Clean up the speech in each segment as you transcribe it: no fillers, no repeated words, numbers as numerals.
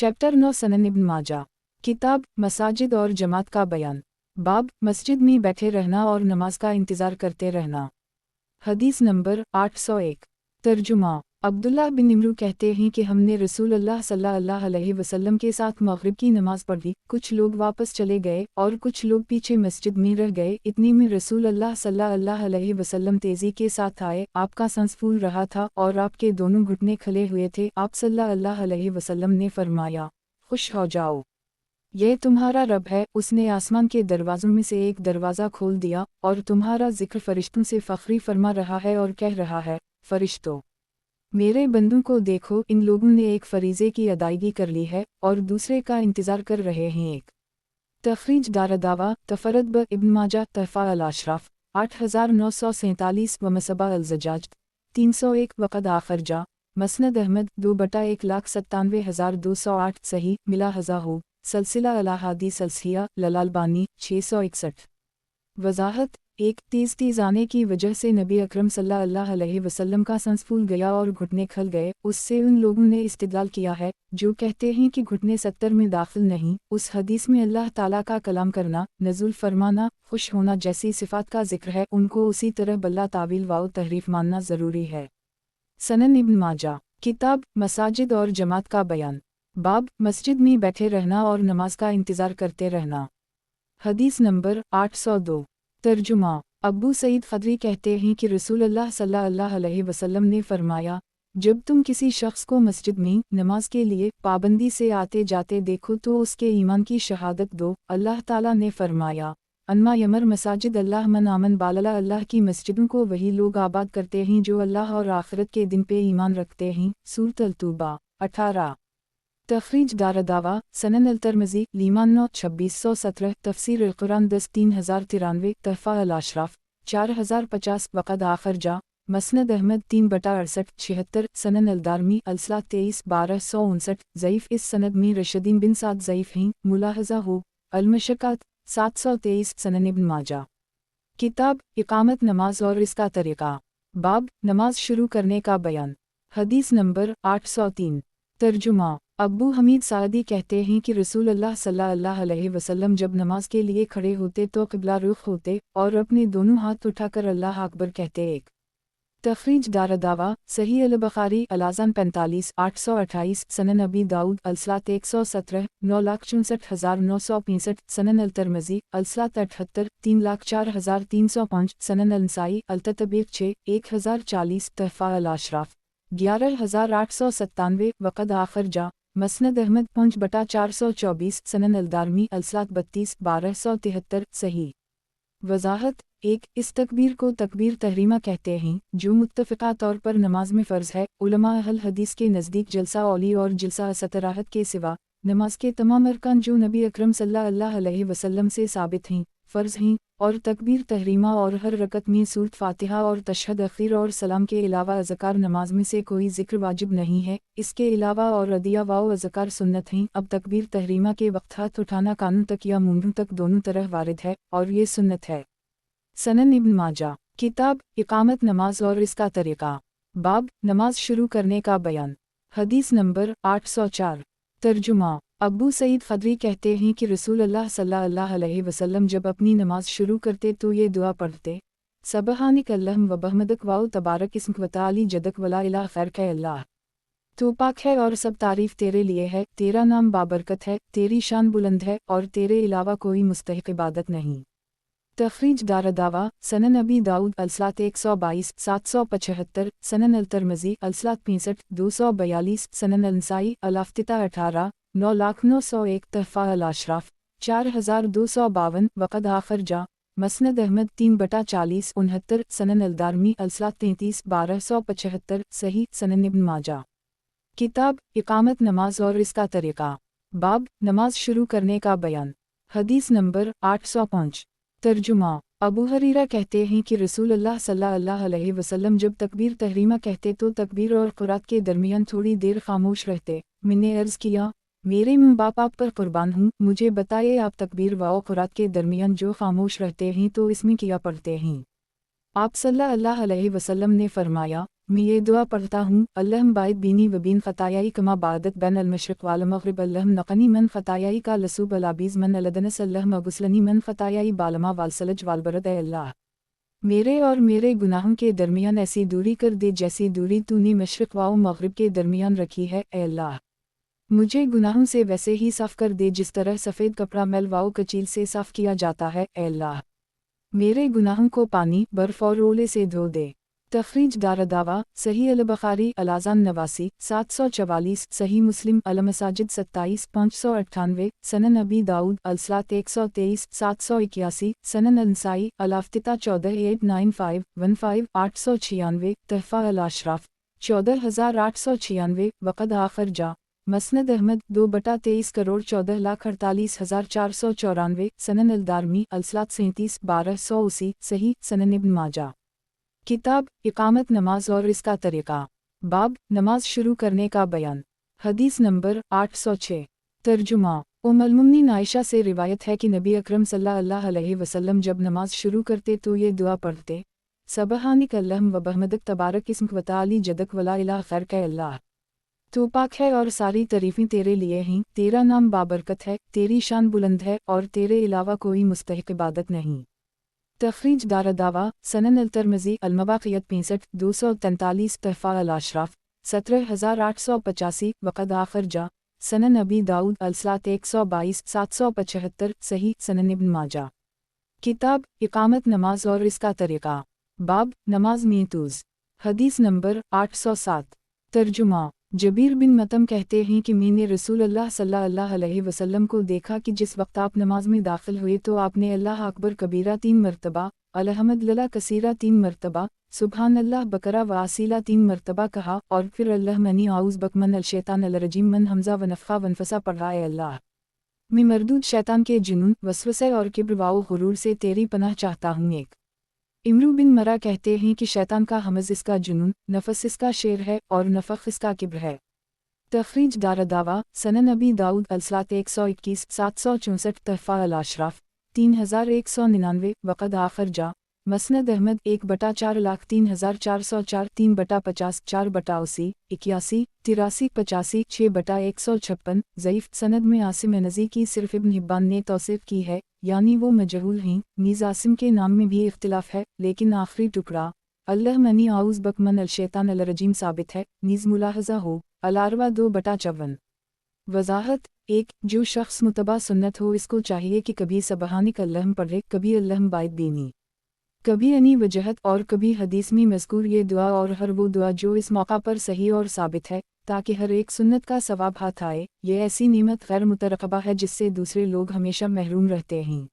Chapter 9 सनन इब्न माजा। किताब मसाजिद और जमात का बयान। बाब मस्जिद में बैठे रहना और नमाज का इंतज़ार करते रहना। हदीस नंबर 801। तर्जुमा। अब्दुल्लाह बिन इमरू कहते हैं कि हमने रसूलुल्लाह सल्लल्लाहु अलैहि वसल्लम के साथ मग़रिब की नमाज़ पढ़ी। कुछ लोग वापस चले गए और कुछ लोग पीछे मस्जिद में रह गए। इतने में रसूलुल्लाह सल्लल्लाहु अलैहि वसल्लम तेज़ी के साथ आए। आपका सांस फूल रहा था और आपके दोनों घुटने खले हुए थे। आप सल्लल्लाहु अलैहि वसल्लम ने फरमाया, खुश हो जाओ, यह तुम्हारा रब है। उसने आसमान के दरवाज़ों में से एक दरवाज़ा खोल दिया और तुम्हारा जिक्र फरिश्तों से फ़ख्री फरमा रहा है और कह रहा है, फरिश्तों, मेरे बंदों को देखो, इन लोगों ने एक फ़रीज़े की अदायगी कर ली है और दूसरे का इंतज़ार कर रहे हैं। एक तखरीज दारदावा तफरद ब इब्न माजा तहफ़ा अल-अशराफ 8947 व मसबा अल-ज़जाज 301 वक़द आखरजा मसनद अहमद 2/197,208 सही मिला हज़ाहू सलसिला अल-अहादीस सलसिया ललालबानी 661। वज़ाहत। एक तेज़ आने की वजह से नबी अकरम सल्लल्लाहु अलैहि वसल्लम का सांस फूल गया और घुटने खल गए। उससे उन लोगों ने इस्तिदलाल किया है जो कहते हैं कि घुटने 70 में दाखिल नहीं। उस हदीस में अल्लाह ताला का कलाम करना, नज़ुल फरमाना, खुश होना जैसी सिफ़ात का जिक्र है, उनको उसी तरह बल्ला तावील व तहरीफ मानना ज़रूरी है। सनन इब्न माजा। किताब मसाजिद और जमात का बयान। बाब मस्जिद में बैठे रहना और नमाज का इंतज़ार करते रहना। हदीस नंबर 802। तर्जुमा। अब्बू सईद खदरी कहते हैं कि रसूलुल्लाह सल्लल्लाहु अलैहि वसल्लम ने फरमाया, जब तुम किसी शख्स को मस्जिद में नमाज के लिए पाबंदी से आते जाते देखो तो उसके ईमान की शहादत दो। अल्लाह ताला ने फरमाया, अन्मा यमर मसाजिद अल्लाह मन आमन बालला, अल्लाह की मस्जिदों को वही लोग आबाद करते हैं जो अल्लाह और आखिरत के दिन पे ईमान रखते हैं। सूरत अल-तौबा 18। तखरीज दारदावा सनन अल-तिरमिज़ी लीमान 9 2617 तफसीर अल-कुरान 10 3093 तहफ़ा अल-अशराफ 4050 वक़द आखरजा मसनद अहमद 3/68 76 सनन अल-दारमी अल-सलाह 23 1259 ज़ईफ़। इस सनद में रशदीन बिन साद ज़ईफ़ हैं। मुलाहज़ा हो अल-मशक्क़त 723 सनन इब्न माजा। किताब इक़ामत नमाज और इसका तरीक़ा। बाब नमाज शुरू करने का बयान। हदीस नंबर 803। तर्जुमा। अब्बू हमीद सादी कहते हैं कि रसूलुल्लाह सल्लल्लाहु अलैहि वसल्लम जब नमाज के लिए खड़े होते तो क़िबला रुख होते और अपने दोनों हाथ उठाकर अल्लाह अकबर कहते। एक तखरीज दारदावा सही अल-बुखारी अल-आज़ान 45 828 सनन अबी दाऊद अल-सलात 117 9,64,965 सनन अल-तिरमिज़ी अल-सलात 78 3,04,305 सनन अल-नसाई अल-ततबीक़ 6 1040 तहफ़ा अल-अशराफ 11,897 वक़द आखरजा मसनद अहमद 5/424 सनन अल-दारमी अल-सलात 32 1273 सही। वज़ाहत। एक इस तकबीर को तकबीर तहरीमा कहते हैं जो मुत्तफ़िक़ा तौर पर नमाज में फ़र्ज़ है। उलमा अहल हदीस के नज़दीक जलसा औली और जलसा असतराहत के सिवा नमाज के तमाम अरकान जो नबी अकरम सल्लल्लाहु अलैहि वसल्लम से साबित हैं फ़र्ज़ हैं और तकबीर तहरीमा और हर रकत में सूरत फ़ातिहा और तशहद अख़ीर और सलाम के अलावा अज़कार नमाज में से कोई ज़िक्र वाजिब नहीं है। इसके अलावा और अदिया व अज़कार सुन्नत हैं। अब तकबीर तहरीमा के वक्त हाथ उठाना कानों तक या मुंहों तक दोनों तरह वारिद है और ये सुन्नत है। सनन इब्न माजा। किताब इक़ामत नमाज और इसका तरीक़ा। बाब नमाज शुरू करने का बयान। हदीस नंबर 804। तर्जुमा। अब्बू सईद खदरी कहते हैं कि रसूलुल्लाह सल्लल्लाहु अलैहि वसल्लम जब अपनी नमाज शुरू करते तो ये दुआ पढ़ते, सबहानिक अल्लाहुम व बहमदक वाओ तबारक इस्मुक व ताली जदक वला इलाहा ग़ैरक अल्लाह। तो पाक है और सब तारीफ़ तेरे लिए है, तेरा नाम बाबरकत है, तेरी शान बुलंद है और तेरे अलावा कोई मुस्तहिक़ इबादत नहीं। तखरीज दारदावा सनन अबी दाऊद अल-सलात 122 775 सनन अल-तिरमिज़ी अल-सलात 65 242 सनन अल-नसाई अल-इफ्तिताह 18 9,901 तहफ़ा अल-अशराफ 4252 वक़द आखरजा मसनद अहमद 3/40 69 सनन अल-दारमी अल-सलात 33 1275 सही। सनन इब्न माजा। किताब इक़ामत नमाज और इसका तरीक़ा। बाब नमाज शुरू करने का बयान। हदीस नंबर 805। तर्जुमा। अबू हरीरा कहते हैं कि रसूलुल्लाह सल्लल्लाहु अलैहि वसल्लम जब तकबीर तहरीमा कहते तो तकबीर और क़ुरात के दरमियान थोड़ी देर खामोश रहते। मैंने अर्ज़ किया, मेरे माँ बाप आप पर कुर्बान हूँ, मुझे बताइए आप तकबीर व क़ुरात के दरमियान जो खामोश रहते हैं तो इसमें क्या पढ़ते हैं? आप सल्लल्लाहु अलैहि वसल्लम ने फरमाया, मैं ये दुआ पढ़ता हूँ, अल्लाहुम बाइद बीनी वबीन ख़तायाई कमा बादत बैन अलमशरिक़ वाल मग़रिब, अल्लाहुम नक़नी मन ख़तायाई का लसूब अलाबीज़ मन अलदनस, अल्लाहुम अगुस्लनी मन ख़तायाई बालमा वालसलज वालबरद। ए अल्लाह, मेरे और मेरे गुनाहों के दरमियान ऐसी दूरी कर दे जैसी दूरी तूने मशरिक़ व मग़रिब के दरमियान रखी है। ए अल्लाह, मुझे गुनाहों से वैसे ही साफ़ कर दे जिस तरह सफ़ेद कपड़ा मैल व कचील से साफ़ किया जाता है। ए अल्लाह, मेरे गुनाहों को पानी, बर्फ़ और ओले से धो दे। तख़रीज दारदावा, सही अल बुखारी अलाज़ान 89, 744, सही मुस्लिम अल-मसाजिद 27, 598, सनन अबी दाऊद अल-सलात 123, 781, सनन अल-नसाई अल-अफ्तिता 14, 895, 15, 896, तहफ़ा अल-अशराफ 14896, वक़द आखिर जा मसनद अहमद 2/23 करोड़ 14,48,494, सनन अल-दारमी अल-सलात 37, 1280, सही सनन इब्न माजा। किताब इकामत नमाज और इसका तरीक़ा। बाब नमाज शुरू करने का बयान। हदीस नंबर 806। तर्जुमा। उम्मुल-मोमिनीन आयशा से रिवायत है कि नबी अकरम सल्लल्लाहु अलैहि वसल्लम जब नमाज शुरू करते तो ये दुआ पढ़ते, सबहानिक अल्लाहुम व बहमदक तबारक इस्मुक व तआली जदक वला इलाहा ग़ैरुक। अल्लाह, तो पाक है और सारी तारीफ़ें तेरे लिए हैं, तेरा नाम बाबरकत है, तेरी शान बुलंद है और तेरे अलावा कोई मुस्तहिक़ इबादत नहीं। तख़रीज दारदावा, सनन अल-तिरमिज़ी अल-मवाक़ियत 65, 243, तहफ़ा अल-अशराफ 17885, वक़द आखिर जा सनन अबी दाऊद अल-सलात 122, 775, सही सनन इब्न माजा। किताब इकामत नमाज और इसका तरीक़ा। बाब नमाज में तूज़। हदीस नंबर 807। तर्जुमा। जबीर बिन मतम कहते हैं कि मैंने रसूल अल्लाह सल्लल्लाहु अलैहि वसल्लम को देखा कि जिस वक्त आप नमाज में दाखिल हुए तो आपने अल्लाह अकबर कबीरा 3 मरतबा, अल्हम्दुलिल्लाह कसीरा 3 मरतबा, सुबहान अल्लाह बकरा व आसीला 3 मरतबा कहा और फिर अल्लाहुम्मनी आऊज़ बकमन अल शैतान अल रजीम मन हमज़ा व नफ़्ख़ा वनफ़सा पढ़ा। है अल्लाह, मैं मरदूद शैतान के जुनून, वसवसे और किब्र व गुरूर से तेरी पनाह चाहता हूँ। एक इमरू बिन मरा कहते हैं कि शैतान का हमज़ इसका जुनून, नफस इसका शेर है और नफ़ख़ इसका किब्र है। तख़रीज दारदावा, सनन अबी दाऊद अल-सलात 121, 764, तहफ़ा अल-अशराफ 3199, वक़द आखिर जा मसनद अहमद 1/4,03,404, 3/50, 4/80, 81, 83, 85, 6/156, ज़ईफ़ सनद में आसिम नज़ी की सिर्फ़ इब्न हिब्बान ने तौसीफ़ की है, यानी वो मजहूल हैं। नीज़ आसिम के नाम में भी इख्तिलाफ़ है, लेकिन आखिरी टुकड़ा अल्लाहुम्मनी आऊज़ बकमन अल शैतान अल रजीम साबित है। नीज़ मुलाहज़ा हो अल-अरवा 2/54। वज़ाहत 1. जो शख्स मुतबा सुन्नत हो इसको चाहिए कि कभी सबहानिक अल्लाहुम पढ़े, कभी अल्लाहुम बाइद बीनी, कभी अनी वजहत और कभी हदीस में मज़कूर ये दुआ और हर वो दुआ जो इस मौका पर सही और साबित है, ताकि हर एक सुन्नत का सवाब हाथ आए। ये ऐसी नेमत गैर मुतरक़बा है जिससे दूसरे लोग हमेशा महरूम रहते हैं।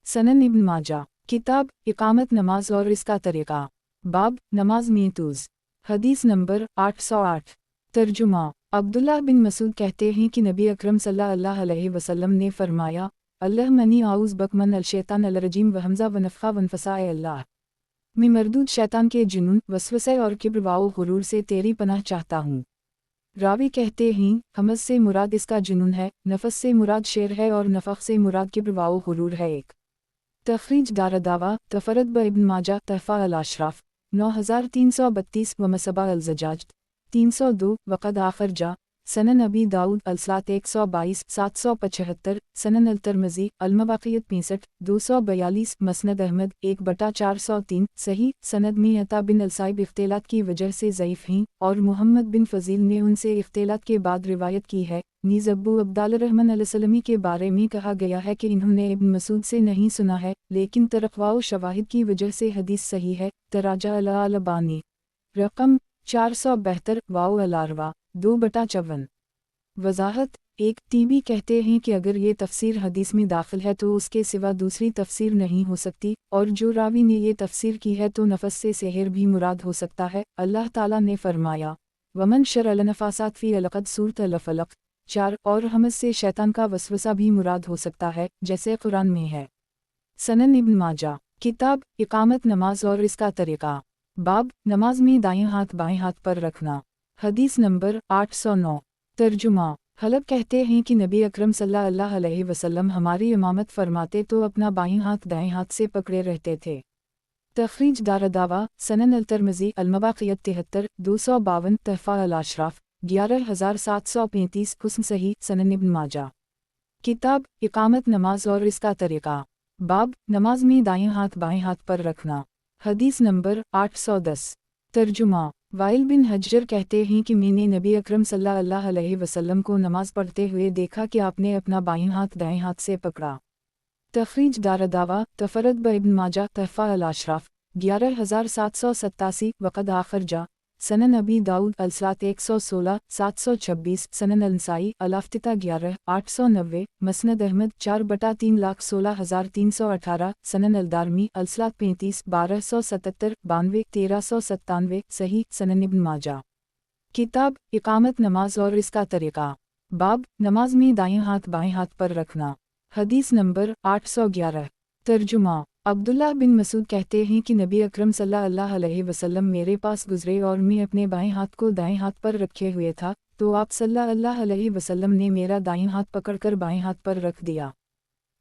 सनन इब्न माजा। किताब इकामत नमाज और इसका तरीक़ा। बाब नमाज में तूज़। हदीस नंबर 808। तर्जुमा। अब्दुल्लाह बिन मसूद कहते हैं कि नबी अकरम सल्लल्लाहु अलैहि वसल्लम ने फरमाया, अल्लाहुम्मनी आऊज़ बकमन अल शैतान अल रजीम व हमज़ा व नफ़ख़ा वनफ़सा। अल्लाह, मैं मरदूद शैतान के जुनून, वसवसे और किब्र व गुरूर से तेरी पनाह चाहता हूँ। रावी कहते हैं, हमज़ से मुराद इसका जुनून है, नफ़स से मुराद शेर है और नफ़ख़ से मुराद किब्र व गुरूर है। एक तख़रीज दारदावा, तफ़रद ब इब्न माजा, तहफ़ा अल-अशराफ 9332, व मसबा अल-ज़जाज 302, वक़द आखिर जा सनन अबी दाऊद अल-सलात 122, 775, सनन अल-तिरमिज़ी अल-मवाक़ियत 65, 242, मसनद अहमद 1/403, सही सनद में अता बिन अल-साइब इख्तिलात की वजह से ज़ईफ़ हैं और मुहम्मद बिन फ़ज़ील ने उनसे इख्तिलात के बाद रिवायत की है। नीज़ अब्बू अब्दाल-रहमान अल-सलमी के बारे में कहा गया है कि इन्होंने इब्न मसूद से नहीं सुना है, लेकिन तरक़वा व शवाहिद की वजह से हदीस सही है। तराजा अल-अलबानी रक़म 472, वाओ अल-अरवा 2/54। वज़ाहत 1. तीबी कहते हैं कि अगर ये तफ़सीर हदीस में दाखिल है तो उसके सिवा दूसरी तफ़सीर नहीं हो सकती, और जो रावी ने ये तफ़सीर की है तो नफ़स से सेहर भी मुराद हो सकता है। अल्लाह ताला ने फरमाया, वमन शर नफ़ासात फ़ी अलक़द सूरत अल-फ़लक़ 4, और हमज़ से शैतान का वसवसा भी मुराद हो सकता है, जैसे कुरान में है। सनन इब्न माजा। किताब इकामत नमाज और इसका तरीक़ा। बाब नमाज में दाएं हाथ बाएं हाथ पर रखना। हदीस नंबर 809। तर्जुमा। हलब कहते हैं कि नबी अकरम सल्लल्लाहु अलैहि वसल्लम हमारी इमामत फरमाते तो अपना बाएं हाथ दाएं हाथ से पकड़े रहते थे। تخریج دارالدعوہ سنن الترمذی المواقعیت 73 252 تحفہ الاشراف 11735 حسن صحیح سنن ابن ماجہ۔ کتاب اقامت نماز اور اس کا طریقہ۔ باب نماز میں دائیں ہاتھ بائیں ہاتھ پر رکھنا۔ حدیث نمبر 810۔ ترجمہ وائل بن حجر کہتے ہیں کہ میں نے نبی اکرم صلی اللہ علیہ وسلم کو نماز پڑھتے ہوئے دیکھا کہ آپ نے اپنا بائیں ہاتھ دائیں ہاتھ سے پکڑا۔ تخریج دارالدعوہ تفرد ابن ماجہ تحفہ الاشراف 11787 وقد آخر جا سنن ابی داؤد الصلاۃ 116 726 سنن النسائی الافتتاح 11 890 مسند احمد 4/316,318 سنن الدارمی الصلاۃ 35 1277 92 1397 صحیح سنن ابن ماجہ۔ کتاب اقامت نماز اور اس کا طریقہ۔ باب نماز میں دائیں ہاتھ بائیں ہاتھ پر رکھنا۔ حدیث نمبر 811۔ ترجمہ عبداللہ بن مسعود کہتے ہیں کہ نبی اکرم صلی اللہ علیہ وسلم میرے پاس گزرے اور میں اپنے بائیں ہاتھ کو دائیں ہاتھ پر رکھے ہوئے تھا، تو آپ صلی اللہ علیہ وسلم نے میرا دائیں ہاتھ پکڑ کر بائیں ہاتھ پر رکھ دیا۔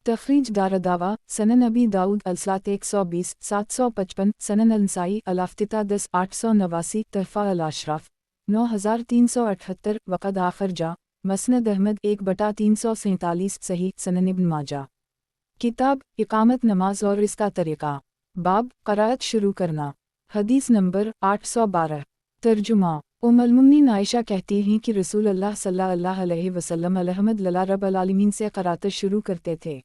تخریج دارالدعوہ سنن ابی داؤد الصلاۃ 120 755 سنن النسائی الافتتاح 10 889 تحفہ الاشراف 9378 وقد آخر جا مسند احمد 1/347 صحیح سنن ابن ماجہ۔ کتاب اقامت نماز اور اس کا طریقہ۔ باب قرأت شروع کرنا۔ حدیث نمبر 812۔ ترجمہ المؤمنین عائشہ کہتی ہیں کہ رسول اللہ صلی اللہ علیہ وسلم الحمد للہ رب العالمین سے قرأت شروع کرتے تھے۔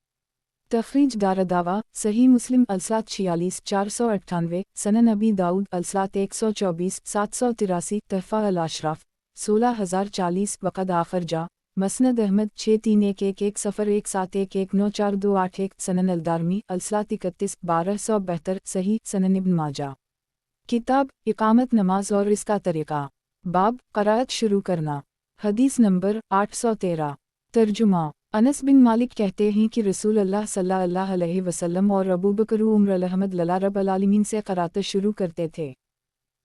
تخریج دارالدعوہ صحیح مسلم الصلاۃ 46 498 سنن ابی داؤد الصلاۃ 124 783 تحفہ الاشراف 16040 وقد آخر جا مسند احمد 63111017119428 سنن الدارمی الصلاۃ 31 1272 صحیح سنن ابن ماجہ۔ کتاب اقامت نماز اور اس کا طریقہ۔ باب قرأت شروع کرنا۔ حدیث نمبر 813۔ ترجمہ انس بن مالک کہتے ہیں کہ رسول اللہ صلی اللہ علیہ وسلم اور ابوبکر و عمر الحمد للہ رب العالمین سے قرأت شروع کرتے تھے۔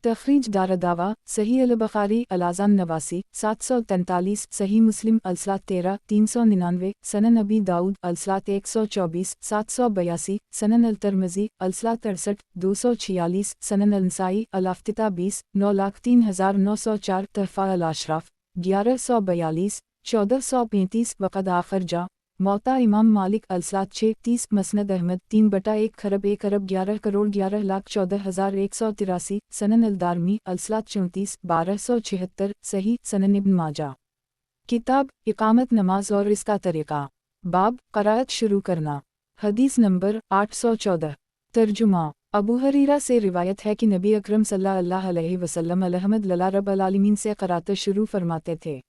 تخریج دارالدعوہ صحیح البخاری الاذان 89 743 صحیح مسلم الصلاۃ 13 399 سنن ابی داؤد الصلاۃ 124 782 سنن الترمذی الصلاۃ 63 246 سنن النسائی الافتتاح 20 9,03,904 تحفہ الاشراف 1142 1435 وقد آخر جا موطا امام مالک الصلاۃ 6:30 مسند احمد 3/1 سنن الدارمی الصلاۃ 34 1276 صحیح سنن ابن ماجہ۔ کتاب اقامت نماز اور اس کا طریقہ۔ باب قرأت شروع کرنا۔ حدیث نمبر 814۔ ترجمہ ابو ہریرہ سے روایت ہے کہ نبی اکرم صلی اللہ علیہ وسلم الحمد للہ رب العالمین سے قرأت شروع فرماتے تھے۔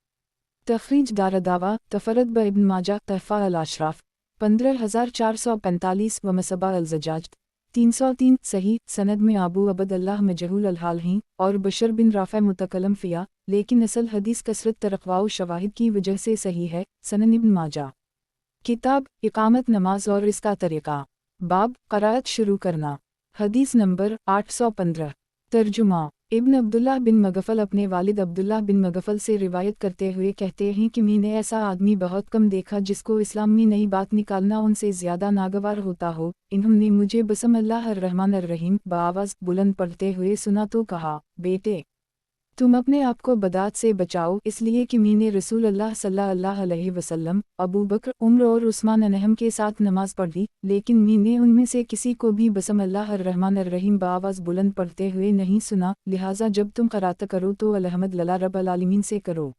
تخریج دارالدعوہ تفرد ابن ماجہ تحفہ الاشراف 15445 ومصباح الزجاج 303 صحیح سند میں ابو عبد اللہ مجہول الحال ہیں اور بشر بن رافع متکلم فیا، لیکن اصل حدیث کثرت ترقواء و شواہد کی وجہ سے صحیح ہے سنن ابن ماجہ۔ کتاب اقامت نماز اور اس کا طریقہ۔ باب قرأت شروع کرنا۔ حدیث نمبر 815۔ ترجمہ ابن عبداللہ بن مغفل اپنے والد عبداللہ بن مغفل سے روایت کرتے ہوئے کہتے ہیں کہ میں نے ایسا آدمی بہت کم دیکھا جس کو اسلام میں نئی بات نکالنا ان سے زیادہ ناگوار ہوتا ہو۔ انہوں نے مجھے بسم اللہ الرحمن الرحیم بآواز بلند پڑھتے ہوئے سنا تو کہا، بیٹے تم اپنے آپ کو بدعت سے بچاؤ، اس لیے کہ میں نے رسول اللہ صلی اللہ علیہ وسلم، ابو بکر، عمر اور عثمان انہم کے ساتھ نماز پڑھی، لیکن میں نے ان میں سے کسی کو بھی بسم اللہ الرحمن الرحیم بآواز بلند پڑھتے ہوئے نہیں سنا، لہٰذا جب تم قرأت کرو تو الحمد للہ رب العالمین سے کرو۔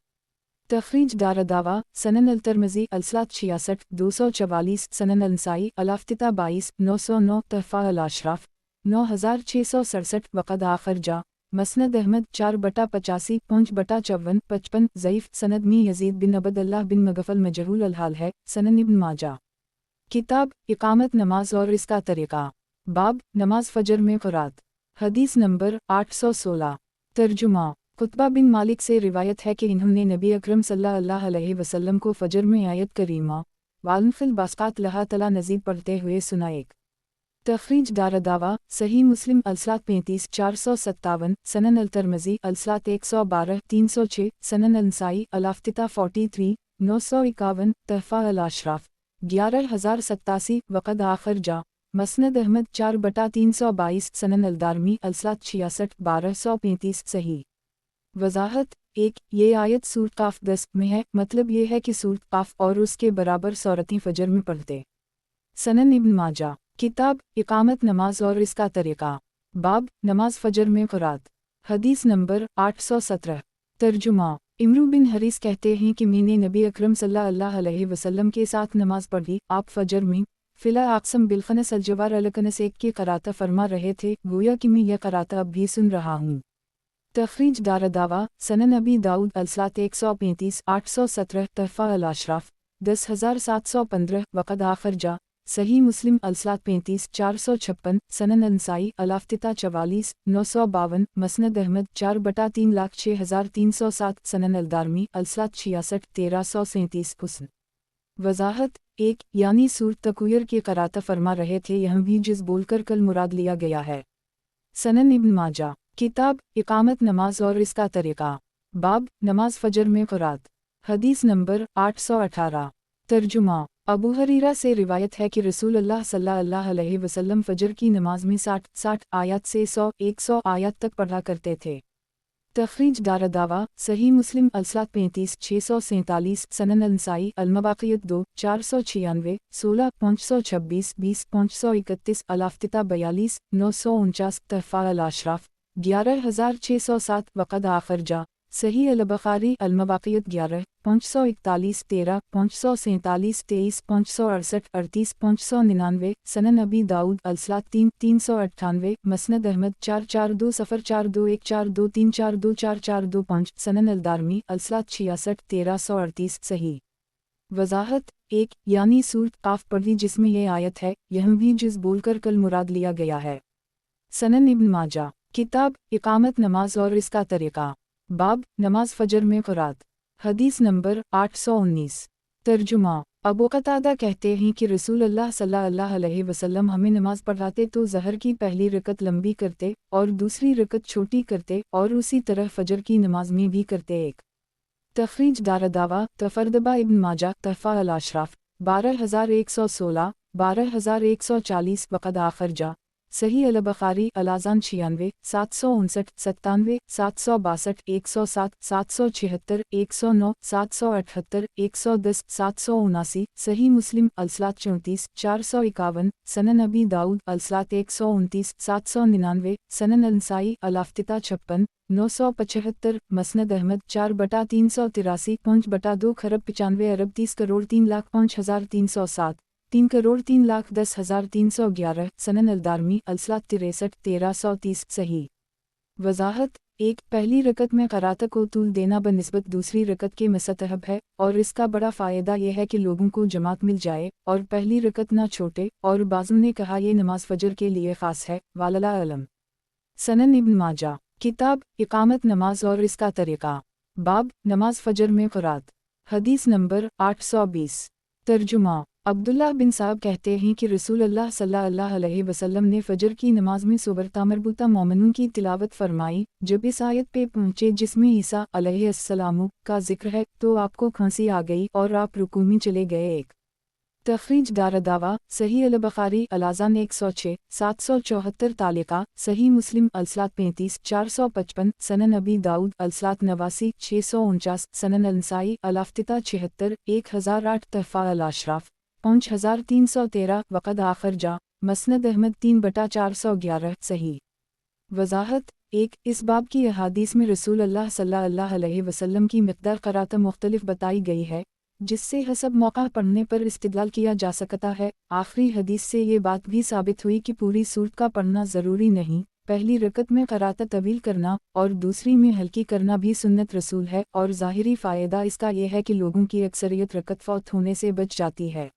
تخریج دارالدعوہ سنن الترمذی الصلاۃ 66 244 سنن النسائی الافتتاح 22 909 تحفہ الاشراف 9667 وقد آخر جا مسند احمد 4/85 5/54 55 ضعیف سند میں یزید بن عبد اللہ بن مغفل مجہول الحال ہے سنن ابن ماجہ۔ کتاب اقامت نماز اور اس کا طریقہ۔ باب نماز فجر میں قرأت۔ حدیث نمبر 816۔ ترجمہ قطبہ بن مالک سے روایت ہے کہ انہوں نے نبی اکرم صلی اللہ علیہ وسلم کو فجر میں آیت کریمہ وَالْفِي الْبَاسِقَاتِ لَهَا تلا نزید پڑھتے ہوئے سنا۔ ایک تخریج دارالدعوہ صحیح مسلم الصلاۃ 35 457 سنن الترمذی الصلاۃ 112 306 سنن النسائی الافتتاح 43 951 تحفہ الاشراف 11087 وقد آخر جا مسند احمد 4/322 سنن الدارمی الصلاۃ 66 1235 صحیح۔ وضاحت 1 یہ آیت سورۃ قاف 10 میں ہے، مطلب یہ ہے کہ سورۃ قاف اور اس کے برابر سورتیں فجر میں پڑھتے۔ سنن ابن ماجہ کتاب اقامت نماز اور اس کا طریقہ، باب نماز فجر میں قرات، حدیث نمبر 817۔ ترجمہ امرو بن حریث کہتے ہیں کہ میں نے نبی اکرم صلی اللہ علیہ وسلم کے ساتھ نماز پڑھی، آپ فجر میں فلا اقسم بالخنس الجوار الکنس ایک کی قرات فرما رہے تھے، گویا کہ میں یہ قرات اب بھی سن رہا ہوں۔ تخریج دارالدعوہ سنن ابی داؤد الصلاۃ 135 817 تحفہ الاشراف 10715 وقد آخرجہ صحیح مسلم الصلاۃ 35 456 سنن النسائی الافتتاح 44 952 مسند احمد 4/306,307 سنن الدارمی الصلاۃ 66 1337 حسن۔ وضاحت 1 یعنی سورۃ تکویر کی قرات فرما رہے تھے، یہاں بھی جز بول کر کل مراد لیا گیا ہے۔ سنن ابن ماجہ کتاب اقامت نماز اور اس کا طریقہ، باب نماز فجر میں قرات، حدیث نمبر 818۔ ترجمہ ابو ہریرہ سے روایت ہے کہ رسول اللہ صلی اللہ علیہ وسلم فجر کی نماز میں 60 آیات سے 100 آیات تک پڑھا کرتے تھے۔ تخریج دارالدعوہ صحیح مسلم الصلاۃ 35 647 سنن النسائی المواقیت 2 496 16 526 20 531 الافتتاح 42 949 تحفہ الاشراف 11607 وقد آخرجہ صحیح البخاری المواقیت 11 541 13 547 23 568 38 599 سنن ابی داؤد الصلاۃ 3 398 مسند احمد 442 042 142 342 4425 سنن الدارمی الصلاۃ 66 1338 صحیح۔ وضاحت 1 یعنی سورۃ قاف پڑھی جس میں یہ آیت ہے، یہاں بھی جز بول کر کل مراد لیا گیا ہے۔ سنن ابن ماجہ کتاب اقامت نماز اور اس کا طریقہ، باب نماز فجر میں قرات، حدیث نمبر 819۔ ترجمہ ابو قتادہ کہتے ہیں کہ رسول اللہ صلی اللہ علیہ وسلم ہمیں نماز پڑھاتے تو ظہر کی پہلی رکعت لمبی کرتے اور دوسری رکعت چھوٹی کرتے، اور اسی طرح فجر کی نماز میں بھی کرتے۔ ایک تخریج دارالدعوہ تفردبہ ابن ماجہ تحفہ الاشراف 12116 12140 وقد آخرجہ صحیح البخاری الاذان 96 759 97 762 107 776 109 778 110 779 صحیح مسلم الصلاۃ 34 451 سنن ابی داؤد الصلاۃ 129 799 سنن النسائی الافتتاح 56 975 مسند احمد 4/383 5/2 خرب 95 ارب 30 کروڑ 3,05,307 3,03,10,311 سنن الدارمی الصلاۃ 63 1330 صحیح۔ وضاحت 1 پہلی رکعت میں قرات کو طول دینا بنسبت دوسری رکعت کے مستحب ہے، اور اس کا بڑا فائدہ یہ ہے کہ لوگوں کو جماعت مل جائے اور پہلی رکعت نہ چھوٹے، اور بعضوں نے کہا یہ نماز فجر کے لیے خاص ہے، واللہ اعلم۔ سنن ابن ماجہ کتاب اقامت نماز اور اس کا طریقہ، باب نماز فجر میں قرات، حدیث نمبر 820۔ ترجمہ عبداللہ بن صاحب کہتے ہیں کہ رسول اللہ صلی اللہ علیہ وسلم نے فجر کی نماز میں سورۃ مربوطہ مومنون کی تلاوت فرمائی۔ جب اس آیت پہ پہنچے جس میں عیسیٰ علیہ السلام کا ذکر ہے تو آپ کو کھانسی آ گئی اور آپ رکوع میں چلے گئے۔ ایک تخریج دارالدعوہ صحیح البخاری الاذان 106 774 تعلیقہ صحیح مسلم الصلاۃ 35 455 سنن ابی داؤد الصلاۃ 89 649 سنن النسائی الافتتاح 76 1008 تحفہ الاشراف 5313 وقد آخرجہ مسند احمد 3/411 صحیح۔ وضاحت 1 اس باب کی احادیث میں رسول اللہ صلی اللہ علیہ وسلم کی مقدار قرات مختلف بتائی گئی ہے، جس سے حسب موقع پڑھنے پر استدلال کیا جا سکتا ہے۔ آخری حدیث سے یہ بات بھی ثابت ہوئی کہ پوری سورت کا پڑھنا ضروری نہیں، پہلی رکعت میں قرات طویل کرنا اور دوسری میں ہلکی کرنا بھی سنت رسول ہے، اور ظاہری فائدہ اس کا یہ ہے کہ لوگوں کی اکثریت رکعت فوت ہونے سے بچ جاتی ہے۔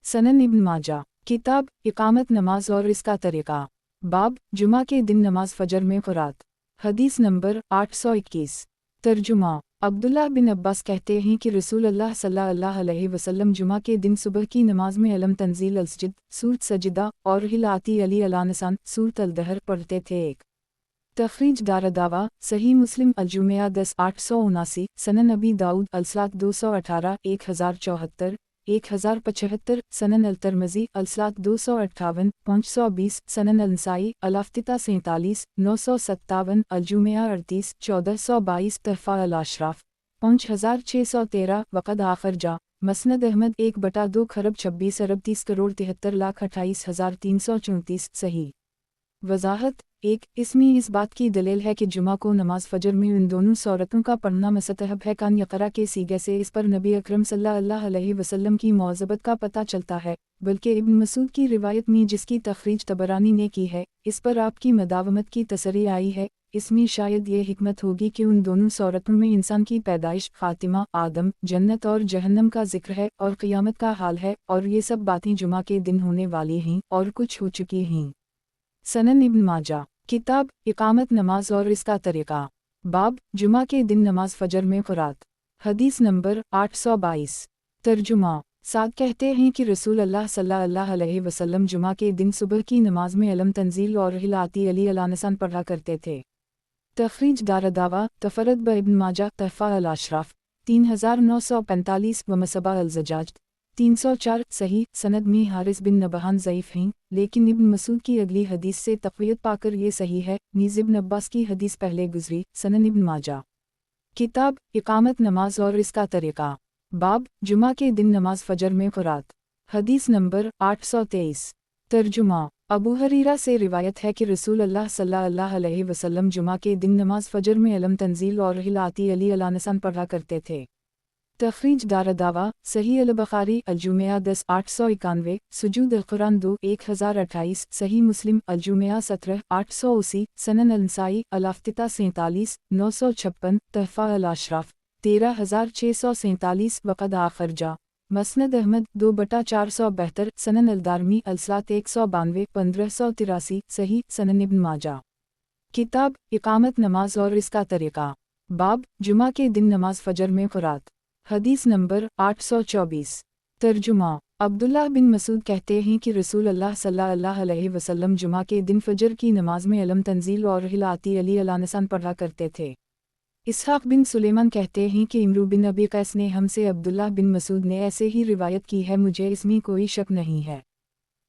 سنن ابن ماجہ کتاب اقامت نماز اور اس کا طریقہ، باب جمعہ کے دن نماز فجر میں قرات، حدیث نمبر 821۔ ترجمہ عبداللہ بن عباس کہتے ہیں کہ رسول اللہ صلی اللہ علیہ وسلم جمعہ کے دن صبح کی نماز میں علم تنزیل السجد سورۃ سجدہ اور ہل آتی علی الانسان سورۃ الدہر پڑھتے تھے۔ ایک تخریج دارالدعوہ صحیح مسلم الجمعہ 10 879 سنن ابی داؤد الصلاۃ 218 1074 1075 सनन अल-तिरमिज़ी अलसात 258 520 सनन अल-नसाई अल-अफ्तिता 47 957 अल-जुमिया 38 1422 तहफ़ा अल-अशराफ 5613 वक़द आखिर जा मसनद अहमद 1/2 खरब 26 अरब 30 करोड़ 73 लाख 28,334 सही। वज़ाहत 1 इसमें इस बात की दलील है कि जुमा को नमाज फ़जर में इन दोनों सूरतों का पढ़ना मुस्तहब है। कान यक़रा के सीगे से इस पर नबी अकरम सल्लल्लाहु अलैहि वसल्लम की मौज़बत का पता चलता है, बल्कि इब्न मसूद की रिवायत में जिसकी तख़रीज तबरानी ने की है, इस पर आपकी मदावमत की तसरी आई है। इसमें शायद ये हिकमत होगी कि उन दोनों सूरतों में इंसान की पैदाइश, ख़ातिमा, आदम, जन्नत और जहन्नम का जिक्र है और क़यामत का हाल है, और ये सब बातें जुमा के दिन होने वाली हैं और कुछ हो चुकी हैं। सनन इब्न माजा किताब इकामत नमाज और इसका तरीक़ा बाब जुमा के दिन नमाज फ़जर में क़ुरात हदीस नंबर 822 तर्जुमा साद कहते हैं कि रसूल अल्लाह सल्लल्लाहु अलैहि वसल्लम जुमा के दिन सुबह की नमाज में अलम तंजील और हिलाती अली अलानसान पढ़ा करते थे। तख़रीज दारदावा तफ़रद ब इब्न माजा तहफ़ा अल-अशराफ 3945 व मसबा अल-ज़जाज 304 सही। सनद में हारिस बिन नबहान ज़ईफ़ हैं, लेकिन इब्न मसूद की अगली हदीस से तक़वियत पाकर ये सही है। नीज़ इब्न अब्बास की हदीस पहले गुज़री। सनन इब्न माजा किताब इकामत नमाज और इसका तरीक़ा बाब जुमा के दिन नमाज फ़जर में क़ुरात हदीस नंबर 823 तर्जुमा अबू हरीरा से रिवायत है कि रसूल अल्लाह सल्लल्लाहु अलैहि वसल्लम जुमा के दिन नमाज फ़जर में अलम तंजील और हिलाती अली अलानसान पढ़ा करते थे। तख़रीज दारदावा सही अल-बुख़ारी अल-जुमिया 10 891 सुजूद अल-कुरान 2 1028 सही मुस्लिम अल-जुमिया 17 880 सनन अल-नसाई अल-अफ्तिता 47 956 तहफ़ा अल-अशराफ 13647 वक़द आखिर जा मसनद अहमद 2/472 सनन अल-दारमी अलसात 192 1583 सही। सनन इब्न माजा किताब इकामत नमाज और इसका तरीक़ा बाब जुमा के दिन नमाज फ़जर में क़ुरात हदीस नंबर 824 तर्जुमा अब्दुल्लाह बिन मसूद कहते हैं कि रसूल अल्लाह सल्लल्लाहु अलैहि वसल्लम जुमा के दिन फ़जर की नमाज में अलम तंजील और हिलाती अली अलानसान पढ़ा करते थे। इसहाक़ बिन सुलेमान कहते हैं कि इमरू बिन अबी कैस ने हमसे अब्दुल्लाह बिन मसूद ने ऐसे ही रिवायत की है, मुझे इसमें कोई शक नहीं है।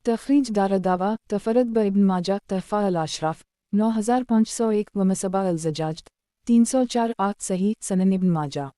तख़रीज दारदावा तफ़रद ब इब्न माजा तहफ़ा अल-अशराफ 9501 व मसबा अल-ज़जाज 304 8 सही। सनन इब्न माजा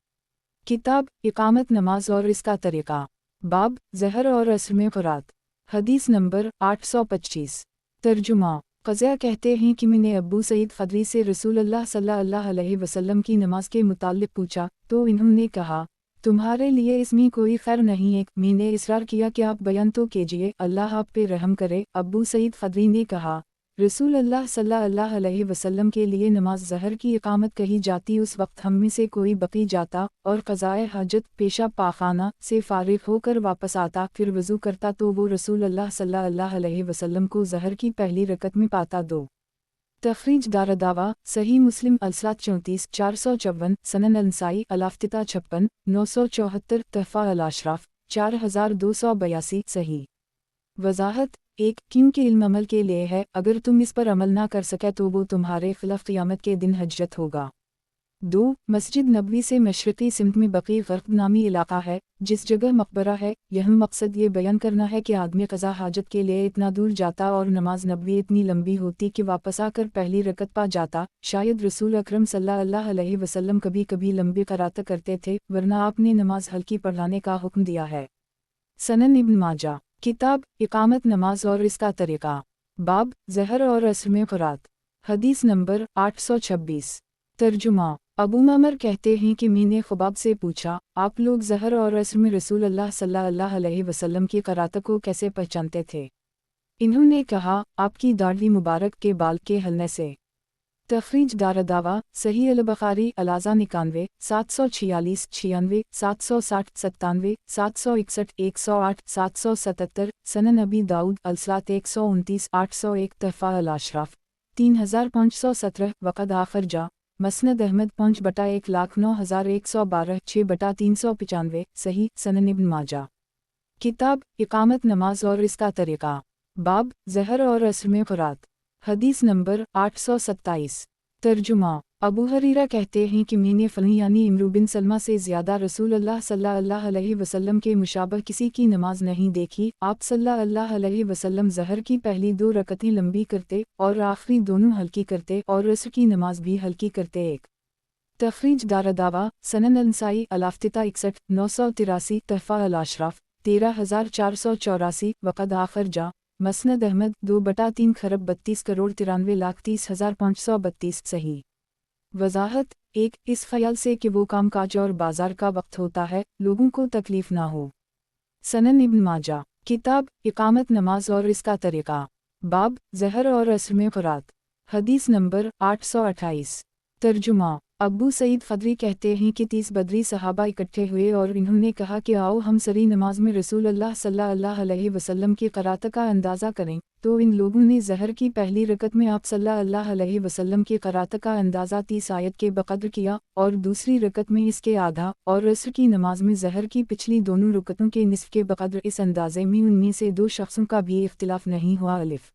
किताब इकामत नमाज और इसका तरीक़ा बाब ज़हर और असर में क़ुरात हदीस नंबर 825 तर्जुमा क़ज़िया कहते हैं कि मैंने अबू सईद ख़दरी से रसूल अल्लाह सल्लल्लाहु अलैहि वसल्लम की नमाज के मुताल्लिक़ पूछा, तो इन्होंने कहा, तुम्हारे लिए इसमें कोई खैर नहीं है। मैंने इसरार किया कि आप बयान तो कीजिए, अल्लाह आप पे रहम करे। अबू सईद ख़दरी ने कहा, रसूल अल्लाह सल्लल्लाहु अलैहि वसल्लम के लिए नमाज ज़हर की इकामत कही जाती, उस वक्त हम में से कोई बकी जाता और क़ज़ाए हाजत पेशा पाखाना से फ़ारिग़ होकर वापस आता, फिर वज़ू करता तो वो रसूल अल्लाह सल्लल्लाहु अलैहि वसल्लम को ज़हर की पहली रकत में पाता। 2 तख़रीज दारदावा सही मुस्लिम अलसात 34 454 सनन अल-नसाई अल-अफ्तिता 56 974 तहफ़ा अल-अशराफ 4282 सही। वज़ाहत 1 क्योंकि इल्म अमल के लिए है, अगर तुम इस पर अमल ना कर सके तो वो तुम्हारे खिलाफ क़यामत के दिन हज्जत होगा। 2 मस्जिद नबवी से मशरक़ी सिमत में बक़ी ग़र्क़ नामी इलाक़ा है, जिस जगह मकबरा है। यह मकसद ये बयान करना है कि आदमी क़ज़ा हाजत के लिए इतना दूर जाता और नमाज नबवी इतनी लंबी होती कि वापस आकर पहली रकत पा जाता। शायद रसूल अकरम सल्लल्लाहु अलैहि वसल्लम कभी कभी लंबी क़रात करते थे, वरना आपने नमाज हल्की पढ़ाने का हुक्म दिया है। सनन इब्न माजा किताब इकामत नमाज और इसका तरीक़ा बाब ज़हर और असर में क़ुरात हदीस नंबर 826 तर्जुमा अबू ममर कहते हैं कि मैंने ख़ुबाब से पूछा, आप लोग ज़हर और असर में रसूल अल्लाह सल्लल्लाहु अलैहि वसल्लम की क़रात को कैसे पहचानते थे? इन्होंने कहा, आपकी दाढ़ी मुबारक के बाल के हलने से। तख़रीज दारदावा सही अल-बुख़ारी अल-आज़ा 91 746 96 760 97 761 108 777 सनन अबी दाऊद अलसात 129 801 तहफ़ा अल-अशराफ 3517 वक़द आखिर जा मसनद अहमद 5/1,09,112 6/395 सही। सनन इब्न माजा किताब इकामत नमाज और इसका तरीक़ा बाब ज़हर और असर में क़ुरात हदीस नंबर 827 तर्जुमा अबू हरीरा कहते हैं कि मैंने फली यानी इमरू बिन सलमा से ज़्यादा रसूल अल्लाह सल्लल्लाहु अलैहि वसल्लम के मुशाबह किसी की नमाज नहीं देखी। आप सल्लल्लाहु अलैहि वसल्लम ज़हर की पहली 2 रकतें लंबी करते और आखिरी दोनों हल्की करते और असर की नमाज भी हल्की करते। एक तखरीज दारदावा सनन अंसाई अलाफ्तिता 61 983 तहफ़ा अल-अशराफ 13484 वक़द आखर जा मसनद अहमद 2/3 खरब 32 करोड़ 93,30,532 सही। वजाहत 1 इस ख्याल से कि वो कामकाज और बाजार का वक्त होता है, लोगों को तकलीफ ना हो। सनन इब्न माजा किताब इकामत नमाज और इसका तरीक़ा बाब ज़हर और असर में क़ुरात हदीस नंबर 828 तर्जुमा अब्बू सईद ख़दरी कहते हैं कि 30 बदरी सहाबा इकट्ठे हुए और इन्होंने कहा कि आओ हम सरी नमाज में रसूल अल्लाह सल्लल्लाहु अलैहि वसल्लम की क़रात का अंदाज़ा करें। तो इन लोगों ने ज़हर की पहली रकत में आप सल्लल्लाहु अलैहि वसल्लम की क़रात का अंदाज़ा 30 आयत के बक़द्र किया और दूसरी रकत में इसके आधा और असर की नमाज में ज़हर की पिछली दोनों रकतों के निस्फ़ के बक़द्र। इस अंदाज़े में उनमें से 2 शख्सों का भी इख्तिलाफ़ नहीं हुआ। अलिफ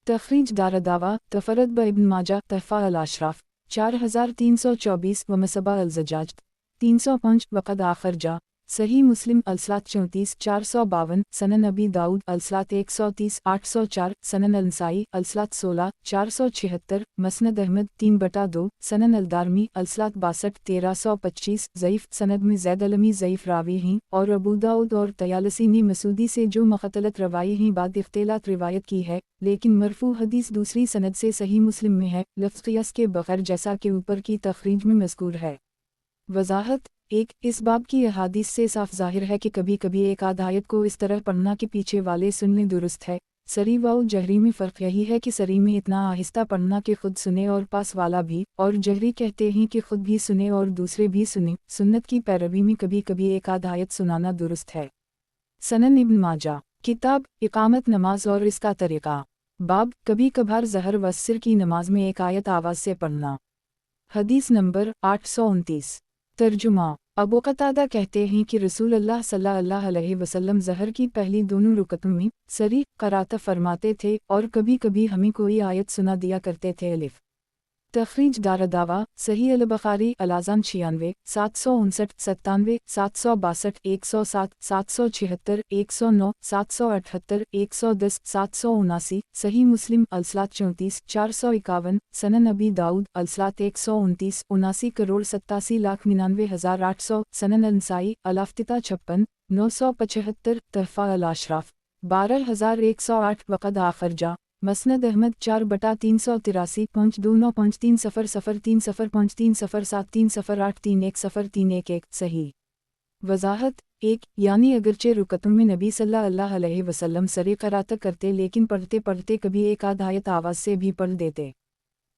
तखरीज दारदावा तफरद ब इब्न माजा तहफ़ा अल-अशराफ 4324 व मसबा अल-ज़जाज 305 वक़द आखर जा सही मुस्लिम अलसलात 34 452 सनन अबी दाऊद अलसलात 130 804 सनन अलनसाई अलसलात 16 476 मसनद अहमद 3/2 सनन अलदारमी अलसलात 62 1325 ज़ईफ़ सनद में ज़ैद अलमी ज़ईफ़ रावी हैं और अबू दाऊद और तयालसी ने मसूदी से जो मख़तलत रवाई हैं बाद इख्तिलात रिवायत की है, लेकिन मरफू हदीस दूसरी सनद से सही मुस्लिम में है लफ्ज़ क़ियास के बग़ैर, जैसा कि ऊपर की तख़रीज में मज़कूर है। वजाहत 1 इस बाब की अहादीस से साफ ज़ाहिर है कि कभी कभी एक आध आयत को इस तरह पढ़ना कि पीछे वाले सुनने दुरुस्त है। सरी व जहरी में फ़र्क यही है कि सरी में इतना आहिस्ता पढ़ना कि खुद सुने और पास वाला भी, और जहरी कहते हैं कि खुद भी सुने और दूसरे भी सुने। सुन्नत की पैरवी में कभी कभी एक आध आयत सुनाना दुरुस्त है। सनन इब्न माजा किताब इकामत नमाज और इसका तरीक़ा बाब कभी कभार ज़हर व असर की नमाज में एक आयत आवाज़ से पढ़ना हदीस नंबर 829 तर्जुमा अबू क़तादा कहते हैं कि रसूल अल्लाह सल्लल्लाहु अलैहि वसल्लम ज़हर की पहली दोनों रुकतों में सरी क़रात फरमाते थे और कभी कभी हमें कोई आयत सुना दिया करते थे। अलिफ तखरीज दारदावा सही अल-बुखारी अल-आज़ान 96 759 97 762 107 776 109 778 110 779 सही मुस्लिम अलसलात 34 451 सनन अबी दाऊद अलसलात 129 79 करोड़ 87,99,800 सनन अंसाई अलाफ्तिता 56 975 तहफ़ा अल-अशराफ 12,108 वक़द आखर जा मसनद अहमद 4/383 5290305305307307381 सही। वजाहत 1 यानी अगरचे रुकतों में नबी सल्लल्लाहु अलैहि वसल्लम सरे क़रात करते, लेकिन पढ़ते पढ़ते कभी एक आध आयत आवाज़ से भी पढ़ देते।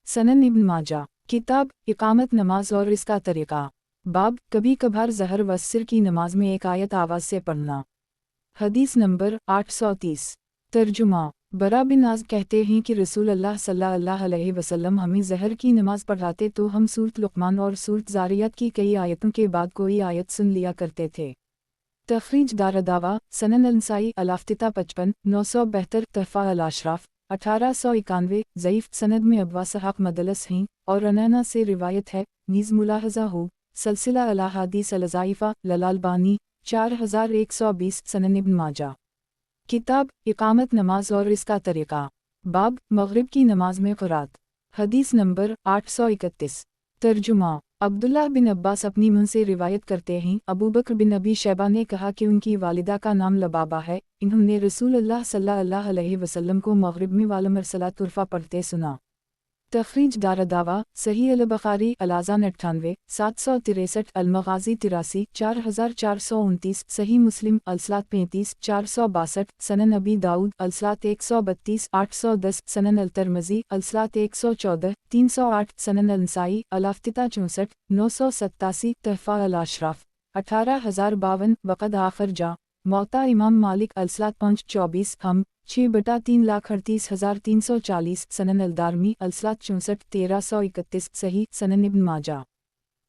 सनन इब्न माजा किताब इकामत नमाज और इसका तरीक़ा बाब कभी कभार ज़हर व असर की नमाज में एक आयत आवाज़ से पढ़ना हदीस नंबर 830 तर्जुमा बरा बिन आज़ कहते हैं कि रसूल अल्लाह सल्लल्लाहु अलैहि वसल्लम हमें ज़हर की नमाज पढ़ाते तो हम सूरत लुक़मान और सूरत ज़ारियात की कई आयतों के बाद कोई आयत सुन लिया करते थे। तखरीज दारदावा सनन अंसाई अलाफ्तिता 55 972 तहफ़ा अल-अशराफ 1891 ज़ईफ़ सनद में अब्वा सहाक़ मदलस हैं और अनैना से रिवायत है। नीज़ मुलाहज़ा हो सलसिला अल-अहादीस अल-ज़ाइफ़ा ललालबानी 4120 सनन इब्न माजा किताब इकामत नमाज और इसका तरीक़ा बाब मग़रिब की नमाज में क़ुरात हदीस नंबर 831 तर्जुमा अब्दुल्लाह बिन अब्बास अपनी मुँह से रिवायत करते हैं, अबू बकर बिन अबी शैबा ने कहा कि उनकी वालिदा का नाम लबाबा है। इन्होंने रसूल अल्लाह सल्लल्लाहु अलैहि वसल्लम को मग़रिब में वाला मरसला तुरफ़ा पढ़ते सुना। तखरीज दारदावा सही अल-बुखारी अल-आज़ान 98 763 अल-मग़ाज़ी 83 4429 सही मुस्लिम अलसलात 35 462 सनन अबी दाऊद अलसलात 132 810 सनन अल-तिरमिज़ी अलसलात 114 308 सनन अल-नसाई अलाफ्तिता 64 987 तहफ़ा अल-अशराफ 18052 वक़द आखर जा मौता इमाम मालिक अलसलात 524 हम 6/338,340 सनन अलदारमी अलसलात 64 1331 सही। सनन इब्न माजा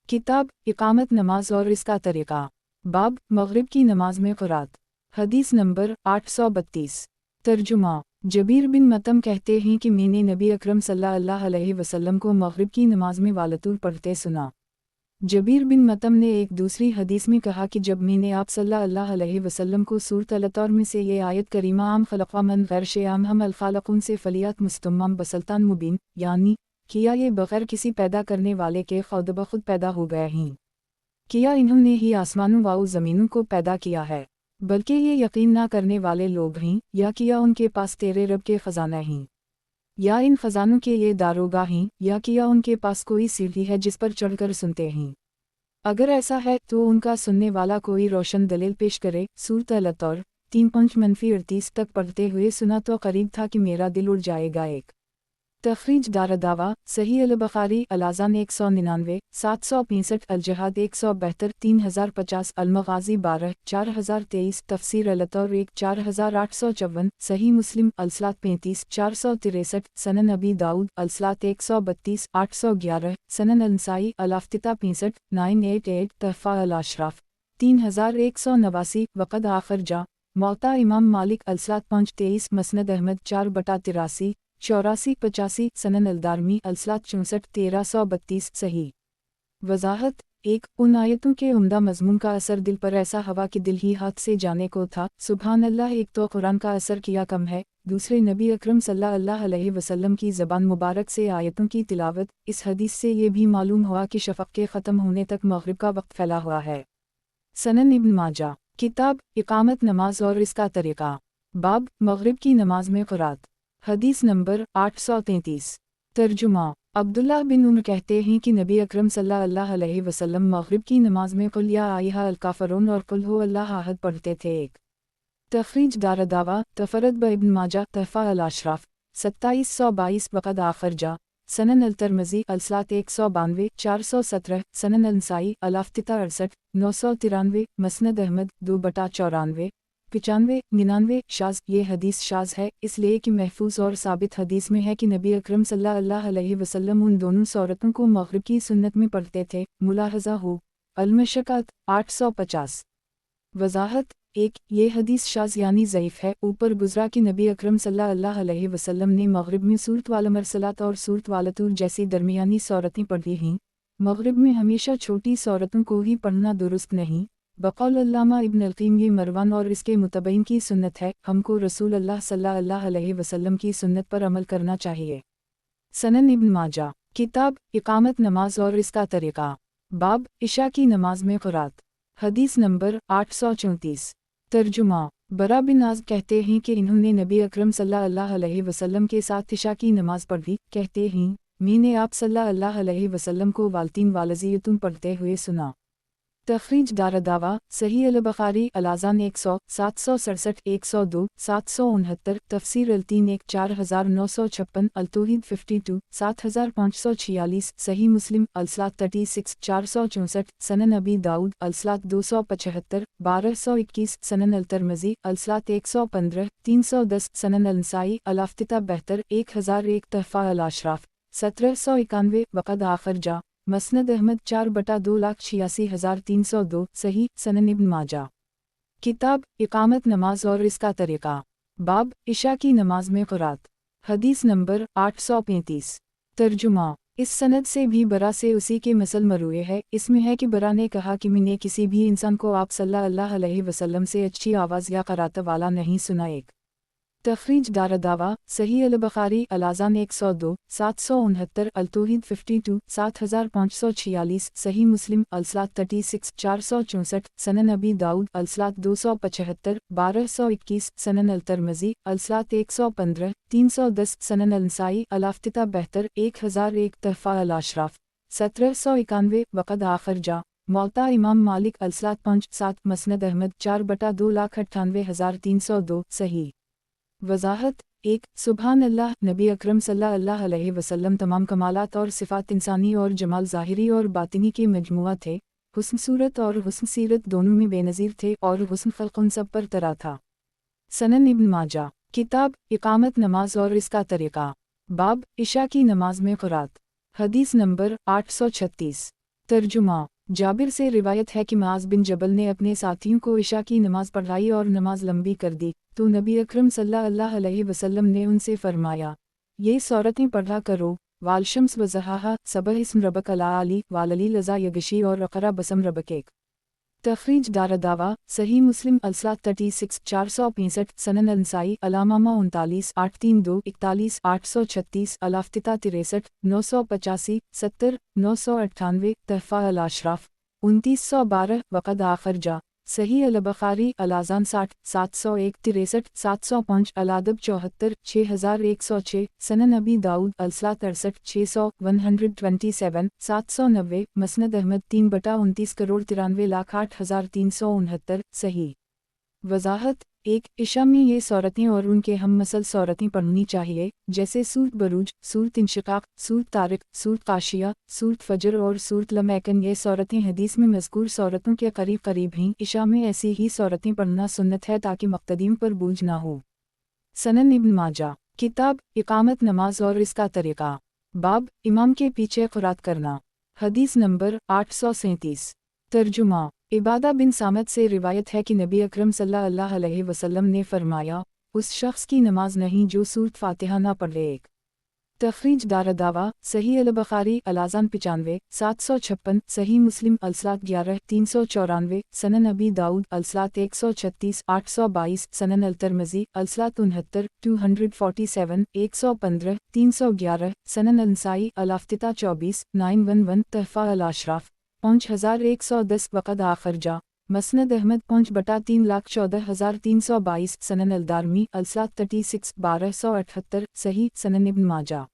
किताब इकामत नमाज और इसका तरीक़ा बाब मग़रिब की नमाज में क़ुरात हदीस नंबर 832 तर्जुमा जबीर बिन मतम कहते हैं कि मैंने नबी अकरम सल्लल्लाहु अलैहि वसल्लम को मगरिब की नमाज में वालतुर पढ़ते सुना। जबीर बिन मतम ने एक दूसरी हदीस में कहा कि जब मैंने आप सल्लल्लाहु अलैहि वसल्लम को सूरत अल-तौर में से ये आयत करीमा आम खलक़ा मन गैर शेआम हम अल-खालक़ून से फलियात मुस्तम्मम बसल्तान मुबीन यानी किया ये बग़ैर किसी पैदा करने वाले के खुद ब खुद पैदा हो गए हैं, किया इन्होंने ही आसमानों व ज़मीनों को पैदा किया है, बल्कि ये यकीन ना करने वाले लोग हैं, या किया उनके पास तेरे रब के ख़जाना हैं, या इन ख़जानों के ये दारोगा हैं, या किया उनके पास कोई सीढ़ी है जिस पर चढ़कर सुनते हैं। अगर ऐसा है तो उनका सुनने वाला कोई रोशन दलील पेश करे। सूरत अल-तौर 3-38 तक पढ़ते हुए सुना तो करीब था कि मेरा दिल उड़ जाएगा। एक तखरीज दारदावा सही अल-बुखारी अल-अज़ान 199 765 अल-जहाद 172 3050 अल-मग़ाज़ी 12 4023 तफ़सीर अल-तौर 1 4854 सही मुस्लिम अल-सलात 35 463 सनन अबी दाऊद अल-सलात 132 811 सनन अल-नसाई अल-अफ़्तिता 65 988 तहफ़ा अल-अशराफ 3189 वक़द आखिर जा मौता इमाम मालिक अल-सलात 5-23 मसनद अहमद 4/83 84-85 सनन अल-दारमी अल-सलात 64 1332 सही। वज़ाहत 1 उन आयतों के उम्दा मज़मून का असर दिल पर ऐसा हवा कि दिल ही हाथ से जाने को था। सुभान अल्लाह। एक तो कुरान का असर किया कम है, दूसरे नबी अकरम सल्लल्लाहु अलैहि वसल्लम की ज़बान मुबारक से आयतों की तिलावत। इस हदीस से ये भी मालूम हुआ कि शफ़क़ के ख़त्म होने तक मग़रिब का वक्त फैला हुआ है। सनन इब्न माजा किताब इक़ामत नमाज और इसका तरीक़ा बाब मग़रिब की नमाज में क़ुरात हदीस नंबर 833 तर्जुमा अब्दुल्लाह बिन उमर कहते हैं कि नबी अकरम सल्लल्लाहु अलैहि वसल्लम मग़रिब की नमाज में कुल या आयहा अल-काफ़िरून और कुल हु अल्लाह अहद पढ़ते थे। एक तखरीज दारदावा तफरद ब इब्न माजा तहफ़ा अल-अशराफ 2722 वक़द आखिर जा सनन अल-तिरमिज़ी अल-सलात 192 417 सनन अल-नसाई अल-अफ़्तिता 68 993 मसनद अहमद 2/94 95-99 शाज़। ये हदीस शाज़ है इसलिए कि महफूज और साबित हदीस में है कि नबी अकरम सल्लल्लाहु अलैहि वसल्लम उन दोनों सूरतों को मग़रिब की सुन्नत में पढ़ते थे। मुलाहज़ा हो अल-मशक्क़त 850। वज़ाहत 1 ये हदीस शाज़ यानी ज़ईफ़ है। ऊपर गुज़रा कि नबी अकरम सल्लल्लाहु अलैहि वसल्लम ने मग़रिब में सूरत वाल मरसलात और सूरत वालतूर जैसी दरमियानी सूरतें पढ़ी हैं। मग़रिब में हमेशा छोटी सूरतों को ही पढ़ना दुरुस्त नहीं। बक़ौल अल्लामा इब्न अल-क़य्यिम ये मरवान और इसके मुतबईन की सुन्नत है। हमको रसूल अल्लाह सल्लल्लाहु अलैहि वसल्लम की सुन्नत पर अमल करना चाहिए। सनन इब्न माजा किताब इक़ामत नमाज और इसका तरीक़ा बाब इशा की नमाज में क़ुरात हदीस नंबर 834 तर्जुमा बरा बिन आज़ब कहते हैं कि इन्होंने नबी अकरम सल्लल्लाहु अलैहि वसल्लम के साथ इशा की नमाज पढ़ी। कहते हैं मैंने आप सल्लल्लाहु अलैहि वसल्लम को वालतीन वालज़ियतुन पढ़ते हुए सुना। तखरीज दारदावा सही अल-बुखारी अल-अज़ान 100 767 102 769 तफ़सीर अल-तीन 1 4956 अल-तौहीद 52 7546 सही मुस्लिम अल-सलात 36 464 सनन अबी दाऊद अल-सलात 275 1221 सनन अल-तिरमिज़ी अल-सलात 115 310 सनन अल-नसाई अल-अफ़्तिता 72 1001 तहफ़ा अल-अशराफ 1791 वक़द आखिर जा मसनद अहमद 4/286,302 सही। सनन इब्न माजा किताब इक़ामत नमाज और इसका तरीक़ा बाब इशा की नमाज में क़ुरात हदीस नंबर 835 तर्जुमा इस सनद से भी बरा से उसी के मसल मरुए है। इसमें है कि बरा ने कहा कि मैंने किसी भी इंसान को आप सल्लल्लाहु अलैहि वसल्लम से अच्छी आवाज़ या क़रात वाला नहीं सुना। एक तखरीज दारदावा सही अल-बुखारी अल-अज़ान 102 769 अल-तौहीद 52 7546 सही मुस्लिम अल-सलात 36 464 सनन अबी दाऊद अल-सलात 275 1221 सनन अल-तिरमिज़ी अल-सलात 115 310 सनन अल-नसाई अल-अफ़्तिता 72 1001 तहफ़ा अल-अशराफ 1791 वक़द आखिर जा मौता इमाम मालिक अल-सलात 5-7 मसनद अहमद 4/298,302 सही। वज़ाहत 1 सुभान अल्लाह नबी अकरम सल्लल्लाहु अलैहि वसल्लम तमाम कमालात और सिफ़ात इंसानी और जमाल ज़ाहिरी और बातिनी के मजमुआ थे। हुस्न सूरत और हुस्न सीरत दोनों में बेनज़ीर थे और हुस्न ख़ल्क़ उन सब पर तरा था। सनन इब्न माजा किताब इक़ामत नमाज और इसका तरीक़ा बाब इशा की नमाज में क़ुरात हदीस नंबर 836 तर्जुमा जाबिर से रिवायत है कि मुआज़ बिन जबल ने अपने साथियों को इशा की नमाज पढ़ाई और नमाज लंबी कर दी, तो नबी अकरम सल्लल्लाहु अलैहि वसल्लम ने उनसे फरमाया, ये सूरतें पढ़ा करो, वालशम्स व ज़हाहा, सबह इस्म रबक अला अली, वालली लज़ा यगशी और अक़रा बसम रबकेक। तखरीज दारदावा, सही मुस्लिम अलसात 36 465 सनन अंसाई अलामामा 39 832 41 836 अलाफ्तिता 63 985 70 998 तहफ़ा अल अशराफ 2912 वक़द आखर जा सही अल-बुख़ारी अल-अज़ान 60 701 63 705 अल-अदब 74 6106 सनन अबी दाऊद अलसलात 68 600 127 790 मसनद अहमद 3/29 करोड़ 93,08,369 सही। वज़ाहत 1. इशा में ये सूरतें और उनके हम मसल सूरतें पढ़नी चाहिए, जैसे सूरत बरूज, सूरत इंशिकाक, सूरत तारिक, सूरत काशिया, सूरत फजर और सूरत लमैकन। ये सूरतें हदीस में मज़कूर सूरतों के करीब करीब हैं। इशा में ऐसी ही सूरतें पढ़ना सुन्नत है ताकि मुक़्तदीम पर बोझ ना हो। सनन इब्न माजा, किताब इकामत नमाज और इसका तरीक़ा, बाब इमाम के पीछे क़ुरात करना, हदीस नंबर 837। तर्जुमा इबादा बिन सामत से रिवायत है कि नबी अकरम सल्लल्लाहु अलैहि वसल्लम ने फरमाया, उस शख्स की नमाज नहीं जो सूरत फ़ातिहा ना पढ़े। एक तखरीज दारदावा, सही अल-बुख़ारी अल-अज़ान 95 756 सही मुस्लिम अलसलात 11 394 सनन अबी दाऊद अलसलात 136 822 सनन अल-तिरमिज़ी अलसलात 69 247 115 311 सनन अल-नसाई अल-अफ्तिता 24 911 तहफ़ा अल-अशराफ 5110 वक़द आखर जा मसनद अहमद 5/3,14,322 सनन अल-दारमी अलसलात 36 1278 सही। सनन इब्न माजा,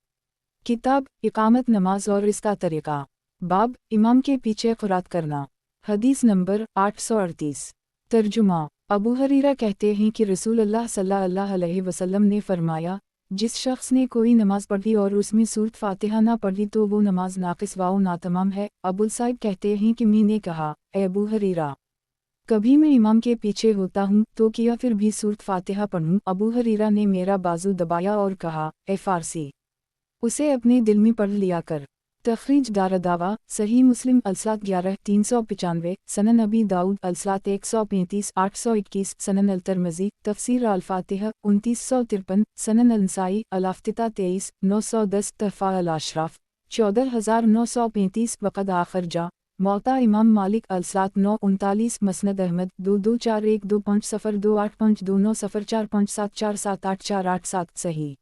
किताब इकामत नमाज और इसका तरीक़ा, बाब इमाम के पीछे क़ुरात करना, हदीस नंबर 838। तर्जुमा अबू हरीरा कहते हैं कि रसूलुल्लाह सल्लल्लाहु अलैहि वसल्लम ने फरमाया, जिस शख्स ने कोई नमाज पढ़ी और उसमें सूरत फ़ातिहा ना पढ़ी तो वो नमाज नाक़िस व नातमाम है। अबुल साइब कहते हैं कि मैंने कहा, ए अबू हरीरा, कभी मैं इमाम के पीछे होता हूँ तो किया फिर भी सूरत फ़ातिहा पढ़ूँ। अबू हरीरा ने मेरा बाजू दबाया और कहा, ए फ़ारसी, उसे अपने दिल में पढ़ लिया कर। तखरीज दारदावा, सही मुस्लिम अलसलात 11 395 सनन अबी दाऊद अलसलात 135 821 सनन अल-तिरमिज़ी तफसीर अल-फ़ातिहा 2953 सनन अल-नसाई अल-अफ्तिता 23 910 तहफ़ा अल-अशराफ 14935 वक़द आखर जा मौता इमाम मालिक अलसलात 939 मसनद अहमद 22412502402904574748 सही।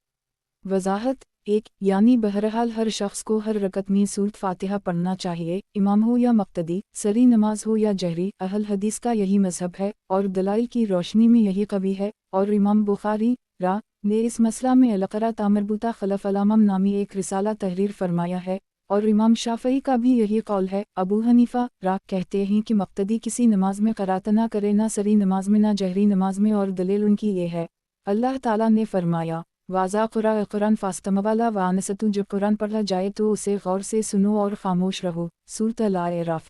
वज़ाहत 1. यानी बहरहाल हर शख्स को हर रकत में सूरत फ़ातिहा पढ़ना चाहिए, इमाम हो या मुक़्तदी, सरी नमाज हो या जहरी। अहल हदीस का यही मज़हब है और दलाइल की रोशनी में यही कवी है। और इमाम बुखारी रा ने इस मसला में अल-क़रा तामरबूता खलफ़ अल-अमम नामी एक रिसाला तहरीर फरमाया है और इमाम शाफ़ई का भी यही कौल है। अबू हनीफ़ा रा कहते हैं कि मुक़्तदी किसी नमाज में क़रात ना करे, ना सरी नमाज में ना जहरी नमाज में, और दलील उनकी ये है, अल्लाह ताला ने फरमाया, वाज़ा कुरान फास्तमवाला वानसतु, जब कुरान पढ़ा जाए तो उसे गौर से सुनो और खामोश रहो। सूरत अल-आराफ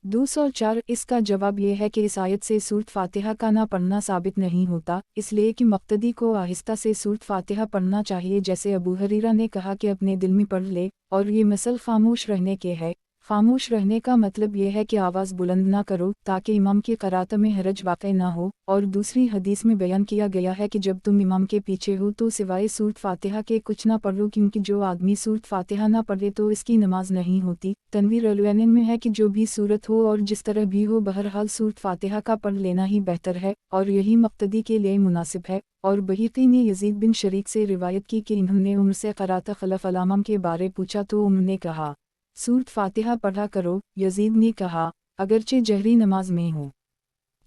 204। इसका जवाब यह है कि इस आयत से सूरत फ़ातिहा का ना पढ़ना साबित नहीं होता, इसलिए कि मुक़्तदी को आहिस्ता से सूरत फ़ातिहा पढ़ना चाहिए, जैसे अबू हरीरा ने कहा कि अपने दिल में पढ़ ले। और ये मसल खामोश रहने के है। खामोश रहने का मतलब यह है कि आवाज़ बुलंद ना करो ताकि इमाम की क़रात में हरज वाक़ई ना हो। और दूसरी हदीस में बयान किया गया है कि जब तुम इमाम के पीछे हो तो सिवाय सूरत फ़ातिहा के कुछ ना पढ़ो, क्योंकि जो आदमी सूरत फ़ातिहा ना पढ़े तो इसकी नमाज नहीं होती। तनवीर अल-वैनिन में है कि जो भी सूरत हो और जिस तरह भी हो, बहरहाल सूरत फ़ातिहा का पढ़ लेना ही बेहतर है और यही मुक़्तदी के लिए मुनासिब है। और बहीक़ी ने यज़ीद बिन शरीक से रिवायत की कि इन्होंने उम्र से क़रात खलफ़ अल-अमम के बारे पूछा तो उन्होंने कहा, सूरत फ़ातिहा पढ़ा करो। यज़ीद ने कहा, अगरचे जहरी नमाज में हो।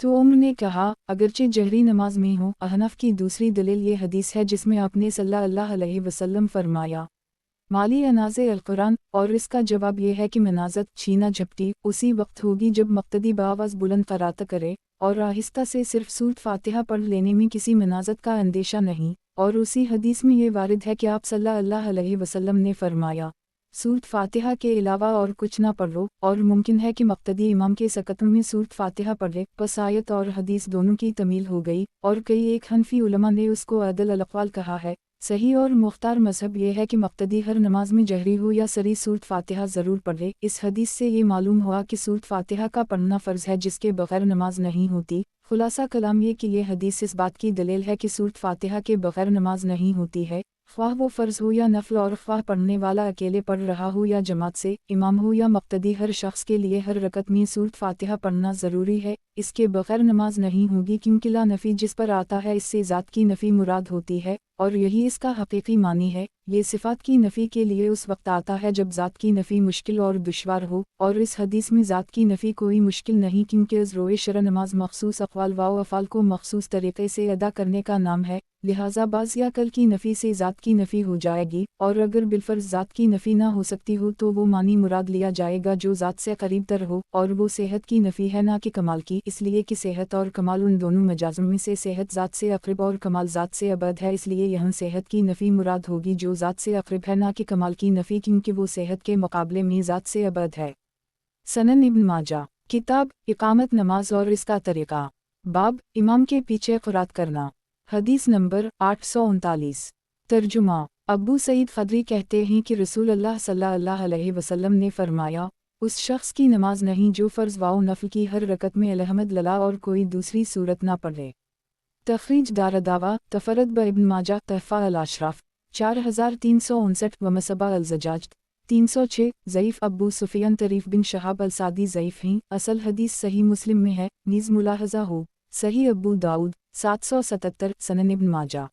तो उम्र ने कहा, अगरचे जहरी नमाज में हो। अहनफ की दूसरी दलील ये हदीस है जिसमें आपने सल्लल्लाहु अलैहि वसल्लम फरमाया, माली अनाज़े अल-कुरान। और इसका जवाब यह है कि मनाज़त छीना झपटी उसी वक्त होगी जब मुक़्तदी बावाज़ बुलंद क़रात करे और आहिस्ता से सिर्फ सूरत फ़ातिहा पढ़ लेने में किसी मनाज़त का अंदेशा नहीं। और उसी हदीस में ये वारिद है कि आप सल्लल्लाहु अलैहि वसल्लम ने फरमाया, सूरत फ़ातिहा के अलावा और कुछ ना पढ़ो। और मुमकिन है कि मुक़्तदी इमाम के सकत में सूरत फ़ातिहा पढ़े। बस आयत और हदीस दोनों की तमील हो गई और कई एक हनफी उलमा ने उसको अदल अल-अक़वाल कहा है। صحیح اور مختار مذہب یہ ہے کہ مقتدی ہر نماز میں جہری ہو یا سری سورۃ فاتحہ ضرور پڑھے۔ اس حدیث سے یہ معلوم ہوا کہ سورۃ فاتحہ کا پڑھنا فرض ہے جس کے بغیر نماز نہیں ہوتی۔ خلاصہ کلام یہ کہ یہ حدیث اس بات کی دلیل ہے کہ سورۃ فاتحہ کے بغیر نماز نہیں ہوتی ہے، خواہ وہ فرض ہو یا نفل، اور خواہ پڑھنے والا اکیلے پڑھ رہا ہو یا جماعت سے، امام ہو یا مقتدی، ہر شخص کے لیے ہر رکعت میں سورۃ فاتحہ پڑھنا ضروری ہے۔ اس کے بغیر نماز نہیں ہوگی، کیونکہ لا نفی جس پر آتا ہے اس سے ذات کی نفی مراد ہوتی ہے، اور یہی اس کا حقیقی معنی ہے۔ یہ صفات کی نفی کے لیے اس وقت آتا ہے جب ذات کی نفی مشکل اور دشوار ہو، اور اس حدیث میں ذات کی نفی کوئی مشکل نہیں، کیونکہ از روئے شرع نماز مخصوص اقوال و افعال کو مخصوص طریقے سے ادا کرنے کا نام ہے، لہٰذا بعض یا کل کی نفی سے ذات کی نفی ہو جائے گی، اور اگر بالفرض ذات کی نفی نہ ہو سکتی ہو تو وہ معنی مراد لیا جائے گا جو ذات سے قریب تر ہو، اور وہ صحت کی نفی ہے نہ کہ کمال کی، اس لیے کہ صحت اور کمال ان دونوں مجازوں میں سے صحت ذات سے اقرب اور کمال ذات سے ابعد ہے، اس لیے یہاں صحت کی نفی مراد ہوگی جو ذات سے اقرب ہے، نہ کہ کمال کی نفی، کیونکہ وہ صحت کے مقابلے میں ذات سے ابعد ہے۔ سنن ابن ماجہ، کتاب اقامت نماز اور اس کا طریقہ، باب امام کے پیچھے قرات کرنا، حدیث نمبر 839۔ ترجمہ، ابو سعید خدری کہتے ہیں کہ رسول اللہ صلی اللہ علیہ وسلم نے فرمایا، اس شخص کی نماز نہیں جو فرض و نفل کی ہر رکعت میں الحمد للہ اور کوئی دوسری صورت نہ پڑھے۔ تخریج دارالدعوہ تفرد ابن ماجہ تحفہ الاشراف 4359 و مصباح الزجاج 306۔ ضعیف ابو سفیان طریف بن شہاب السادی ضعیف ہیں، اصل حدیث صحیح مسلم میں ہے، نیز ملاحظہ ہو صحیح ابو داؤد 777۔ سنن ابن ماجہ،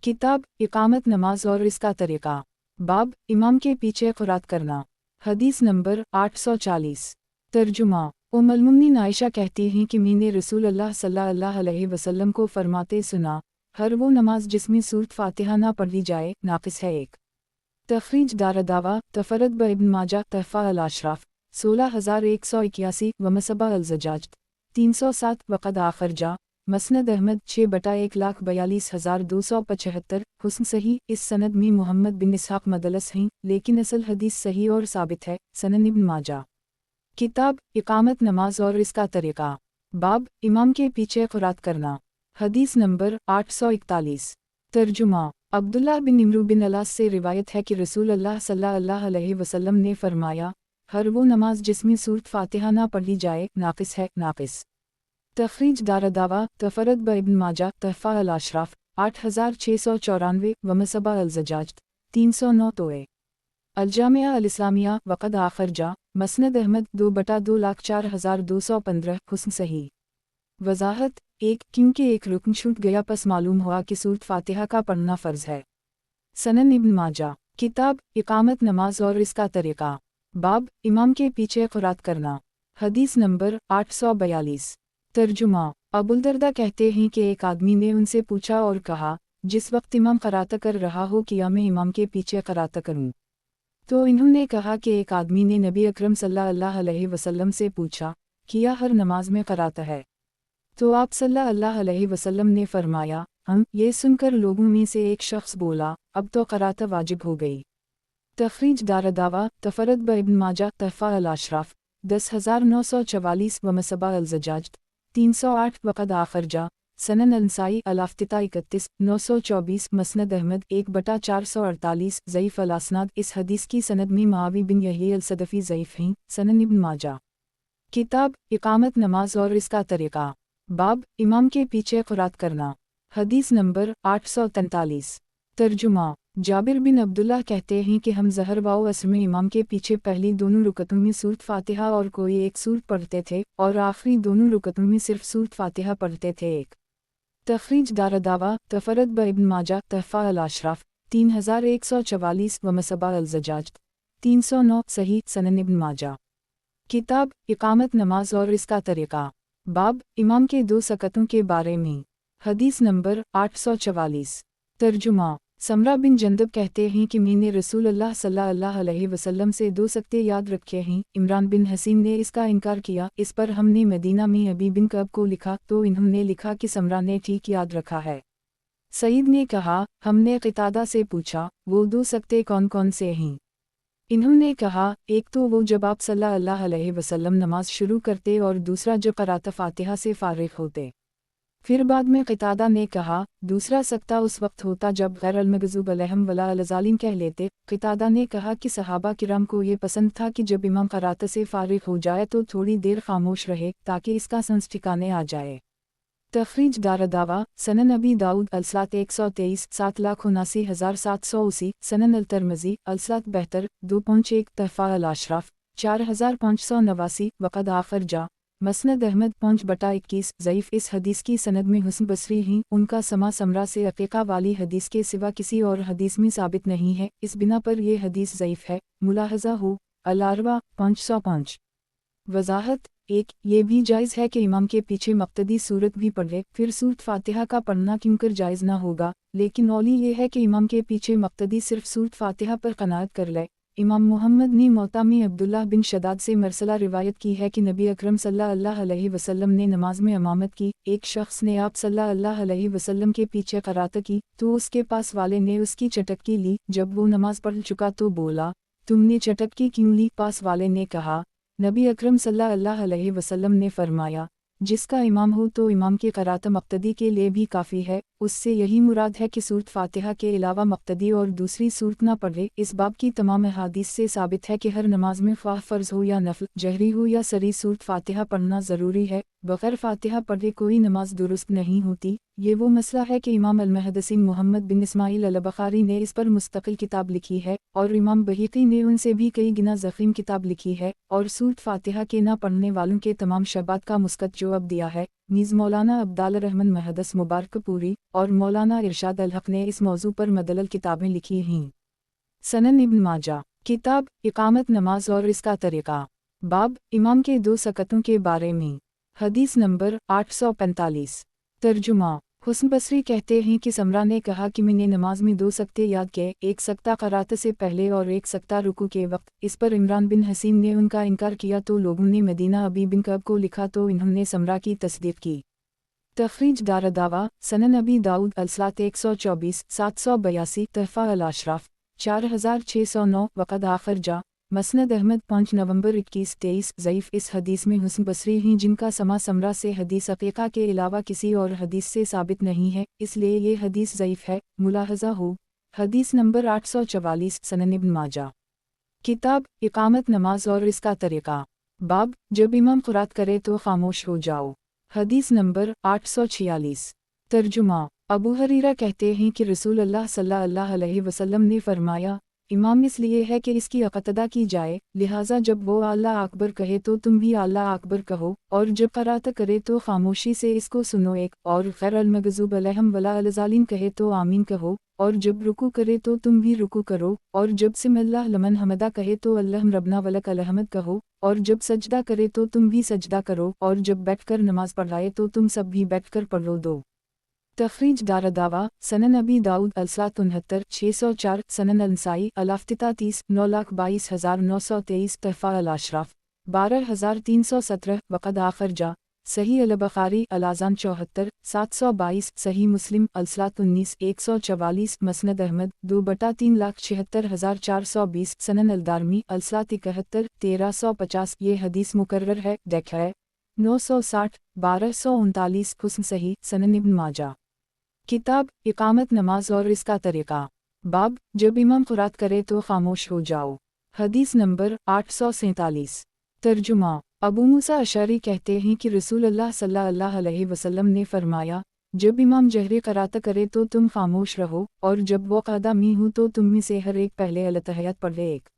کتاب اقامت نماز اور اس کا طریقہ، باب امام کے پیچھے قرات کرنا، حدیث نمبر 840۔ ترجمہ، ام المؤمنین عائشہ کہتی ہیں کہ میں نے رسول اللہ صلی اللہ علیہ وسلم کو فرماتے سنا، ہر وہ نماز جس میں سورۃ فاتحہ نہ پڑھی جائے ناقص ہے۔ ایک تخریج دارالدعوہ تفرد ابن ماجہ تحفہ الاشراف 16181 و مصباح الزجاج 307۔ وقد آخرجہ مسند احمد 6/1,42,275۔ حسن صحیح، اس سند میں محمد بن اسحاق مدلس ہیں، لیکن اصل حدیث صحیح اور ثابت ہے۔ سنن ابن ماجہ، کتاب اقامت نماز اور اس کا طریقہ، باب امام کے پیچھے قرات کرنا، حدیث نمبر 841۔ ترجمہ، عبداللہ بن عمرو بن العاص سے روایت ہے کہ رسول اللہ صلی اللہ علیہ وسلم نے فرمایا، ہر وہ نماز جس میں سورۃ فاتحہ نہ پڑھی جائے ناقص ہے۔ ناقص تخریج دارالدعوہ تفرد ابن ماجہ تحفہ الاشراف 8694 و مصباح الزجاج 309۔ توئے الجامعہ الاسلامیہ وقد آخرجہ مسند احمد 2/2,04,215۔ حسن صحیح۔ وضاحت، ایک کیونکہ ایک رکن چھوٹ گیا پس معلوم ہوا کہ سورۃ فاتحہ کا پڑھنا فرض ہے۔ سنن ابن ماجہ، کتاب اقامت نماز اور اس کا طریقہ، باب امام کے پیچھے قرات کرنا، حدیث نمبر 842۔ ترجمہ، ابوالدرداء کہتے ہیں کہ ایک آدمی نے ان سے پوچھا اور کہا، جس وقت امام قرات کر رہا ہو کیا میں امام کے پیچھے قرات کروں؟ تو انہوں نے کہا کہ ایک آدمی نے نبی اکرم صلی اللہ علیہ وسلم سے پوچھا، کیا ہر نماز میں قرات ہے؟ تو آپ صلی اللہ علیہ وسلم نے فرمایا، ہم۔ یہ سن کر لوگوں میں سے ایک شخص بولا، اب تو قرات واجب ہو گئی۔ تخریج دارالدعوہ تفرد ابن ماجہ تحفہ الاشراف 10944 و مصباح الزجاج 308۔ وقد آخرجہ سنن النسائی الافتتاح 31 924۔ مسند احمد 1/448۔ ضعیف الاسناد، اس حدیث کی سند میں معاوی بن یحیی الصدفی ضعیف ہیں۔ سنن ابن ماجہ، کتاب اقامت نماز اور اس کا طریقہ، باب امام کے پیچھے قرات کرنا، حدیث نمبر 843۔ ترجمہ، جابر بن عبداللہ کہتے ہیں کہ ہم ظہر و عصر میں امام کے پیچھے پہلی دونوں رکعتوں میں سورۃ فاتحہ اور کوئی ایک سورت پڑھتے تھے، اور آخری دونوں رکعتوں میں صرف سورۃ فاتحہ پڑھتے تھے۔ ایک تخریج دارالدعوہ تفرد ابن ماجہ تحفہ الاشراف 3144 و مصباح الزجاج 309۔ صحیح، سنن ابن ماجہ، کتاب اقامت نماز اور اس کا طریقہ، باب امام کے 2 سکتوں کے بارے میں، حدیث نمبر 844۔ ترجمہ، سمرہ بن جندب کہتے ہیں کہ میں نے رسول اللہ صلی اللہ علیہ وسلم سے 2 سکتے یاد رکھے ہیں۔ عمران بن حسین نے اس کا انکار کیا، اس پر ہم نے مدینہ میں ابی بن کعب کو لکھا تو انہوں نے لکھا کہ سمرہ نے ٹھیک یاد رکھا ہے۔ سعید نے کہا، ہم نے قتادہ سے پوچھا، وہ 2 سکتے کون کون سے ہیں؟ انہوں نے کہا، ایک تو وہ جب آپ صلی اللہ علیہ وسلم نماز شروع کرتے اور دوسرا جب قرات فاتحہ سے فارغ ہوتے۔ फिर बाद में क़तादा ने कहा, दूसरा सख्ता उस वक्त होता जब गैर अलमग़ज़ूब अलैहिम वला अलज़ालिम कह लेते। क़तादा ने कहा कि सहाबा किराम को ये पसंद था कि जब इमाम क़रात से फ़ारिग़ हो जाए तो थोड़ी देर खामोश रहे ताकि इसका संस ठिकाने आ जाए। तख़रीज दारदावा सनन अबी दाऊद अलसलात 123 7,79,780 सनन अल-तिरमिज़ी अलसलात बेहतर 2.1 तहफ़ा अल-अशराफ 4,589 वक़द आखिर जा मसनद अहमद 5/21 ज़ईफ़। इस हदीस की सनद में हुस्न बसरी ही उनका समा समरा से अक़ीक़ा वाली हदीस के सिवा किसी और हदीस में साबित नहीं है, इस बिना पर यह हदीस ज़ईफ़ है। मुलाहज़ा हो अल-अरवा 505। वज़ाहत 1 ये भी जायज़ है कि इमाम के पीछे मक़तदी सूरत भी पढ़े, फिर सूरत फ़ातिहा का पढ़ना क्योंकर जायज़ ना होगा, लेकिन औली ये है कि इमाम के पीछे मक़तदी सिर्फ़ सूरत फ़ातिहा पर क़नाअत कर ले। इमाम मुहम्मद ने मोता में अब्दुल्लाह बिन शदाद से मरसला रिवायत की है कि नबी अकरम सल्लल्लाहु अलैहि वसल्लम ने नमाज में इमामत की। एक शख्स ने आप सल्लल्लाहु अलैहि वसल्लम के पीछे क़राअत की तो उसके पास वाले ने उसकी चटकी ली। जब वो नमाज पढ़ चुका तो बोला, तुमने चटकी क्यों ली? पास वाले ने कहा, नबी अकरम सल्लल्लाहु अलैहि वसल्लम ने फरमाया, जिसका इमाम हो तो इमाम की क़राअत मक़तदी के लिए भी काफ़ी है। उससे यही मुराद है कि सूरत फ़ातिहा के अलावा मक़तदी और दूसरी सूरत ना पढ़े। इस बाब की तमाम अहादीस से साबित है कि हर नमाज में ख्वाह फ़र्ज़ हो या नफ़ल, जहरी हो या सरी, सूरत फ़ातिहा पढ़ना ज़रूरी है। बग़ैर फ़ातिहा पढ़े कोई नमाज दुरुस्त नहीं होती। ये वो मसला है कि इमाम अल-मुहद्दिसीन मोहम्मद बिन इस्माइल अल-बुख़ारी ने इस पर मुस्तक़िल किताब लिखी है और इमाम बहीक़ी ने उनसे भी कई गिना ज़ख़ीम किताब लिखी है और सूरत फ़ातिहा के ना पढ़ने वालों के तमाम शबात का मुस्कत जवाब दिया है। नीज़ मौलाना अब्दाल रहमान मुहद्दिस मुबारकपुरी और मौलाना इरशाद अल हक़ ने इस मौजू पर मदलल किताबें लिखी हैं। सनन इब्न माजा किताब इक़ामत नमाज और इसका तरीक़ा, बाब इमाम के 2 सकतों के बारे में। हदीस नंबर 845। तर्जुमा हुस्न बसरी कहते हैं कि समरा ने कहा कि मैंने नमाज में 2 सकते याद किए, एक सकता क़राअत से पहले और एक सकता रुकू के वक्त। इस पर इमरान बिन हसीन ने उनका इनकार किया तो लोगों ने मदीना अबी बिन कब को लिखा तो इन्होंने समरा की तस्दीक़ की। तख़रीज दारदावा सनन अबी दाऊद अलसलात 124 782 तहफ़ा अल-अशराफ 4609 वक़द आखिर जा मसनद अहमद 5 नवंबर 21-23 ज़ईफ़। इस हदीस में हुस्न बसरी ही जिनका समा समरा से हदीस अक़ीक़ा के अलावा किसी और हदीस से साबित नहीं है, इसलिए ये हदीस ज़ईफ़ है। मुलाहज़ा हो हदीस नंबर 844 सनन इब्न माजा किताब इक़ामत नमाज और इसका तरीक़ा, बाब जब इमाम क़ुरात करे तो खामोश हो जाओ। हदीस नंबर 846। तर्जुमा अबू हरीरा कहते हैं कि रसूल अल्लाह सल्लल्लाहु अलैहि वसल्लम ने फरमाया, इमाम इसलिए है कि इसकी इक़्तिदा की जाए, लिहाजा जब वो अल्लाह अकबर कहे तो तुम भी अल्लाह अकबर कहो, और जब क़राअत करे तो खामोशी से इसको सुनो। एक और गैर अलमग़ज़ूब अलैहिम वला अलज़ालिम कहे तो आमीन कहो, और जब रुकू करे तो तुम भी रुकू करो, और जब सिमिल्लाह लमन हमदा कहे तो अल्लाहुम रब्बना वलक अलहमद कहो, और जब सजदा करे तो तुम भी सजदा करो, और जब बैठकर नमाज पढ़ाए तो तुम सब भी बैठकर पढ़ लो। दो तख़रीज दारदावा सनन अबी दाऊद अलसलात 69 604 सनन अल-नसाई अल-इफ्तिता 30 9,22,923 तहफ़ा अल-अशराफ 12,317 वक़द आखिर जा सही अल-बुख़ारी अल-अज़ान 74 722 सही मुस्लिम अलसलात 19 144 मसनद अहमद 2/3,76,420 सनन अल-दारमी अलसलात 71 1350। ये हदीस मुकर्रर है। देख है 960 1239 हुस्न सही सनन इब्न माजा किताब इक़ामत नमाज और इसका तरीक़ा, बाब जब इमाम क़ुरात करे तो खामोश हो जाओ। हदीस नंबर 847। तर्जुमा अबू मूसा अशअरी कहते हैं कि रसूल अल्लाह सल्लल्लाहु अलैहि वसल्लम ने फरमाया, जब इमाम जहरी क़राअत करे तो तुम खामोश रहो, और जब वो क़ादा में हो तो तुम में से हर एक पहले अल-तहय्यात पढ़े। एक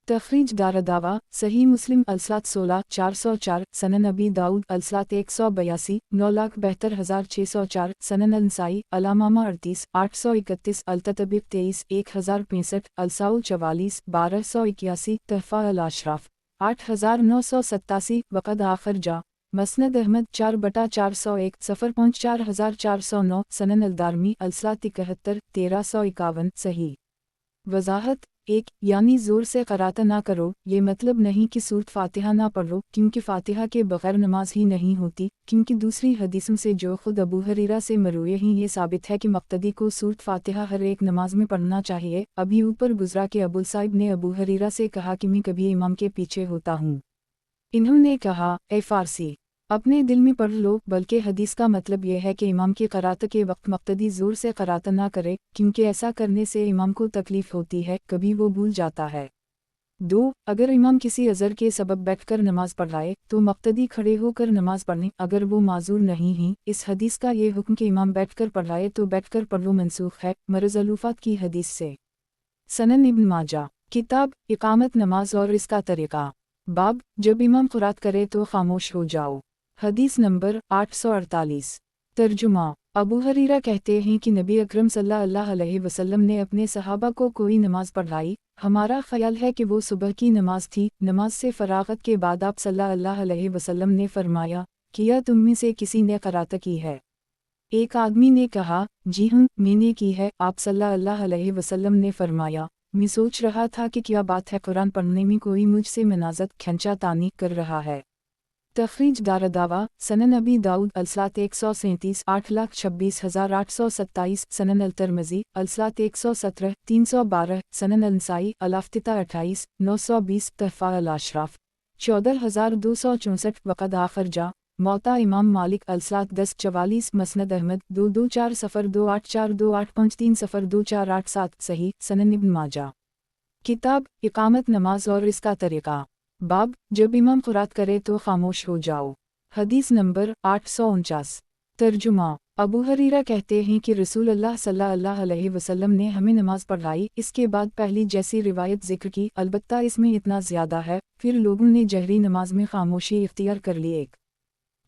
तख़रीज दारदावा सही मुस्लिम अलसलात 16 404 सनन अबी दाऊद अलसलात 182 9,72,604 सनन अल-नसाई अल-इमामा 38 831 अल-ततबीक़ 23 1065 अल-साउल 44 1281 तहफ़ा अल-अशराफ 8987 वक़द आखिर जा मसनद अहमद 4/401 सफ़र 4409 सनन अल-दारमी अलसलात 71 1351 सही। वज़ाहत 1 यानी ज़ोर से क़राअत ना करो, ये मतलब नहीं कि सूरत फ़ातिहा ना पढ़ो, क्योंकि फ़ातिहा के बग़ैर नमाज ही नहीं होती, क्योंकि दूसरी हदीसों से जो ख़ुद अबू हरीरा से मरवी हैं ये साबित है कि मक़तदी को सूरत फ़ातिहा हर एक नमाज में पढ़ना चाहिए। अभी ऊपर गुज़रा कि अबुल साइब ने अबू हरीरा से कहा कि मैं कभी इमाम के पीछे होता हूँ। इन्होंने कहा, ए फ़ारसी اپنے دل میں پڑھ لو، بلکہ حدیث کا مطلب یہ ہے کہ امام کی قرات کے وقت مقتدی زور سے قرات نہ کرے، کیونکہ ایسا کرنے سے امام کو تکلیف ہوتی ہے، کبھی وہ بھول جاتا ہے۔ 2. اگر امام کسی عذر کے سبب بیٹھ کر نماز پڑھائے تو مقتدی کھڑے ہو کر نماز پڑھیں، اگر وہ معذور نہیں ہیں۔ اس حدیث کا یہ حکم کہ امام بیٹھ کر پڑھائے تو بیٹھ کر پڑھ لو منسوخ ہے، مرز الوفات کی حدیث سے۔ سنن ابن ماجہ، کتاب اقامت نماز اور اس کا طریقہ، باب جب امام قرات کرے تو خاموش ہو جاؤ، حدیث نمبر 848۔ ترجمہ، ابو ہریرہ کہتے ہیں کہ نبی اکرم صلی اللہ علیہ وسلم نے اپنے صحابہ کو کوئی نماز پڑھائی، ہمارا خیال ہے کہ وہ صبح کی نماز تھی۔ نماز سے فراغت کے بعد آپ صلی اللہ علیہ وسلم نے فرمایا، کیا تم میں سے کسی نے قرات کی ہے؟ ایک آدمی نے کہا، جی ہاں، میں نے کی ہے۔ آپ صلی اللہ علیہ وسلم نے فرمایا، میں سوچ رہا تھا کہ کیا بات ہے قرآن پڑھنے میں کوئی مجھ سے منازعت کھینچا تانی کر رہا ہے۔ تخریج دارالدوا، سنن ابی داؤد الصلاۃ 137 8,26,827، سنن الترمذی الصلاۃ 117 312، سنن النسائی الافتتاح 28 920، تحفہ الاشراف 14,264، وقد آخر جا موطا امام مالک الصلاۃ 10:44، مسند احمد 2240284285302487، صحیح سنن ابن ماجہ، کتاب اقامت نماز اور اس کا طریقہ، باب جب امام قرات کرے تو خاموش ہو جاؤ، حدیث نمبر 849۔ ترجمہ، ابو ہریرہ کہتے ہیں کہ رسول اللہ صلی اللہ علیہ وسلم نے ہمیں نماز پڑھائی، اس کے بعد پہلی جیسی روایت ذکر کی، البتہ اس میں اتنا زیادہ ہے، پھر لوگوں نے جہری نماز میں خاموشی اختیار کر لی۔ ایک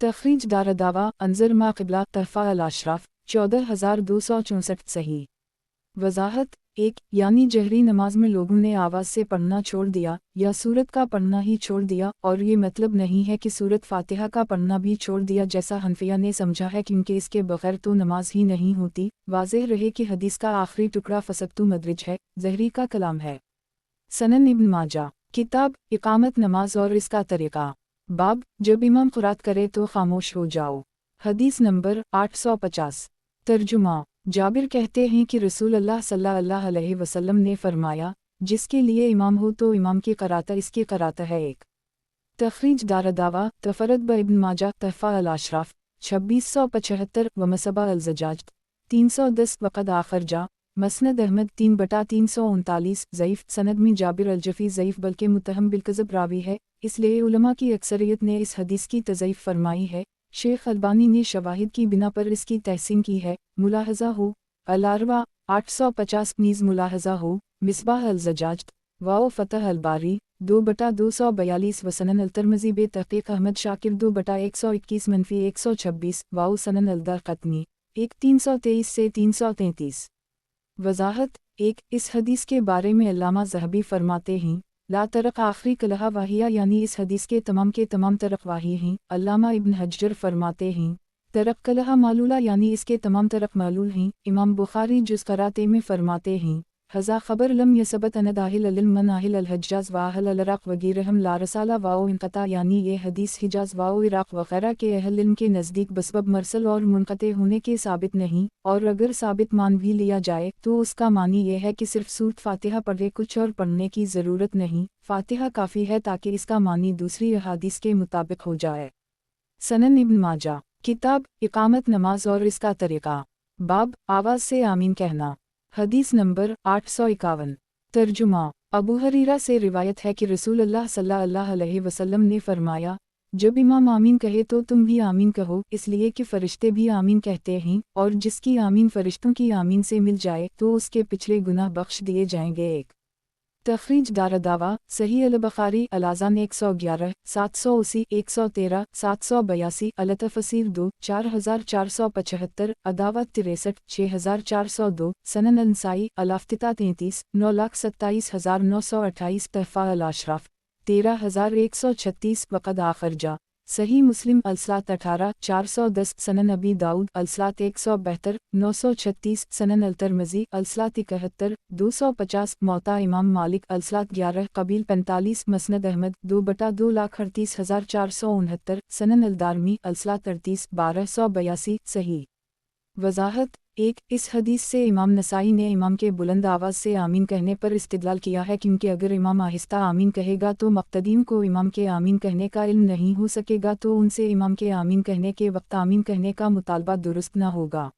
تخریج دارالدوا، انظر ما قبلہ، تحفہ الاشراف 14,264، صحیح وضاحت، ایک یعنی جہری نماز میں لوگوں نے آواز سے پڑھنا چھوڑ دیا یا سورت کا پڑھنا ہی چھوڑ دیا، اور یہ مطلب نہیں ہے کہ سورت فاتحہ کا پڑھنا بھی چھوڑ دیا جیسا حنفیہ نے سمجھا ہے، کیونکہ اس کے بغیر تو نماز ہی نہیں ہوتی۔ واضح رہے کہ حدیث کا آخری ٹکڑا فسقت مدرج ہے، زہری کا کلام ہے۔ سنن ابن ماجہ، کتاب اقامت نماز اور اس کا طریقہ، باب جب امام قرات کرے تو خاموش ہو جاؤ، حدیث نمبر 850۔ ترجمہ، جابر کہتے ہیں کہ رسول اللہ صلی اللہ علیہ وسلم نے فرمایا، جس کے لیے امام ہو تو امام کی قرات اس کی قرات ہے۔ ایک تخریج دارالدوا، تفرد ب ابن ماجہ، تحفہ الاشراف 2675، ومصباح الزجاج 310، وقد آخر جا مسند احمد 3/339، ضعیف سند میں جابر الجفی ضعیف بلکہ متہم بالکذب راوی ہے، اس لیے علماء کی اکثریت نے اس حدیث کی تضعیف فرمائی ہے۔ شیخ البانی نے شواہد کی بنا پر اس کی تحسین کی ہے۔ ملاحظہ ہو، الاروا 850، نیز ملاحظہ ہو، مصباح الزجاج واو فتح الباری 2/242، وسنن الترمذی بے تحقیق احمد شاکر 2/121 - 126، واو سنن الدارقطنی 1/323 سے 333۔ وضاحت، ایک اس حدیث کے بارے میں علامہ ذہبی فرماتے ہیں، لا طرق آخری کلہا واہیہ، یعنی اس حدیث کے تمام طرق واہی ہیں۔ علامہ ابن حجر فرماتے ہیں، طرق کلہا معلولہ، یعنی اس کے تمام طرق معلول ہیں۔ امام بخاری جز قراتے میں فرماتے ہیں، حذا خبر لم یثبت ان اہل العلم من اہل الحجاز و اہل العراق وغیرہم لا رسالہ واو انقطع، یعنی یہ حدیث حجاز واو عراق وغیرہ کے اہل علم کے نزدیک بسبب مرسل اور منقطع ہونے کے ثابت نہیں، اور اگر ثابت مان بھی لیا جائے تو اس کا معنی یہ ہے کہ صرف سورۃ فاتحہ پڑھے، کچھ اور پڑھنے کی ضرورت نہیں، فاتحہ کافی ہے تاکہ اس کا معنی دوسری احادیث کے مطابق ہو جائے۔ سنن ابن ماجہ، کتاب اقامت نماز اور اس کا طریقہ، باب آواز سے آمین کہنا، حدیث نمبر 851۔ ترجمہ، ابو ہریرہ سے روایت ہے کہ رسول اللہ صلی اللہ علیہ وسلم نے فرمایا، جب امام آمین کہے تو تم بھی آمین کہو، اس لیے کہ فرشتے بھی آمین کہتے ہیں، اور جس کی آمین فرشتوں کی آمین سے مل جائے تو اس کے پچھلے گناہ بخش دیے جائیں گے۔ ایک تخریج دارالدوا، صحیح البخاری الاذان 111 780 113 782، التفسیر 2 4475، عداوت 63 6402، سنن النسائی الافتتاح 33 9,27,928، تحفہ الاشراف 13,136، وقد آخر جا صحیح مسلم الصلاۃ 18 410، سنن ابی داؤد الصلاۃ 172 936، سنن الترمذی الصلاۃ 71 250، موطا امام مالک الصلاۃ 11 قبیل 45، مسند احمد 2/238,469، سنن الدارمی الصلاۃ 38 1282، صحیح وضاحت، एक इस हदीस से इमाम नसाई ने इमाम के बुलंद आवाज़ से आमीन कहने पर इस्तिदलाल किया है, क्योंकि अगर इमाम आहिस्ता आमीन कहेगा तो मुक़्तदीन को इमाम के आमीन कहने का इल्म नहीं हो सकेगा, तो उनसे इमाम के आमीन कहने के वक्त आमीन कहने का मुतालबा दुरुस्त न होगा।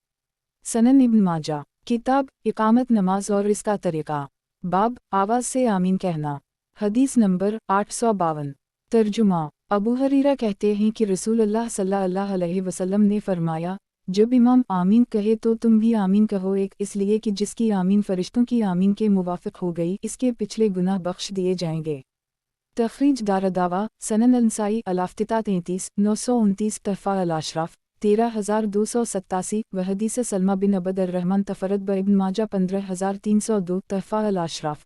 सनन इब्न माजा, किताब इकामत नमाज और इसका तरीक़ा, बाब आवाज़ से आमीन कहना। हदीस नंबर 852। तर्जुमा, अबू हरीरा कहते हैं कि रसूलुल्लाह सल्लल्लाहु अलैहि वसल्लम ने फरमाया, जब इमाम आमीन कहे तो तुम भी आमीन कहो, एक इसलिए कि जिसकी आमीन फरिश्तों की आमीन के मुवाफ़िक हो गई, इसके पिछले गुनाह बख्श दिए जाएंगे। तखरीज दारदावा, सनन अल-नसाई अल-इफ्तिता 33 929 तहफ़ा अल-अशराफ 13287 व हदीस सलमा बिन अबद अर-रहमान तफरद ब इब्न माजा 15302 तहफ़ा अल-अशराफ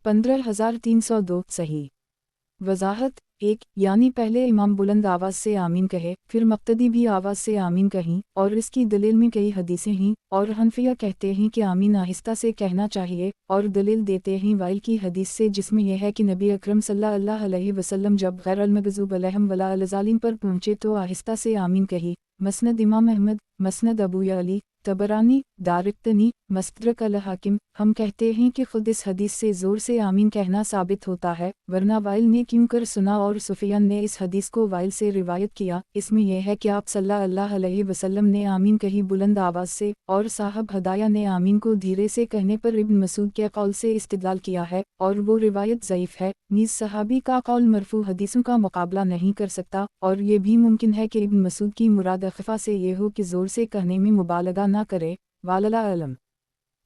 15302 सही। वज़ाहत, एक यानी पहले इमाम बुलंद आवाज़ से आमीन कहे, फिर मुक़्तदी भी आवाज़ से आमीन कहीं, और इसकी दलील में कई हदीसें हैं। और हनफिया कहते हैं कि आमीन आहिस्ता से कहना चाहिए, और दलील देते हैं वाइल की हदीस से, जिसमें यह है कि नबी अकरम सल्लल्लाहु अलैहि वसल्लम जब गैरुल मग़ज़ूब अलैहिम वला ज़ालिमीन पर पहुँचे तो आहिस्ता से आमीन कही। मसनद इमाम अहमद, मसनद अबू यअली, तबरानी, दारिक़्तनी, मुस्तदरक अल-हाकिम। हम कहते हैं कि खुद इस हदीस से ज़ोर से आमीन कहना साबित होता है, वरना वाइल ने क्यों कर सुना और सुफियान ने इस हदीस को वाइल से रिवायत किया। इसमें यह है कि आप सल्लल्लाहु अलैहि वसल्लम ने आमीन कही बुलंद आवाज़ से, और साहब हदाया ने आमीन को धीरे से कहने पर इब्न मसूद के कौल से इस्तिदलाल किया है, और वो रिवायत ज़ईफ़ है। नीज़ सहाबी का कौल मरफू हदीसों का मुकाबला नहीं कर सकता, और ये भी मुमकिन है कि इब्न मसूद की मुराद अख़फ़ा से ये हो कि ज़ोर से कहने में मुबालगा ना करे। वालला अलम।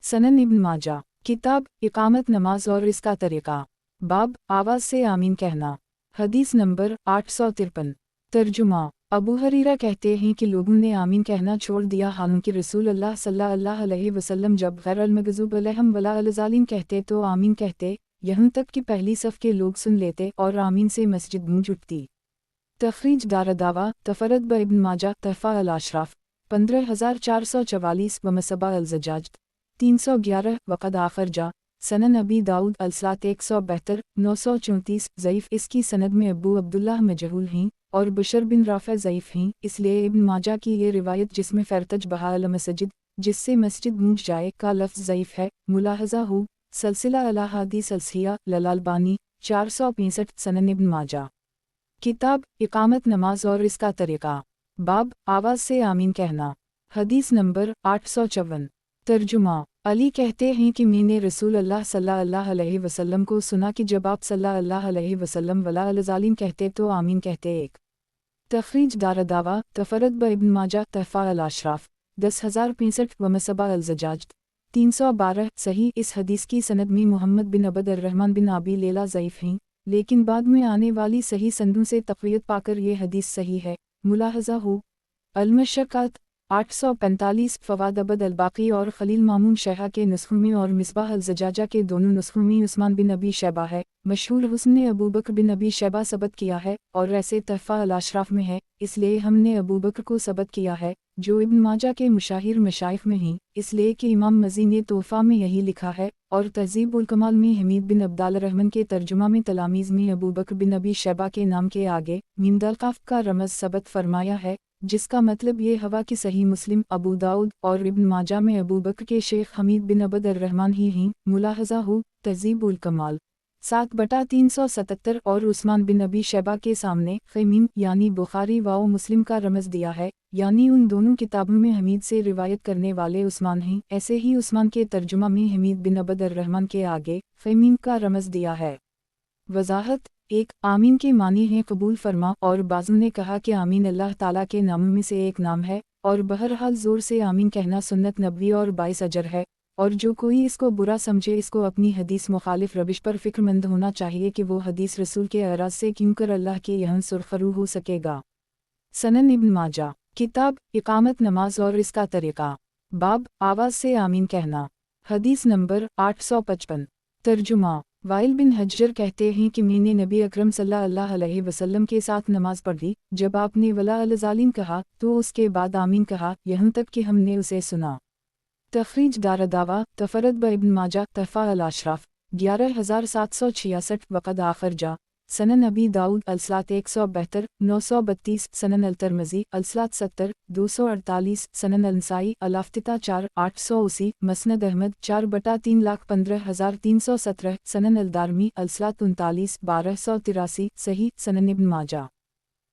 सनन इब्न माजा, किताब इकामत नमाज और इसका तरीक़ा, बाब आवाज़ से आमीन कहना। हदीस नंबर 853। तर्जुमा, अबू हरीरा कहते हैं कि लोगों ने आमीन कहना छोड़ दिया, हालांकि रसूलुल्लाह सल्लल्लाहु अलैहि वसल्लम जब गैरुल मग़ज़ूब अलैहिम वला ज़ालिमीन कहते तो आमीन कहते, यहाँ तक कि पहली सफ़ के लोग सुन लेते और आमीन से मस्जिद गूंज उठती। तखरीज दारदावा, तफरद ब इब्न माजा तहफ़ा अल-अशराफ 15444 व मसबा अल-ज़ज्जाज 311 वक़द आखर जा। सनन अबी दाऊद अल-सलात 172 934 ज़ईफ़। इसकी सनद में अबू अब्दुल्लाह मजहूल हैं और बशर बिन राफ़े ज़ईफ़ हैं, इसलिए इब्न माजा की ये रिवायत जिसमें फ़रतज बहा अल-मसजिद जिससे मस्जिद गूंज जाए का लफ्ज़ ज़ईफ़ है। मुलाहज़ा हो, सलसिला अल-अहादीस अल-सहीहा लल-अल्बानी 465। सनन इब्न माजा, किताब इकामत नमाज और इसका तरीक़ा, बाब आवाज़ से आमीन कहना। हदीस नंबर 854। तर्जुमा, अली कहते हैं कि मैंने रसूलुल्लाह सल्लल्लाहु अलैहि वसल्लम को सुना कि जब आप सल्लल्लाहु अलैहि वसल्लम वला ज़ालिमीन कहते तो आमीन कहते। एक तखरीज दारदावा, तफरद ब इब्न माजा तहफ़ा अल-अशराफ 10065 व मसबा अल-ज़ज्जाज 312 सही। इस हदीस की सनद में मोहम्मद बिन अबद अर-रहमान बिन अबी लैला ज़ईफ़ हैं, लेकिन बाद में आने वाली सही संदों से तक़वियत पाकर ये हदीस सही है। मुलाहज़ा हो, अल-मशक्क़त 845 फ़वाद अबद अल-बाक़ी और खलील मामून शैहा के नुस्ख़ों में और मिसबाह अल-ज़जाजा के दोनों नुस्ख़ों में उस्मान बिन अबी शैबा है। मशहूर हुस्न अबू बकर बिन अबी शैबा सबत किया है, और ऐसे तहफ़ा अल-अशराफ में है, इसलिए हमने अबू बकर को सबत किया है, जो इब्न माजा के मुशाहिर मशाइख़ में हैं, इसलिए कि इमाम मज़ी ने तोहफ़ा में यही लिखा है, और तहज़ीब उल कमाल में हमीद बिन अब्दाल रहमान के तर्जुमा में तलामीज़ में अबू बकर बिन अबी शैबा के नाम के आगे मीम दाल काफ का रमज़ सबत फरमाया है, जिसका मतलब ये हवा कि सही मुस्लिम, अबू दाऊद और इब्न माजा में अबू बकर के शेख हमीद बिन अबद अर-रहमान ही हैं। मुलाहज़ा हो, तहज़ीब उल कमाल 7/377 और उस्मान बिन अबी शैबा के सामने ख़मीम यानी बुखारी व मुस्लिम का रमज़ दिया है, यानी उन दोनों किताबों में हमीद से रिवायत करने वाले उस्मान हैं। ऐसे ही उस्मान के तर्जुमा में हमीद बिन अबद अर-रहमान के आगे ख़मीम का रमज़ दिया है। वज़ाहत, एक आमीन के मानी हैं कबूल फरमा, और बाज़ों ने कहा कि आमीन अल्लाह ताला के नामों में से एक नाम है, और बहरहाल ज़ोर से आमीन कहना सुन्नत नबवी और बाइस अजर है, और जो कोई इसको बुरा समझे इसको अपनी हदीस मुखालिफ रविश पर फ़िक्रमंद होना चाहिए कि वो हदीस रसूल के अराज से क्यों कर अल्लाह के यहाँ सुरखरू हो सकेगा। सनन इब्न माजा, किताब इकामत नमाज और इसका तरीक़ा, बाब आवाज़ से आमीन कहना। हदीस नंबर 855। तर्जुमा, वाइल बिन हज्जर कहते हैं कि मैंने नबी अकरम सल्लल्लाहु अलैहि वसल्लम के साथ नमाज पढ़ी, जब आपने वला अल-ज़ालिमीन कहा तो उसके बाद आमीन कहा, यहाँ तक कि हमने उसे सुना। तखरीज दारदावा, तफरद ब इब्न माजा तहफ़ा अल-अशराफ 11766 वक़द आखर जा। सनन अबी दाऊद अलसलात 172, 932 सनन अल-तिरमिज़ी अलसलात 70, 248 सनन अल-नसाई अल-इफ्तिताह 4, 880 मसनद अहमद 4/3,15,317 सनन अल-दारमी अलसलात 39, 1283 सही सनन इब्न माजा।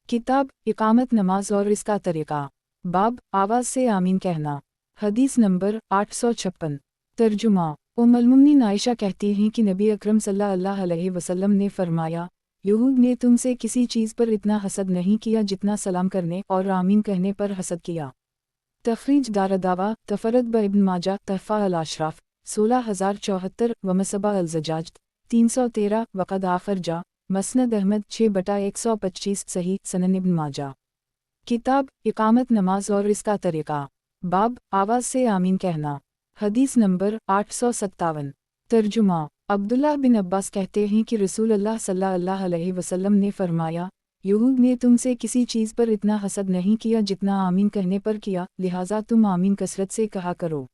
किताब इकामत नमाज और इसका तरीक़ा। बाब आवाज़ से आमीन कहना। हदीस नंबर 856। तर्जुमा उम्मुल-मोमिनीन आयशा कहती हैं कि नबी अकरम सल्लल्लाहु अलैहि वसल्लम ने फरमाया, यहूद ने तुमसे किसी चीज़ पर इतना हसद नहीं किया जितना सलाम करने और आमीन कहने पर हसद किया। तखरीज दारदावा तफरद ब इब्न माजा तहफ़ा अल-अशराफ 16074 व मसबा अल-ज़जाज 313 वक़द आखर जा मसनद अहमद 6/125 सही सनन इब्न माजा। किताब इकामत नमाज और इसका तरीक़ा। बाब आवाज़ से आमीन कहना। हदीस नंबर 857। तर्जुमा अब्दुल्लाह बिन अब्बास कहते हैं कि रसूल अल्लाह सल्लल्लाहु अलैहि वसल्लम ने फरमाया, यहूद ने तुमसे किसी चीज़ पर इतना हसद नहीं किया जितना आमीन कहने पर किया, लिहाजा तुम आमीन कसरत से कहा करो।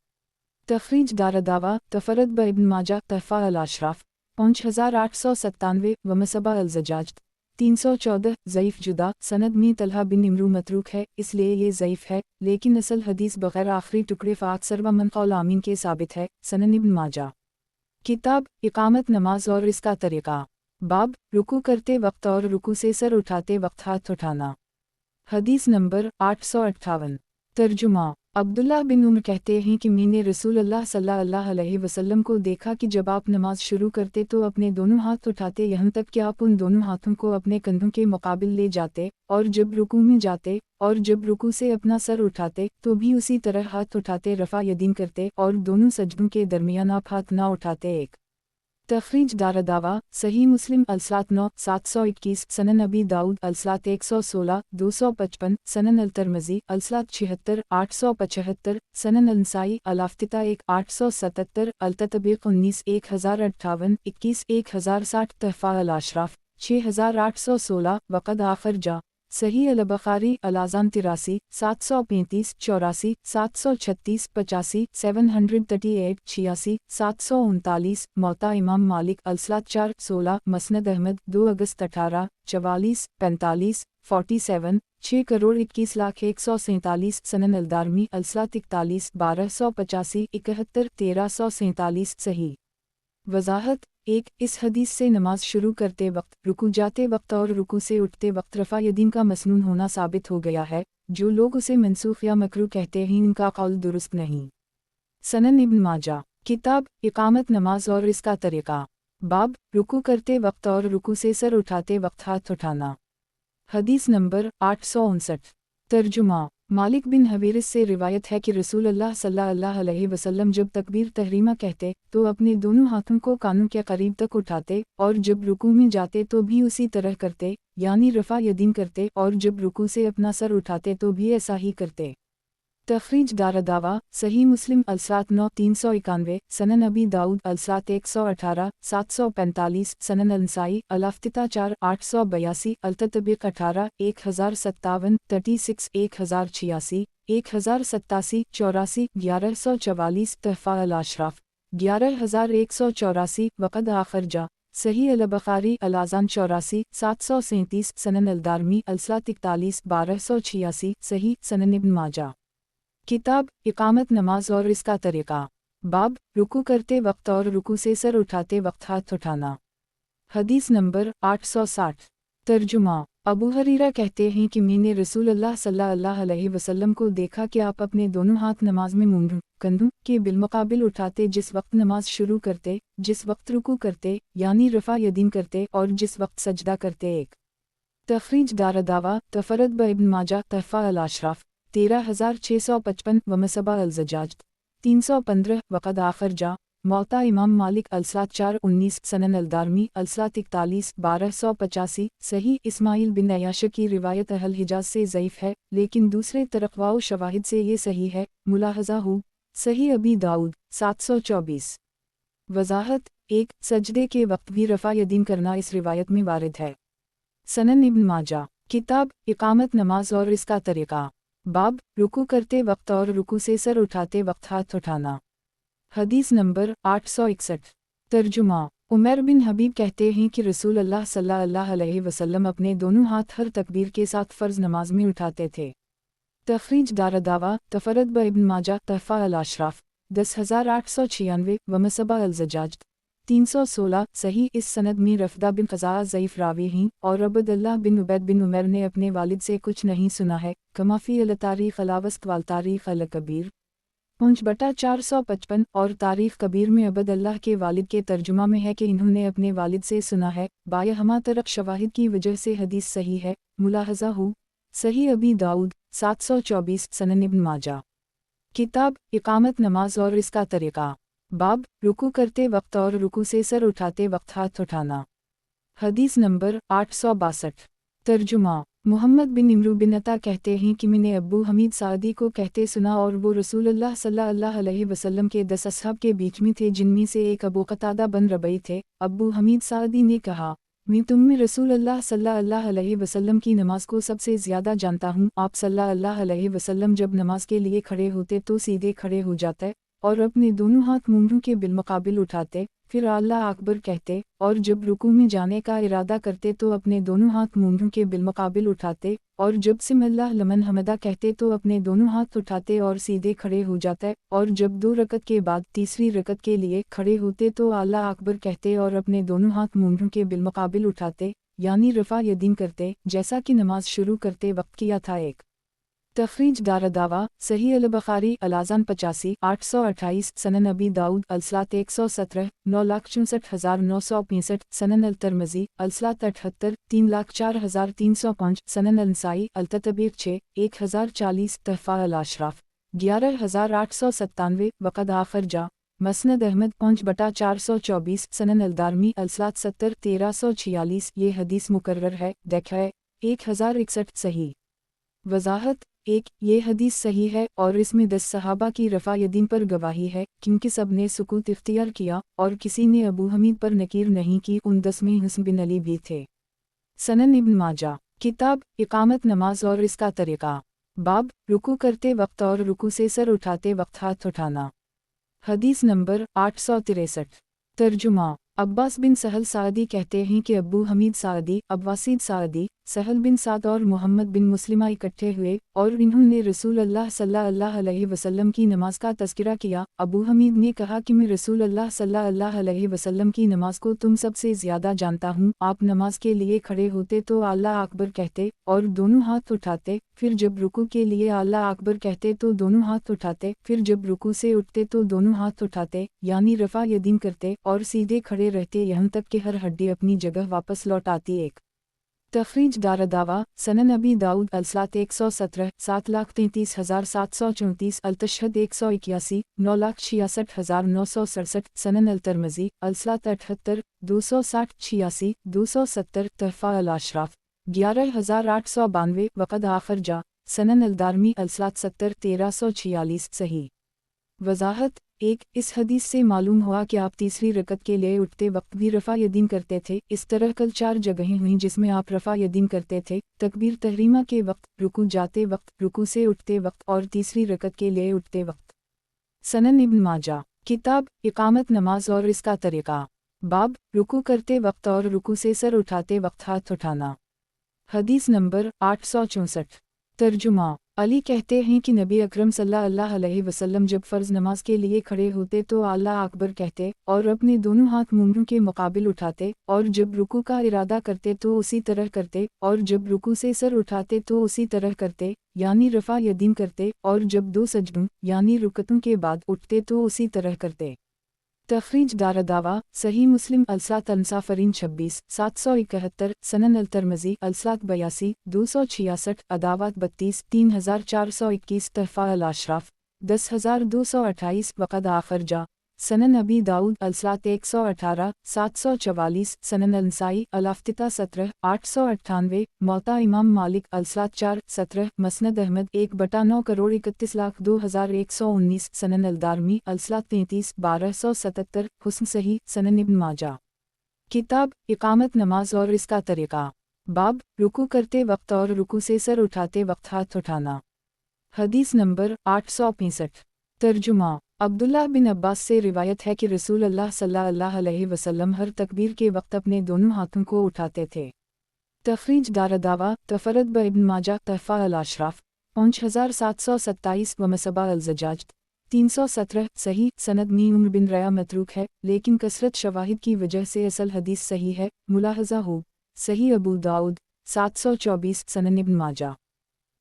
तखरीज दारदावा तफरद ब इब्न माजा तहफ़ा अल-अशराफ 5897 व मसबा अल-ज़जाज 314 ज़ईफ़ जुदा सनद में तलहा बिन इमरू मतरूक है, इसलिए ये ज़ईफ़ है, लेकिन असल हदीस बग़ैर आखिरी टुकड़े फ़ाक्सर व मन क़ौल आमीन के साबित है। सनन इब्न माजा। किताब इकामत नमाज और इसका तरीक़ा। बाब रुकू करते वक्त और रुकू से सर उठाते वक्त हाथ उठाना। हदीस नंबर 858। तर्जुमा अब्दुल्लाह बिन उमर कहते हैं कि मैंने रसूल अल्लाह सल्लल्लाहु अलैहि वसल्लम को देखा कि जब आप नमाज शुरू करते तो अपने दोनों हाथ उठाते यहाँ तक कि आप उन दोनों हाथों को अपने कंधों के मुकाबिल ले जाते, और जब रुकू में जाते और जब रुकू से अपना सर उठाते तो भी उसी तरह हाथ उठाते रफ़ा यदीन करते और दोनों सजदों के दरमियान आप हाथ ना उठाते। एक तखरीज दारदावा सही मुस्लिम अलसलात 9 721 सनन अबी दाऊद अलसलात 116 255 सनन अल-तिरमिज़ी अलसलात 76 875 सनन अल-नसाई अल-इफ्तिताह 1 877 अल-ततबीक़ 19 1058 21 1060 तहफ़ा अल-अशराफ 6816 वक़द आखर जा सही अल-बुख़ारी अल-अज़ान 83 735 84 736 85 738 86 739 मौता इमाम मालिक अलसलात 4 16 मसनद अहमद 2 अगस्त 18 44 45 47 6,21,147 सनन अल-दारमी अलसलात 41 1285 71 1347 सही। वज़ाहत 1 इस हदीस से नमाज शुरू करते वक्त, रुकू जाते वक्त और रुकू से उठते वक्त रफ़ा यदीन का मसनून होना साबित हो गया है। जो लोग उसे मनसूख या मकरू कहते हैं इनका कौल दुरुस्त नहीं। सनन इब्न माजा। किताब इकामत नमाज और इसका तरीक़ा। बाब रुकू करते वक्त और रुकू से सर उठाते वक्त हाथ उठाना। हदीस नंबर 859। तर्जुमा मालिक बिन हवीरिस से रिवायत है कि रसूल अल्लाह सल्लल्लाहु अलैहि वसल्लम जब तकबीर तहरीमा कहते तो अपने दोनों हाथों को कानों के करीब तक उठाते, और जब रुकू में जाते तो भी उसी तरह करते, यानी रफ़ा यदीन करते, और जब रुकू से अपना सर उठाते तो भी ऐसा ही करते। तखरीज दारदावा सही मुस्लिम अलसलात 9 391 सनन अबी दाऊद अलसलात 118 745 सनन अल-नसाई अल-इफ्तिताह 4 882 अल-ततबीक़ 18 1057 36 1086 1087 84 1144 तहफ़ा अल-अशराफ 11184 वक़द आखर जा सही अल-बुख़ारी अल-अज़ान 84 737 सनन अल-दारमी अलसलात 41 1286 सही सनन इब्न माजा। किताब इकामत नमाज और इसका तरीक़ा। बाब रुकू करते वक्त और रुकू से सर उठाते वक्त हाथ उठाना। हदीस नंबर 860। तर्जुमा अबू हरीरा कहते हैं कि मैंने रसूल अल्लाह सल्लल्लाहु अलैहि वसल्लम को देखा कि आप अपने दोनों हाथ नमाज में मुंडों कंधों के बिलमुकाबिल उठाते जिस वक्त नमाज शुरू करते, जिस वक्त रुकू करते यानी रफ़ा यदीन करते, और जिस वक्त सजदा करते। एक तखरीज दारदावा तफरद ब इब्न माजा तहफ़ा अल-अशराफ 13655 व मसबा अल-ज़जाज 315 वक़द आखर जा मौता इमाम मालिक अलसलात 4 19 सनन अल-दारमी अलसलात 41 1285 सही। इस्माइल बिन अयाश की रिवायत अहल हिजाज से ज़ईफ़ है, लेकिन दूसरे तरक़वा व शवाहिद से ये सही है। मुलाहज़ा हो सही अबी दाऊद 724। वज़ाहत 1 सजदे के वक्त भी रफ़ा यदीन करना इस रिवायत में वारिद है। सनन इब्न माजा। किताब इकामत नमाज और इसका तरीक़ा। बाब रुकू करते वक्त और रुकू से सर उठाते वक्त हाथ उठाना। हदीस नंबर 861। तर्जुमा उमर बिन हबीब कहते हैं कि रसूल अल्लाह सल्लल्लाहु अलैहि वसल्लम अपने दोनों हाथ हर तकबीर के साथ फ़र्ज़ नमाज में उठाते थे। तखरीज दारदावा तफरद ब इब्न माजा तहफ़ा अल-अशराफ 10896 व मसबा अल-ज़जाज 316 सही। इस सनद में रफ़दा बिन क़ज़ा ज़ईफ़ रावी हैं और अब्दुल्लाह बिन उबैद बिन उमर ने अपने वालिद से कुछ नहीं सुना है। कमाफ़ी अल-तारीख़ अल-अवस्त वाल तारीख़ अल-कबीर 5/455 और तारीख़ कबीर में अब्दुल्लाह के वालिद के तर्जुमा में है कि इन्होंने अपने वालिद से सुना है। बाया हमा तरफ शवाहिद की वजह से हदीस सही है। मुलाहज़ा हो सही अबी दाऊद 724 सनन इब्न माजा। किताब इकामत नमाज और इसका तरीक़ा। बाब रुकू करते वक्त और रुकू से सर उठाते वक्त हाथ उठाना। हदीस नंबर 862। तर्जुमा मोहम्मद बिन इमरू बिन अता कहते हैं कि मैंने अब्बू हमीद सादी को कहते सुना और वो रसूलुल्लाह सल्लल्लाहु अलैहि वसल्लम के 10 असहाब के बीच में थे जिनमें से एक अबू कतादा बन रबई थे। अब्बू हमीद सादी ने कहा, मैं तुम में रसूलुल्लाह सल्लल्लाहु अलैहि वसल्लम की नमाज को सबसे ज़्यादा जानता हूँ। आप सल्लल्लाहु अलैहि वसल्लम जब नमाज के लिए खड़े होते तो सीधे खड़े हो जाते और अपने दोनों हाथ मुंडों के बिलमुकाबिल उठाते, फिर अल्लाह अकबर कहते और जब रुकू में जाने का इरादा करते तो अपने दोनों हाथ मुंडों के बिलमुकाबिल उठाते और जब सिमिल्लाह लमन हमदा कहते तो अपने दोनों हाथ उठाते और सीधे खड़े हो जाते और जब 2 रकत के बाद तीसरी रकत के लिए खड़े होते तो अल्लाह अकबर कहते और अपने दोनों हाथ मुंडों के बिलमुकाबिल उठाते, यानी रफ़ा यदीन करते, जैसा कि नमाज शुरू करते वक्त किया था। एक तखरीज दारदावा सही अल-बुखारी अल-आज़ान 85 828 सनन अबी दाऊद अलसलात 117 9,64,965 सनन अल-तिरमिज़ी अलसलात 78 3,04,305 सनन अल-नसाई अल-ततबीर 6 1040 तहफ़ा अल-अशराफ 11,897 वक़द आखिर जा मसनद अहमद 5/424 सनन अल-दारमी अलसलात 70 1346 ये हदीस मुकर्रर है। देखा 1061 सही। वज़ाहत 1 ये हदीस सही है और इसमें 10 सहाबा की रफ़ा यदीन पर गवाही है क्योंकि सब ने सुकूत इख्तियार किया और किसी ने अबू हमीद पर नकीर नहीं की। उन 10 में हुस्न बिन अली भी थे। सनन इब्न माजा। किताब इकामत नमाज और इसका तरीक़ा। बाब रुकू करते वक्त और रुकू से सर उठाते वक्त हाथ उठाना। हदीस नंबर 863। तर्जुमा अब्बास बिन सहल सादी कहते हैं कि अब्बू हमीद सादी, अब्बासीद सादी, सहल बिन साद और मोहम्मद बिन मुस्लिमा इकट्ठे हुए और इन्होंने रसूल अल्लाह सल्लल्लाहु अलैहि वसल्लम की नमाज का तज़किरा किया। अबू हमीद ने कहा कि मैं रसूल अल्लाह सल्लल्लाहु अलैहि वसल्लम की नमाज को तुम सबसे ज़्यादा जानता हूँ। आप नमाज के लिए खड़े होते तो अल्लाह अकबर कहते और दोनों हाथ उठाते, फिर जब रुकू के लिए अल्लाह अकबर कहते तो दोनों हाथ उठाते, फिर जब रुकू से उठते तो दोनों हाथ उठाते, यानी रफ़ा यदीन करते और सीधे खड़े रहते यहाँ तक कि हर हड्डी अपनी जगह वापस लौट आती। एक तखरीज दारदावा सनन अबी दाऊद अलसलात 117 7,33,734 अलतशहद 181 9,66,967 सनन अल-तिरमिज़ी अलसलात 78 260 86 270 तहफ़ा अल-अशराफ 11,892 वक़द आखिर जा सनन अल-दारमी अलसलात 70 1346 सही। वज़ाहत 1 इस हदीस से मालूम हुआ कि आप तीसरी रकत के लिए उठते वक्त भी रफ़ा यदीन करते थे। इस तरह कल 4 जगहें हुईं जिसमें आप रफ़ा यदीन करते थे। तकबीर तहरीमा के वक्त, रुकू जाते वक्त, रुकू से उठते वक्त और तीसरी रकत के लिए उठते वक्त। सनन इब्न माजा। किताब इकामत नमाज और इसका तरीक़ा। बाब रुकू करते वक्त और रुकू से सर उठाते वक्त हाथ उठाना। हदीस नंबर 864। तर्जुमा अली कहते हैं कि नबी अकरम सल्लल्लाहु अलैहि वसल्लम जब फ़र्ज़ नमाज के लिए खड़े होते तो अल्लाह अकबर कहते और अपने दोनों हाथ मुंडों के मुकाबिल उठाते और जब रुकू का इरादा करते तो उसी तरह करते और जब रुकू से सर उठाते तो उसी तरह करते, यानी रफ़ा यदीन करते और जब 2 सजदों यानी रुकतों के बाद उठते तो उसी तरह करते। तखरीज दारदावा सही मुस्लिम अलसलात अनसाफरीन 26 771 सनन अल-तिरमिज़ी अलसलात 82 266 अदावात 32 3421 तहफ़ा अल-अशराफ 10,228 वक़द आखिर जा सनन अबी दाऊद अलसलात 118 744 सनन अल-नसाई अल-अफ्तिता 17 898 मौता इमाम मालिक अलसलात 4 17 मसनद अहमद 1/9,31,02,119 सनन अल-दारमी अलसलात 33 1277 हुस्न सही सनन इब्न माजा। किताब इकामत नमाज और इसका तरीक़ा। बाब रुकू करते वक्त और रुकू से सर उठाते वक्त हाथ उठाना। हदीस नंबर 865। तर्जुमा عبداللہ بن عباس سے روایت ہے کہ رسول اللہ صلی اللہ علیہ وسلم ہر تکبیر کے وقت اپنے دونوں ہاتھوں کو اٹھاتے تھے۔ تخریج دارالدعوہ تفرد ابن ماجہ تحفہ الاشراف 5727 و مصباح الزجاج 317 صحیح سند میں عمر بن ریا متروک ہے لیکن کثرت شواہد کی وجہ سے اصل حدیث صحیح ہے۔ ملاحظہ ہو صحیح ابو داؤد 724 سنن ابن ماجہ۔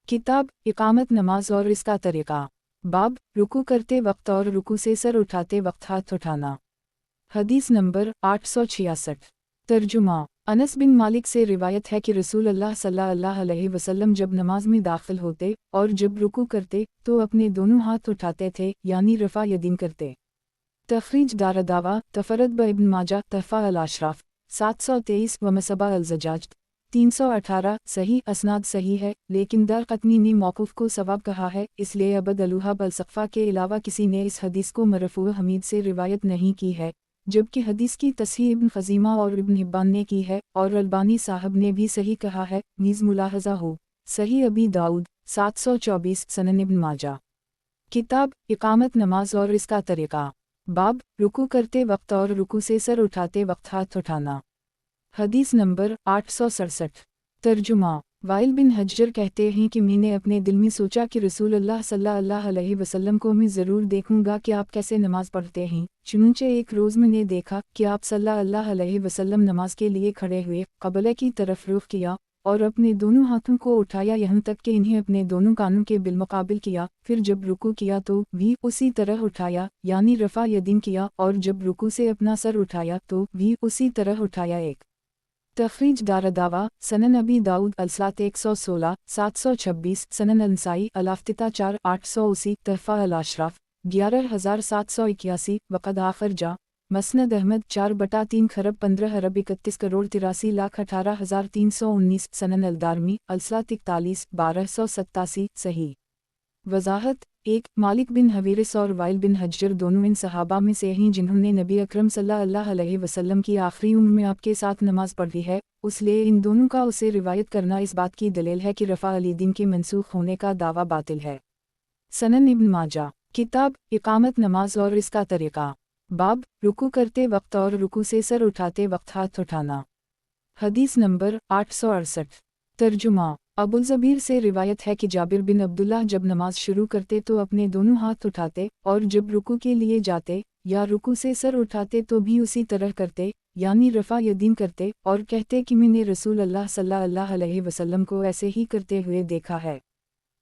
کتاب اقامت نماز اور اس کا طریقہ۔ باب رکوع کرتے وقت اور رکوع سے سر اٹھاتے وقت ہاتھ اٹھانا۔ حدیث نمبر 866۔ ترجمہ۔ انس بن مالک سے روایت ہے کہ رسول اللہ صلی اللہ علیہ وسلم جب نماز میں داخل ہوتے اور جب رکوع کرتے تو اپنے دونوں ہاتھ اٹھاتے تھے یعنی رفع یدین کرتے۔ تخریج دارالدعوہ تفرد ابن ماجہ تحفہ الاشراف 723 و مصباح الزجاج 318 صحیح اسناد صحیح ہے لیکن دارقطنی نے موقوف کو صواب کہا ہے، اس لیے عبد الوہاب الثقفی کے علاوہ کسی نے اس حدیث کو مرفوع حمید سے روایت نہیں کی ہے، جبکہ حدیث کی تصحیح ابن خزیمہ اور ابن حبان نے کی ہے اور البانی صاحب نے بھی صحیح کہا ہے۔ نیز ملاحظہ ہو صحیح ابی داؤد 724 سنن ابن ماجہ۔ کتاب اقامت نماز اور اس کا طریقہ۔ باب رکوع کرتے وقت اور رکوع سے سر اٹھاتے وقت ہاتھ اٹھانا۔ حدیث نمبر 867۔ ترجمہ۔ وائل بن حجر کہتے ہیں کہ میں نے اپنے دل میں سوچا کہ رسول اللہ صلی اللہ علیہ وسلم کو میں ضرور دیکھوں گا کہ آپ کیسے نماز پڑھتے ہیں، چنانچہ ایک روز میں نے دیکھا کہ آپ صلی اللہ علیہ وسلم نماز کے لیے کھڑے ہوئے، قبلہ کی طرف رخ کیا اور اپنے دونوں ہاتھوں کو اٹھایا یہاں تک کہ انہیں اپنے دونوں کانوں کے بالمقابل کیا، پھر جب رکوع کیا تو بھی اسی طرح اٹھایا یعنی رفع یدین کیا، اور جب رکوع سے اپنا سر اٹھایا تو بھی اسی طرح اٹھایا۔ ایک تخریج دارالدعوہ سنن ابی داؤد الصلاۃ 116 726 سنن النسائی الافتتاح 4 880 تحفہ الاشراف 11781 وقد آخر جا مسند احمد 4/3 خرب 15 ارب 31 کروڑ 83 لاکھ 18,319 سنن الدارمی الصلاۃ 41 1287 صحیح۔ وضاحت۔ 1 مالک بن حویرث اور وائل بن حجر دونوں ان صحابہ میں سے ہیں جنہوں نے نبی اکرم صلی اللہ علیہ وسلم کی آخری عمر میں آپ کے ساتھ نماز پڑھی ہے، اس لیے ان دونوں کا اسے روایت کرنا اس بات کی دلیل ہے کہ رفع الیدین کے منسوخ ہونے کا دعویٰ باطل ہے۔ سنن ابن ماجہ۔ کتاب اقامت نماز اور اس کا طریقہ۔ باب رکوع کرتے وقت اور رکوع سے سر اٹھاتے وقت ہاتھ اٹھانا۔ حدیث نمبر 868۔ ترجمہ۔ ابو الزبیر سے روایت ہے کہ جابر بن عبداللہ جب نماز شروع کرتے تو اپنے دونوں ہاتھ اٹھاتے اور جب رکوع کے لیے جاتے یا رکوع سے سر اٹھاتے تو بھی اسی طرح کرتے یعنی رفع یدین کرتے اور کہتے کہ میں نے رسول اللہ صلی اللہ علیہ وسلم کو ایسے ہی کرتے ہوئے دیکھا ہے۔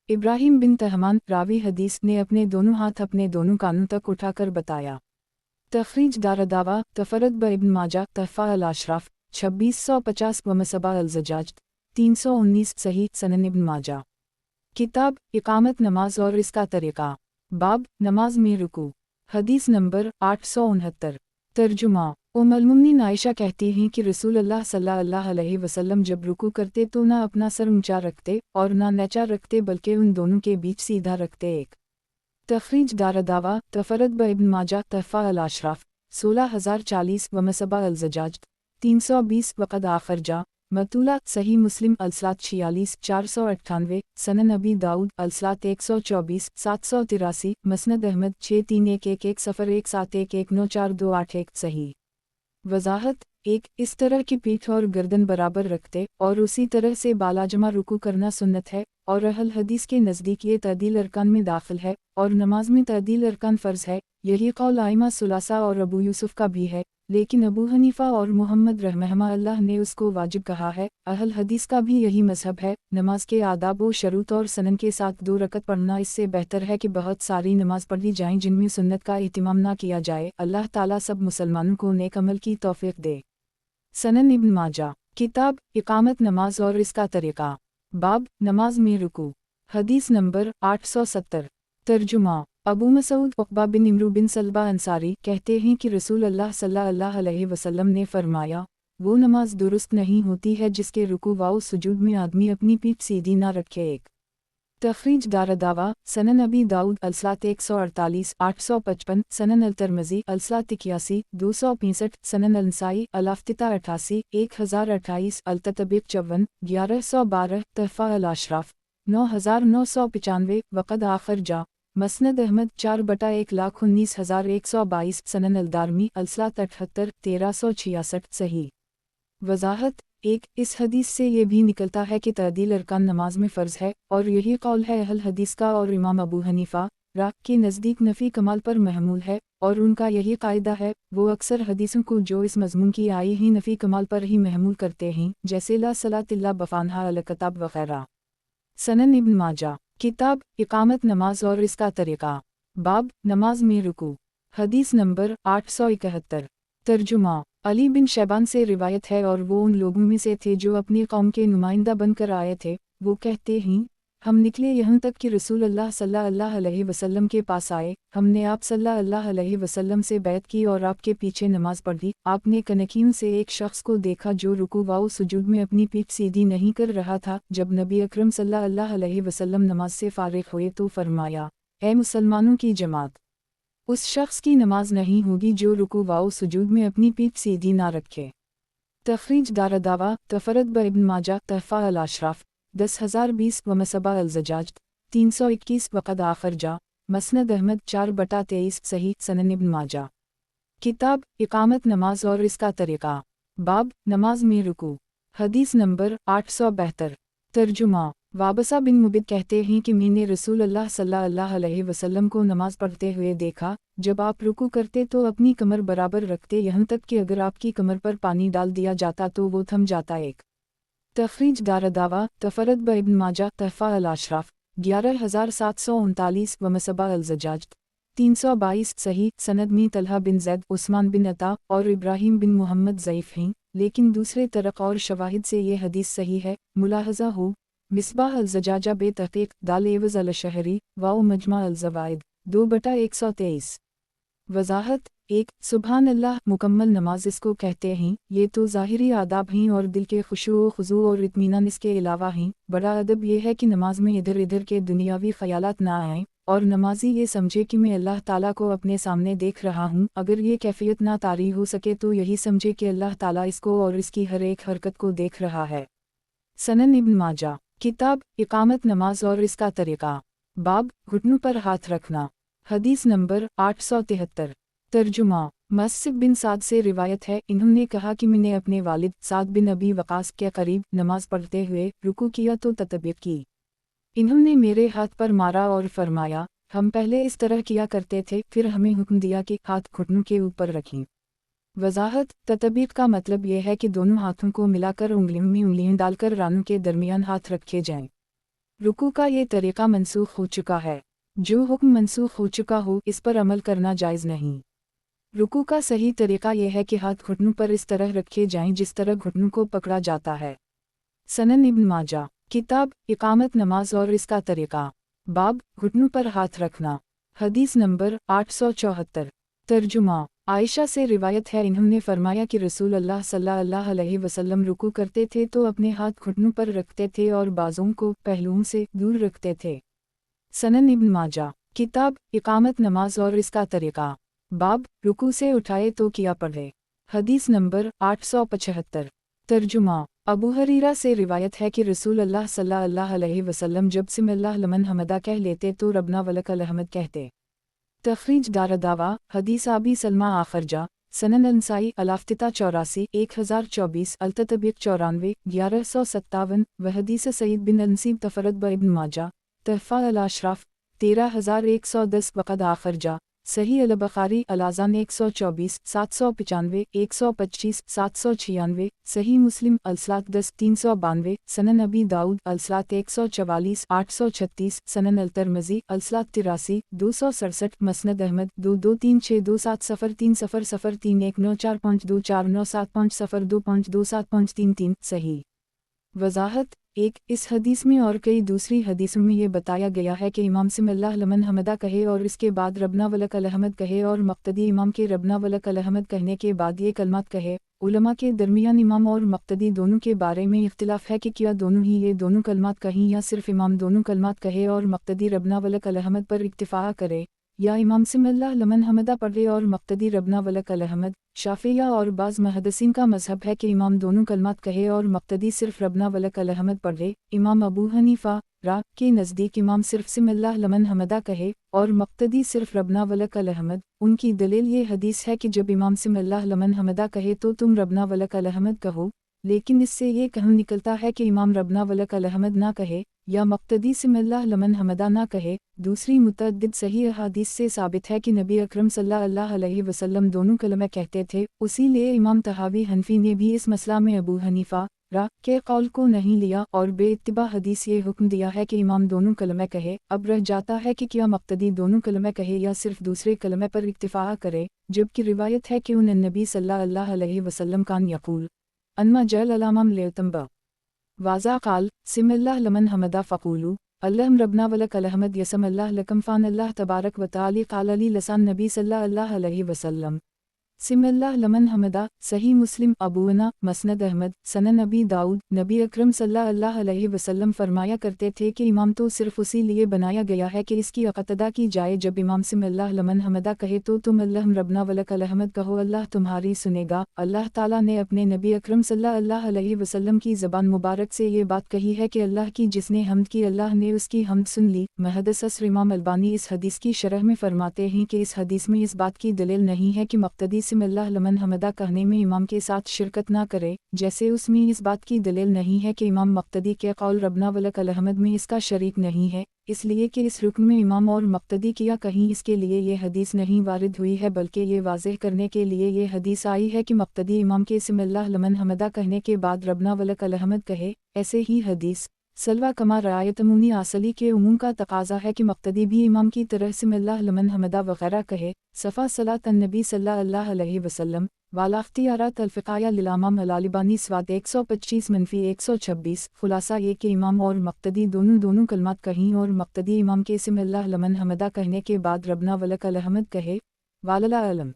ابراہیم بن تہمان راوی حدیث نے اپنے دونوں ہاتھ اپنے دونوں کانوں تک اٹھا کر بتایا۔ تخریج دارالدعوہ تفرد ابن ماجہ تحفہ الاشراف 2650 و مصباح الزجاج 319 صحیح سنن ابن ماجہ۔ کتاب اقامت نماز اور اس کا طریقہ۔ باب نماز میں رکوع۔ حدیث نمبر 869۔ ترجمہ۔ ام المؤمنین عائشہ کہتی ہیں کہ رسول اللہ صلی اللہ علیہ وسلم جب رکوع کرتے تو نہ اپنا سر اونچا رکھتے اور نہ نیچا رکھتے بلکہ ان دونوں کے بیچ سیدھا رکھتے۔ 1 تخریج دارالدعوہ تفرد ابن ماجہ تحفہ الاشراف 16040 و مصباح الزجاج 320 وقد آخر جا مطولہ صحیح مسلم الصلاۃ 46 498 سنن ابی داؤد الصلاۃ 124 783 مسند احمد 63111 017119428 صحیح۔ وضاحت۔ 1 اس طرح کی پیٹھ اور گردن برابر رکھتے اور اسی طرح سے بالاجمع رکوع کرنا سنت ہے، اور اہل حدیث کے نزدیک یہ تعدیل ارکان میں داخل ہے اور نماز میں تعدیل ارکان فرض ہے۔ یہی قول ائمہ ثلاثہ اور ابو یوسف کا بھی ہے، لیکن ابو حنیفہ اور محمد رحمہ اللہ نے اس کو واجب کہا ہے۔ اہل حدیث کا بھی یہی مذہب ہے۔ نماز کے آداب و شروط اور سنن کے ساتھ 2 رکعت پڑھنا اس سے بہتر ہے کہ بہت ساری نماز پڑھی جائیں جن میں سنت کا اہتمام نہ کیا جائے۔ اللہ تعالیٰ سب مسلمانوں کو نیک عمل کی توفیق دے۔ سنن ابن ماجہ۔ کتاب اقامت نماز اور اس کا طریقہ۔ باب نماز میں رکوع۔ حدیث نمبر 870۔ ترجمہ۔ ابو مسعود عقبہ بن عمرو بن سلبہ انصاری کہتے ہیں کہ رسول اللہ صلی اللہ علیہ وسلم نے فرمایا، وہ نماز درست نہیں ہوتی ہے جس کے رکوع و سجود میں آدمی اپنی پیٹھ سیدھی نہ رکھے۔ 1 تخریج دارالدعوہ سنن ابی داؤد الصلاۃ 148 855 سنن الترمذی الصلاۃ 81 265 سنن النسائی الافتتاح 88 1028 التطبیق 54 1112 تحفہ الاشراف 9995 وقد آخر جا مسند احمد 4/1,19,122 سنن الدارمی الصلاۃ 78 1366 صحیح۔ وضاحت 1 اس حدیث سے یہ بھی نکلتا ہے کہ تعدیل ارکان نماز میں فرض ہے، اور یہی قول ہے اہل حدیث کا اور امام ابو حنیفہ کے نزدیک نفی کمال پر محمول ہے، اور ان کا یہی قاعدہ ہے، وہ اکثر حدیثوں کو جو اس مضمون کی آئی ہی نفی کمال پر ہی محمول کرتے ہیں، جیسے لا صلاۃ الا بفانہا الکتاب وغیرہ۔ سنن ابن ماجہ کتاب اقامت نماز اور اس کا طریقہ، باب نماز میں رکوع، حدیث نمبر 871۔ ترجمہ علی بن شیبان سے روایت ہے اور وہ ان لوگوں میں سے تھے جو اپنی قوم کے نمائندہ بن کر آئے تھے۔ وہ کہتے ہیں ہم نکلے یہاں تک کہ رسول اللہ صلی اللہ علیہ وسلم کے پاس آئے، ہم نے آپ صلی اللہ علیہ وسلم سے بیعت کی اور آپ کے پیچھے نماز پڑھی۔ آپ نے کنکیوں سے ایک شخص کو دیکھا جو رکوع و سجود میں اپنی پیٹھ سیدھی نہیں کر رہا تھا۔ جب نبی اکرم صلی اللہ علیہ وسلم نماز سے فارغ ہوئے تو فرمایا، اے مسلمانوں کی جماعت، اس شخص کی نماز نہیں ہوگی جو رکوع و سجود میں اپنی پیٹھ سیدھی نہ رکھے۔ تخریج دارالدعوہ تفرد ابن ماجہ تحفہ الاشراف 10,020 و مصباح الزجاج 321 وقد آخر جا مسند احمد 4/23 صحیح۔ سنن ابن ماجہ کتاب اقامت نماز اور اس کا طریقہ، باب نماز میں رکوع، حدیث نمبر 872۔ ترجمہ وابسہ بن مبد کہتے ہیں کہ میں نے رسول اللہ صلی اللہ علیہ وسلم کو نماز پڑھتے ہوئے دیکھا، جب آپ رکوع کرتے تو اپنی کمر برابر رکھتے یہاں تک کہ اگر آپ کی کمر پر پانی ڈال دیا جاتا تو وہ تھم جاتا۔ ایک تخریج دارالدعوہ تفرد ابن ماجہ تحفہ الاشراف 11,739 و مصباح الزجاج 322 صحیح۔ سند میں طلحہ بن زید، عثمان بن عطا اور ابراہیم بن محمد ضعیف ہیں، لیکن دوسرے طرق اور شواہد سے یہ حدیث صحیح ہے۔ ملاحظہ ہو مصباح الزجاجہ بے تحقیق دال عوض الشہری واو مجمع الزوائد 2/123۔ وضاحت 1 سبحان اللہ مکمل نماز اس کو کہتے ہیں، یہ تو ظاہری آداب ہیں اور دل کے خشوع و خضوع اور اطمینان اس کے علاوہ ہیں۔ بڑا ادب یہ ہے کہ نماز میں ادھر ادھر کے دنیاوی خیالات نہ آئیں، اور نمازی یہ سمجھے کہ میں اللہ تعالیٰ کو اپنے سامنے دیکھ رہا ہوں۔ اگر یہ کیفیت نہ طاری ہو سکے تو یہی سمجھے کہ اللہ تعالیٰ اس کو اور اس کی ہر ایک حرکت کو دیکھ رہا ہے۔ سنن ابن ماجہ کتاب اقامت نماز اور اس کا طریقہ، باب گھٹنوں پر ہاتھ رکھنا، حدیث نمبر 873۔ ترجمہ مصعب بن سعد سے روایت ہے، انہوں نے کہا کہ میں نے اپنے والد سعد بن ابی وقاص کے قریب نماز پڑھتے ہوئے رکوع کیا تو تطبیق کی۔ انہوں نے میرے ہاتھ پر مارا اور فرمایا، ہم پہلے اس طرح کیا کرتے تھے، پھر ہمیں حکم دیا کہ ہاتھ گھٹنوں کے اوپر رکھیں۔ وضاحت تطبیق کا مطلب یہ ہے کہ دونوں ہاتھوں کو ملا کر انگلیوں میں انگلیاں ڈال کر رانوں کے درمیان ہاتھ رکھے جائیں۔ رکوع کا یہ طریقہ منسوخ ہو چکا ہے۔ جو حکم منسوخ ہو چکا ہو اس پر عمل کرنا جائز نہیں۔ رکوع کا صحیح طریقہ یہ ہے کہ ہاتھ گھٹنوں پر اس طرح رکھے جائیں جس طرح گھٹنوں کو پکڑا جاتا ہے۔ سنن ابن ماجہ کتاب اقامت نماز اور اس کا طریقہ، باب گھٹنوں پر ہاتھ رکھنا، حدیث نمبر 874۔ ترجمہ عائشہ سے روایت ہے، انہوں نے فرمایا کہ رسول اللہ صلی اللہ علیہ وسلم رکوع کرتے تھے تو اپنے ہاتھ گھٹنوں پر رکھتے تھے اور بازوں کو پہلوؤں سے دور رکھتے تھے۔ سنن ابن ماجہ کتاب اقامت نماز اور اس کا طریقہ، باب رکوع سے اٹھائے تو کیا پڑھے، حدیث نمبر 875۔ ترجمہ ابو ہریرہ سے روایت ہے کہ رسول اللہ صلی اللہ علیہ وسلم جب سم اللہ لمن حمدہ کہہ لیتے تو ربنا ولک الحمد کہتے۔ تخریج دارالدعوہ حدیث ابی سلمہ آخر جا سنن انسائی الافتتاح 84 1024 التطبیق 94 1157 و حدیث سعید بن انسیب تفرد ابن ماجہ تحفہ الاشراف 13110 وقد آخر جا صحیح البخاری الاذان 124 795 125 796 صحیح مسلم الصلاۃ 10 392 سنن ابی داؤد الصلاۃ 144 836 سنن الترمذی الصلاۃ 83 267 مسند احمد 22362303045249752497502533 صحیح۔ وضاحت 1 اس حدیث میں اور کئی دوسری حدیثوں میں یہ بتایا گیا ہے کہ امام سم اللہ لمن حمدہ کہے اور اس کے بعد ربنا ولک الحمد کہے، اور مقتدی امام کے ربنا ولک الحمد کہنے کے بعد یہ کلمات کہے۔ علماء کے درمیان امام اور مقتدی دونوں کے بارے میں اختلاف ہے کہ کیا دونوں ہی یہ دونوں کلمات کہیں یا صرف امام دونوں کلمات کہے اور مقتدی ربنا ولک الحمد پر اکتفا کرے۔ या इमाम सिमिल्लाह लमन हमदा पढ़े और मक्तदी रबना वलक अलहमद। शाफिया और बाज़ मुहद्दिसीन का मजहब है कि इमाम दोनों कलमात कहे और मक्तदी सिर्फ रबना वलक अलहमद पढ़े। इमाम अबू हनीफा रा के नज़दीक इमाम सिर्फ सिमिल्लाह लमन हमदा कहे और मक्तदी सिर्फ रबना वलक अलहमद। उनकी दलील ये हदीस है कि जब इमाम सिमिल्लाह लमन हमदा कहे तो तुम रबना वलक अलहमद कहो, लेकिन इससे ये कहम निकलता है कि इमाम रबना वलक अलहमद ना कहे या मक्तदी सिमिल्लाह लमन हमदा ना कहे। दूसरी मुतअद्दिद सही अहादीस से साबित है कि नबी अकरम सल्लल्लाहु अलैहि वसल्लम दोनों कलमे कहते थे। उसी लिए इमाम तहावी हनफी ने भी इस मसला में अबू हनीफा रा के कौल को नहीं लिया और बेइत्तिबा हदीस ये हुक्म दिया है कि इमाम दोनों कलमे कहे। अब रह जाता है कि क्या मक्तदी दोनों कलमे कहे या सिर्फ दूसरे कलमे पर इक्तिफा करे, जबकि रिवायत है कि उन नबी सल्लल्लाहु अलैहि वसल्लम कान यकूल अन्मा जल अलामम लेतंबा वाज़ा काल सिमिल्लाह लमन हमदा फ़क़ूलू अल्लाहम रबना वलक अलहमद यसम अल्लाह लकम फ़ान अल्लाह तबारक व तआला क़ाल अली लसान नबी सल्लल्लाहु अलैहि वसल्लम। सिमिल्लाह लमन हमदा सही मुस्लिम अबूना मसनद अहमद सनन नबी दाऊद। नबी अकरम सल्लल्लाहु अलैहि वसल्लम फरमाया करते थे कि इमाम तो सिर्फ उसी लिए बनाया गया है कि इसकी इक़्तिदा की जाए। जब इमाम सिमिल्लाह लमन हमदा कहे तो तुम अल्लाहम रबना वलक अलहमद कहो, अल्लाह तुम्हारी सुनेगा। अल्लाह ताला ने अपने नबी अकरम सल्लल्लाहु अलैहि वसल्लम की ज़बान मुबारक से ये बात कही है कि अल्लाह की जिसने हम्द की अल्लाह ने उसकी हम्द सुन ली। मुहद्दिस इमाम अलबानी इस हदीस की शरह में फरमाते हैं कि इस हदीस में इस बात की दलील नहीं है कि मक्तदी सिमिल्लाह लमन हमदा कहने में इमाम के साथ शिरकत ना करे, जैसे उसमें इस बात की दलील नहीं है कि इमाम मक्तदी के कौल रबना वलक अलहमद में इसका शरीक नहीं है, इसलिए कि इस रुकन में इमाम और मक्तदी किया कहीं इसके लिए ये हदीस नहीं वारिद हुई है, बल्कि ये वाज़ेह करने के लिए ये हदीस आई है कि मक्तदी इमाम के सिमिल्लाह लमन हमदा कहने के बाद रबना वलक अलहमद कहे। ऐसे ही हदीस सलवा कमा रायतमूनी आसली के उमूम का तकाजा है कि मक्तदी भी इमाम की तरह सिमिल्लाह लमन हमदा वगैरह कहे। सफ़ा सलात नबी सल्लल्लाहु अलैहि वसल्लम वाला इख्तियारात अल-फ़िक़ाया लिल-इमाम अल-अल्बानी स्वाद 125-126। खुलासा ये कि इमाम और मक्तदी दोनों कलमात कहीं और मक्तदी इमाम के सिमिल्लाह लमन हमदा कहने के बाद रबना वलक अलहमद कहे। वालला अलम।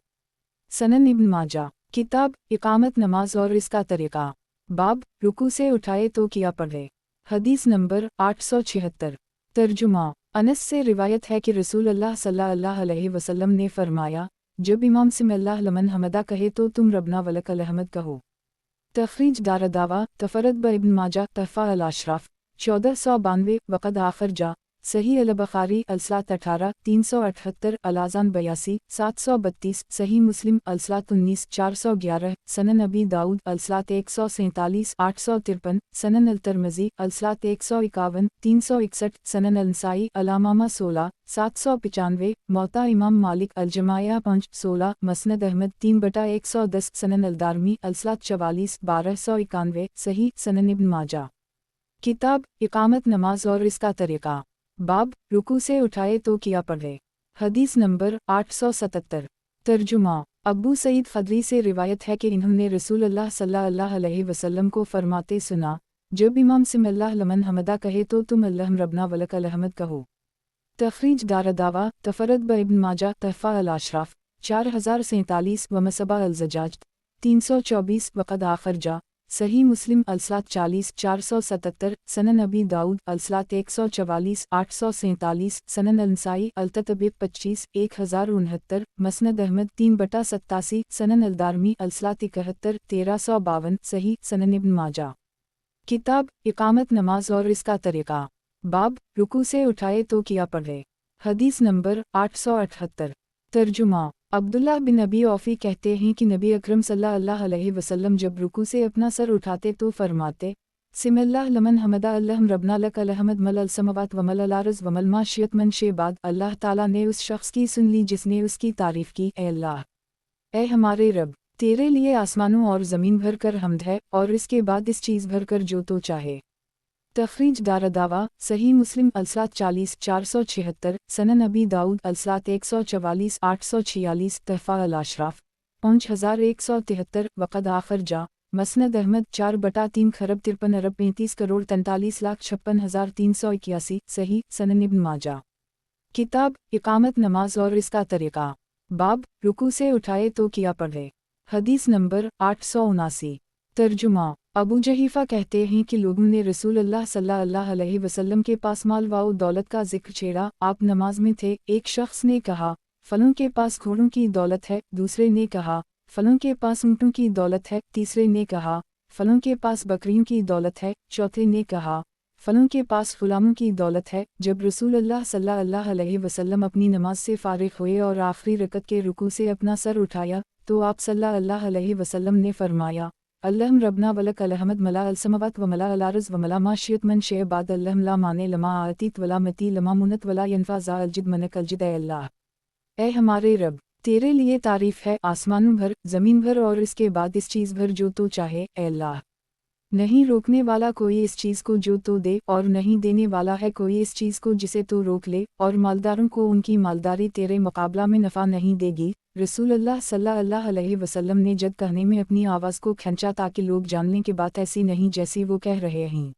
सनन इब्न माजा किताब इकामत नमाज और इसका तरीक़ा। बाब रुकू से उठाए तो किया पढ़े। हदीस नंबर 876। तर्जुमा। अनस से रिवायत है कि रसूल अल्लाह सल्लल्लाहु अलैहि वसल्लम ने फरमाया, जब इमाम सिमिल्लाह लमन हमदा कहे तो तुम रबना वलक अलहमद कहो। तखरीज दारदावा तफरद ब इब्न माजा तहफ़ा अल-अशराफ 1492 वक़द आखिर जा सही अल-बुखारी अलसलात 18 378 अलाज़ान 82 732 सही मुस्लिम अलसलात 19 411 सनन नबी दाऊद अलसलात 147 853 सनन अल-तिरमिज़ी अलसलात 151 361 सनन अल-नसाई अल-इमामा 16 795 मौता इमाम मालिक अल-जमाया 5 16 मसनद अहमद 3/110 सनन अल-दारमी अलसलात 44 1291 सही सनन इब्न माजा किताब इकामत नमाज और इसका तरीक़ा। बाब रुकू से उठाए तो किया पढ़े। हदीस नंबर 877। तर्जुमा। अबू सईद खदरी से रिवायत है कि इन्होंने रसूल अल्लाह सल्लल्लाहु अलैहि वसल्लम को फरमाते सुना, जब इमाम सिमिल्लाह लमन हमदा कहे तो तुम अल्लाहम रबना वलक अलहमद कहो। तखरीज दारदावा तफरद ब इब्न माजा तहफ़ा अल-अशराफ 4047 व मसबा अल-ज़जाज 324 वक़द आखिर जा सही मुस्लिम अलसलात 40 477 सनन नबी दाऊद अलसलात 144 847 सनन अल-नसाई अल-ततबीब 25 1069 मसनद अहमद 3/87 सनन अल-दारमी अलसलात 71 1352 सही सनन इब्न माजा किताब इकामत नमाज और इसका तरीक़ा। बाब रुकू से उठाए तो किया पढ़े। हदीस नंबर 878। तर्जुमा। अब्दुल्लाह बिन अबी औफ़ी कहते हैं कि नबी अकरम सल्लल्लाहु अलैहि वसल्लम जब रुकू से अपना सर उठाते तो फरमाते, सिमिल्लाह लमन हमदा अल्लाहम रबना लक अलहमद मल अलसमावात व मल अल-अर्ज़ व मल माशियत मन शे। बाद अल्लाह ताला ने उस शख्स की सुन ली जिसने उसकी तारीफ़ की, ए अल्लाह, ए हमारे रब, तेरे लिए आसमानों और ज़मीन भर कर हम्द है और इसके बाद इस चीज़ भर कर जो तो चाहे। तखरीज दारदावा सही मुस्लिम अलसलात 40 476 सनन नबी दाऊद अलसलात 144 846 तहफ़ा अल-अशराफ 5173 वक़द आखिर जा मसनद अहमद 4/3 खरब 53 अरब 35 करोड़ 43,56,381 सही सनन इब्न माजा किताब इकामत नमाज और इसका तरीक़ा। बाब रुकू से उठाए तो किया पढ़े। हदीस नंबर 879। तर्जुमा। ابو جحیفہ کہتے ہیں کہ لوگوں نے رسول اللہ صلی اللہ علیہ وسلم کے پاس مال و دولت کا ذکر چھیڑا، آپ نماز میں تھے، ایک شخص نے کہا فلوں کے پاس گھوڑوں کی دولت ہے، دوسرے نے کہا فلوں کے پاس اونٹوں کی دولت ہے، تیسرے نے کہا فلوں کے پاس بکریوں کی دولت ہے، چوتھے نے کہا فلوں کے پاس غلاموں کی دولت ہے۔ جب رسول اللہ صلی اللہ علیہ وسلم اپنی نماز سے فارغ ہوئے اور آخری رکعت کے رکوع سے اپنا سر اٹھایا تو آپ صلی اللہ علیہ وسلم نے فرمایا اللہم ربنا ولک الحمد ملا السماوات و ملا الارض و ملا ما شئت من شیء بعد اللہم لا مانع لما اعطیت ولا متی لما منت ولا ینفع ذا الجد منک الجد۔ اے اللہ، اے ہمارے رب، تیرے لیے تعریف ہے آسمانوں بھر، زمین بھر اور اس کے بعد اس چیز بھر جو تو چاہے، اے اللہ۔ نہیں روکنے والا کوئی اس چیز کو جو تو دے، اور نہیں دینے والا ہے کوئی اس چیز کو جسے تو روک لے، اور مالداروں کو ان کی مالداری تیرے مقابلہ میں نفع نہیں دے گی۔ رسول اللہ صلی اللہ علیہ وسلم نے جد کہنے میں اپنی آواز کو کھینچا تاکہ لوگ جان لیں کہ بات ایسی نہیں جیسی وہ کہہ رہے ہیں۔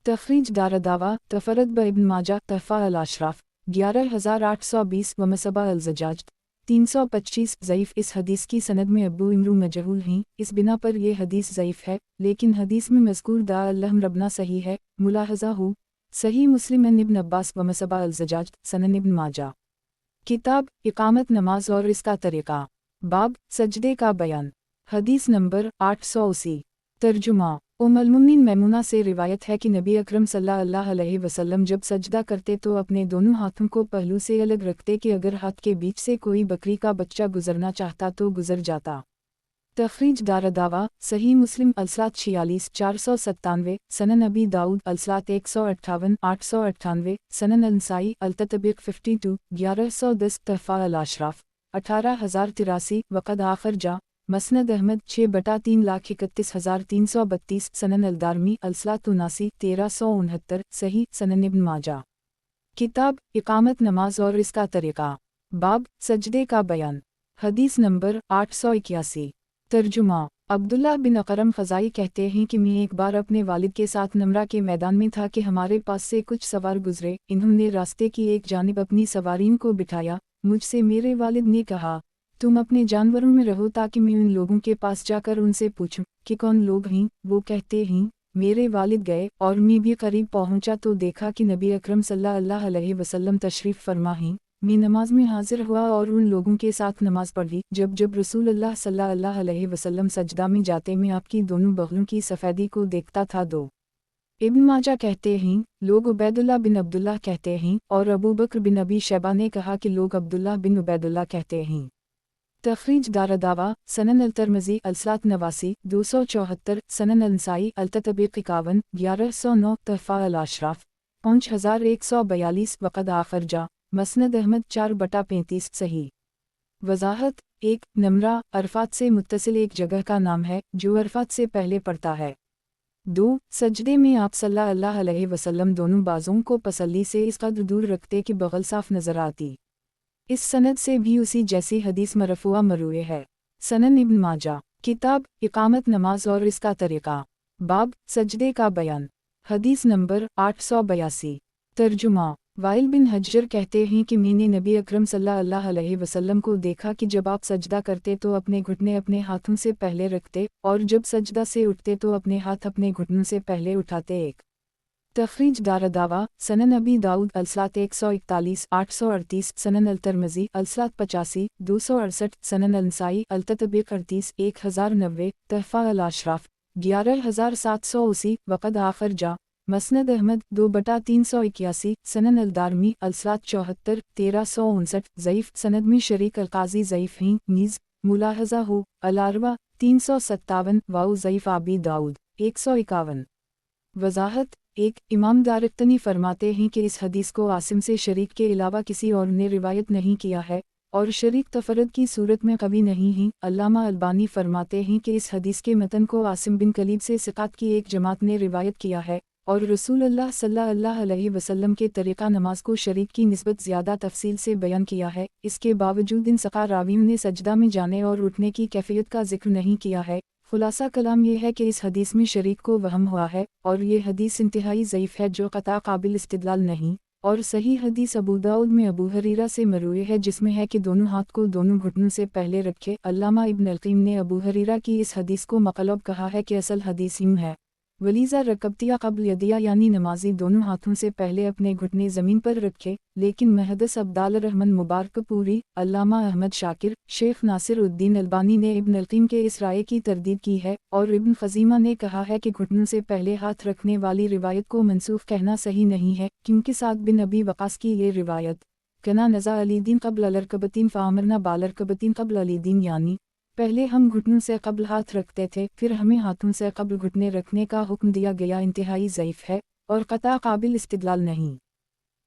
تخریج داردعوہ تفرد ب ابن ماجہ تحفہ الاشراف 11820 و مصباح الزجاج 325 ضعیف۔ اس حدیث کی سند میں ابو عمرو مجہول ہیں، اس بنا پر یہ حدیث ضعیف ہے، لیکن حدیث میں مذکور دا اللہم ربنا صحیح ہے۔ ملاحظہ ہو صحیح مسلم ان ابن عباس و مصباح الزجاج سنن ابن ماجہ۔ کتاب اقامت نماز اور اس کا طریقہ، باب سجدے کا بیان، حدیث نمبر 880۔ ترجمہ ام المؤمنین میمونہ سے روایت ہے کہ نبی اکرم صلی اللہ علیہ وسلم جب سجدہ کرتے تو اپنے دونوں ہاتھوں کو پہلو سے الگ رکھتے کہ اگر ہاتھ کے بیچ سے کوئی بکری کا بچہ گزرنا چاہتا تو گزر جاتا۔ تخریج داردعوہ صحیح مسلم الصلاۃ 46 497، سنن ابی داؤد الصلاۃ 158 898، سنن النسائی التطبیق 52 1110، تحفہ الاشراف 18083، وقد آخر جا مسند احمد 6/331,332، سنن الدارمی الصلاۃ 79 1369، صحیح سنن ابن ماجہ۔ کتاب اقامت نماز اور اس کا طریقہ، باب سجدے کا بیان، حدیث نمبر 881۔ ترجمہ عبداللہ بن اقرم خزائی کہتے ہیں کہ میں ایک بار اپنے والد کے ساتھ نمرہ کے میدان میں تھا کہ ہمارے پاس سے کچھ سوار گزرے، انہوں نے راستے کی ایک جانب اپنی سواریوں کو بٹھایا، مجھ سے میرے والد نے کہا تم اپنے جانوروں میں رہو تاکہ میں ان لوگوں کے پاس جا کر ان سے پوچھوں کہ کون لوگ ہیں، وہ کہتے ہیں میرے والد گئے اور میں بھی قریب پہنچا تو دیکھا کہ نبی اکرم صلی اللہ علیہ وسلم تشریف فرما ہیں، میں نماز میں حاضر ہوا اور ان لوگوں کے ساتھ نماز پڑھی۔ جب رسول اللہ صلی اللہ علیہ وسلم سجدہ میں جاتے میں آپ کی دونوں بغلوں کی سفیدی کو دیکھتا تھا۔ دو ابن ماجہ کہتے ہیں لوگ عبید اللہ بن عبداللہ کہتے ہیں، اور ابو بکر بن ابی شیبہ نے کہا کہ لوگ عبداللہ بن عبید اللہ کہتے ہیں۔ تخریج داردعوہ سنن الترمذی الصلاۃ 89 274، سنن النسائی التطبیق 51 1109، تحفہ الاشراف 5142، وقد آخر جا مسند احمد 4/35، صحیح۔ وضاحت 1 نمرہ عرفات سے متصل ایک جگہ کا نام ہے جو عرفات سے پہلے پڑتا ہے۔ 2 سجدے میں آپ صلی اللہ علیہ وسلم دونوں بازوں کو پسلی سے اس قدر دور رکھتے کہ بغل صاف نظر آتی۔ اس سند سے بھی اسی جیسی حدیث مرفوعہ مروی ہے۔ سنن ابن ماجہ۔ کتاب اقامت نماز اور اس کا طریقہ، باب سجدے کا بیان، حدیث نمبر 882۔ ترجمہ وائل بن حجر کہتے ہیں کہ میں نے نبی اکرم صلی اللہ علیہ وسلم کو دیکھا کہ جب آپ سجدہ کرتے تو اپنے گھٹنے اپنے ہاتھوں سے پہلے رکھتے، اور جب سجدہ سے اٹھتے تو اپنے ہاتھ اپنے گھٹنوں سے پہلے اٹھاتے۔ ایک تخریج داردعوہ سنن ابی داؤد الصلاۃ 141 838، سنن الترمذی الصلاۃ 85 268، سنن النسائی التطبیق 38 1090، تحفہ الاشراف 11780، وقد آخر جا مسند احمد 2/381، سنن الدارمی الصلاۃ 74 1359، ضعیف سند میں شریک القاضی ضعیف ہیں، نیز ملاحظہ ہو الاربع 357، واو ضعیف ابی داؤد 151۔ وضاحت 1 امام دارقطنی فرماتے ہیں کہ اس حدیث کو عاصم سے شریک کے علاوہ کسی اور نے روایت نہیں کیا ہے، اور شریک تفرد کی صورت میں قوی نہیں ہیں۔ علامہ البانی فرماتے ہیں کہ اس حدیث کے متن کو عاصم بن کلیب سے ثقات کی ایک جماعت نے روایت کیا ہے، اور رسول اللہ صلی اللہ علیہ وسلم کے طریقہ نماز کو شریک کی نسبت زیادہ تفصیل سے بیان کیا ہے۔ اس کے باوجود ان ثقہ راویوں نے سجدہ میں جانے اور اٹھنے کی کیفیت کا ذکر نہیں کیا ہے۔ خلاصہ کلام یہ ہے کہ اس حدیث میں شریک کو وہم ہوا ہے، اور یہ حدیث انتہائی ضعیف ہے جو قطع قابل استدلال نہیں۔ اور صحیح حدیث ابو داؤد میں ابو ہریرہ سے مروی ہے جس میں ہے کہ دونوں ہاتھ کو دونوں گھٹنوں سے پہلے رکھے۔ علامہ ابن القیم نے ابو ہریرہ کی اس حدیث کو مقلوب کہا ہے کہ اصل حدیث یوں ہے، ولیزہ رکبتیہ قبل یدیہ، یعنی نمازی دونوں ہاتھوں سے پہلے اپنے گھٹنے زمین پر رکھے، لیکن محدث عبدال الرحمن مبارک پوری، علامہ احمد شاکر، شیخ ناصر الدین البانی نے ابن القیم کے اس رائے کی تردید کی ہے، اور ابن خزیمہ نے کہا ہے کہ گھٹنوں سے پہلے ہاتھ رکھنے والی روایت کو منسوخ کہنا صحیح نہیں ہے، کیونکہ سعد بن ابی وقاص کی یہ روایت کنا نزا علیدین قبل الرکبتین فامرنا بالرکبتین قبل علیدین، یعنی پہلے ہم گھٹنوں سے قبل ہاتھ رکھتے تھے پھر ہمیں ہاتھوں سے قبل گھٹنے رکھنے کا حکم دیا گیا، انتہائی ضعیف ہے اور قطع قابل استدلال نہیں۔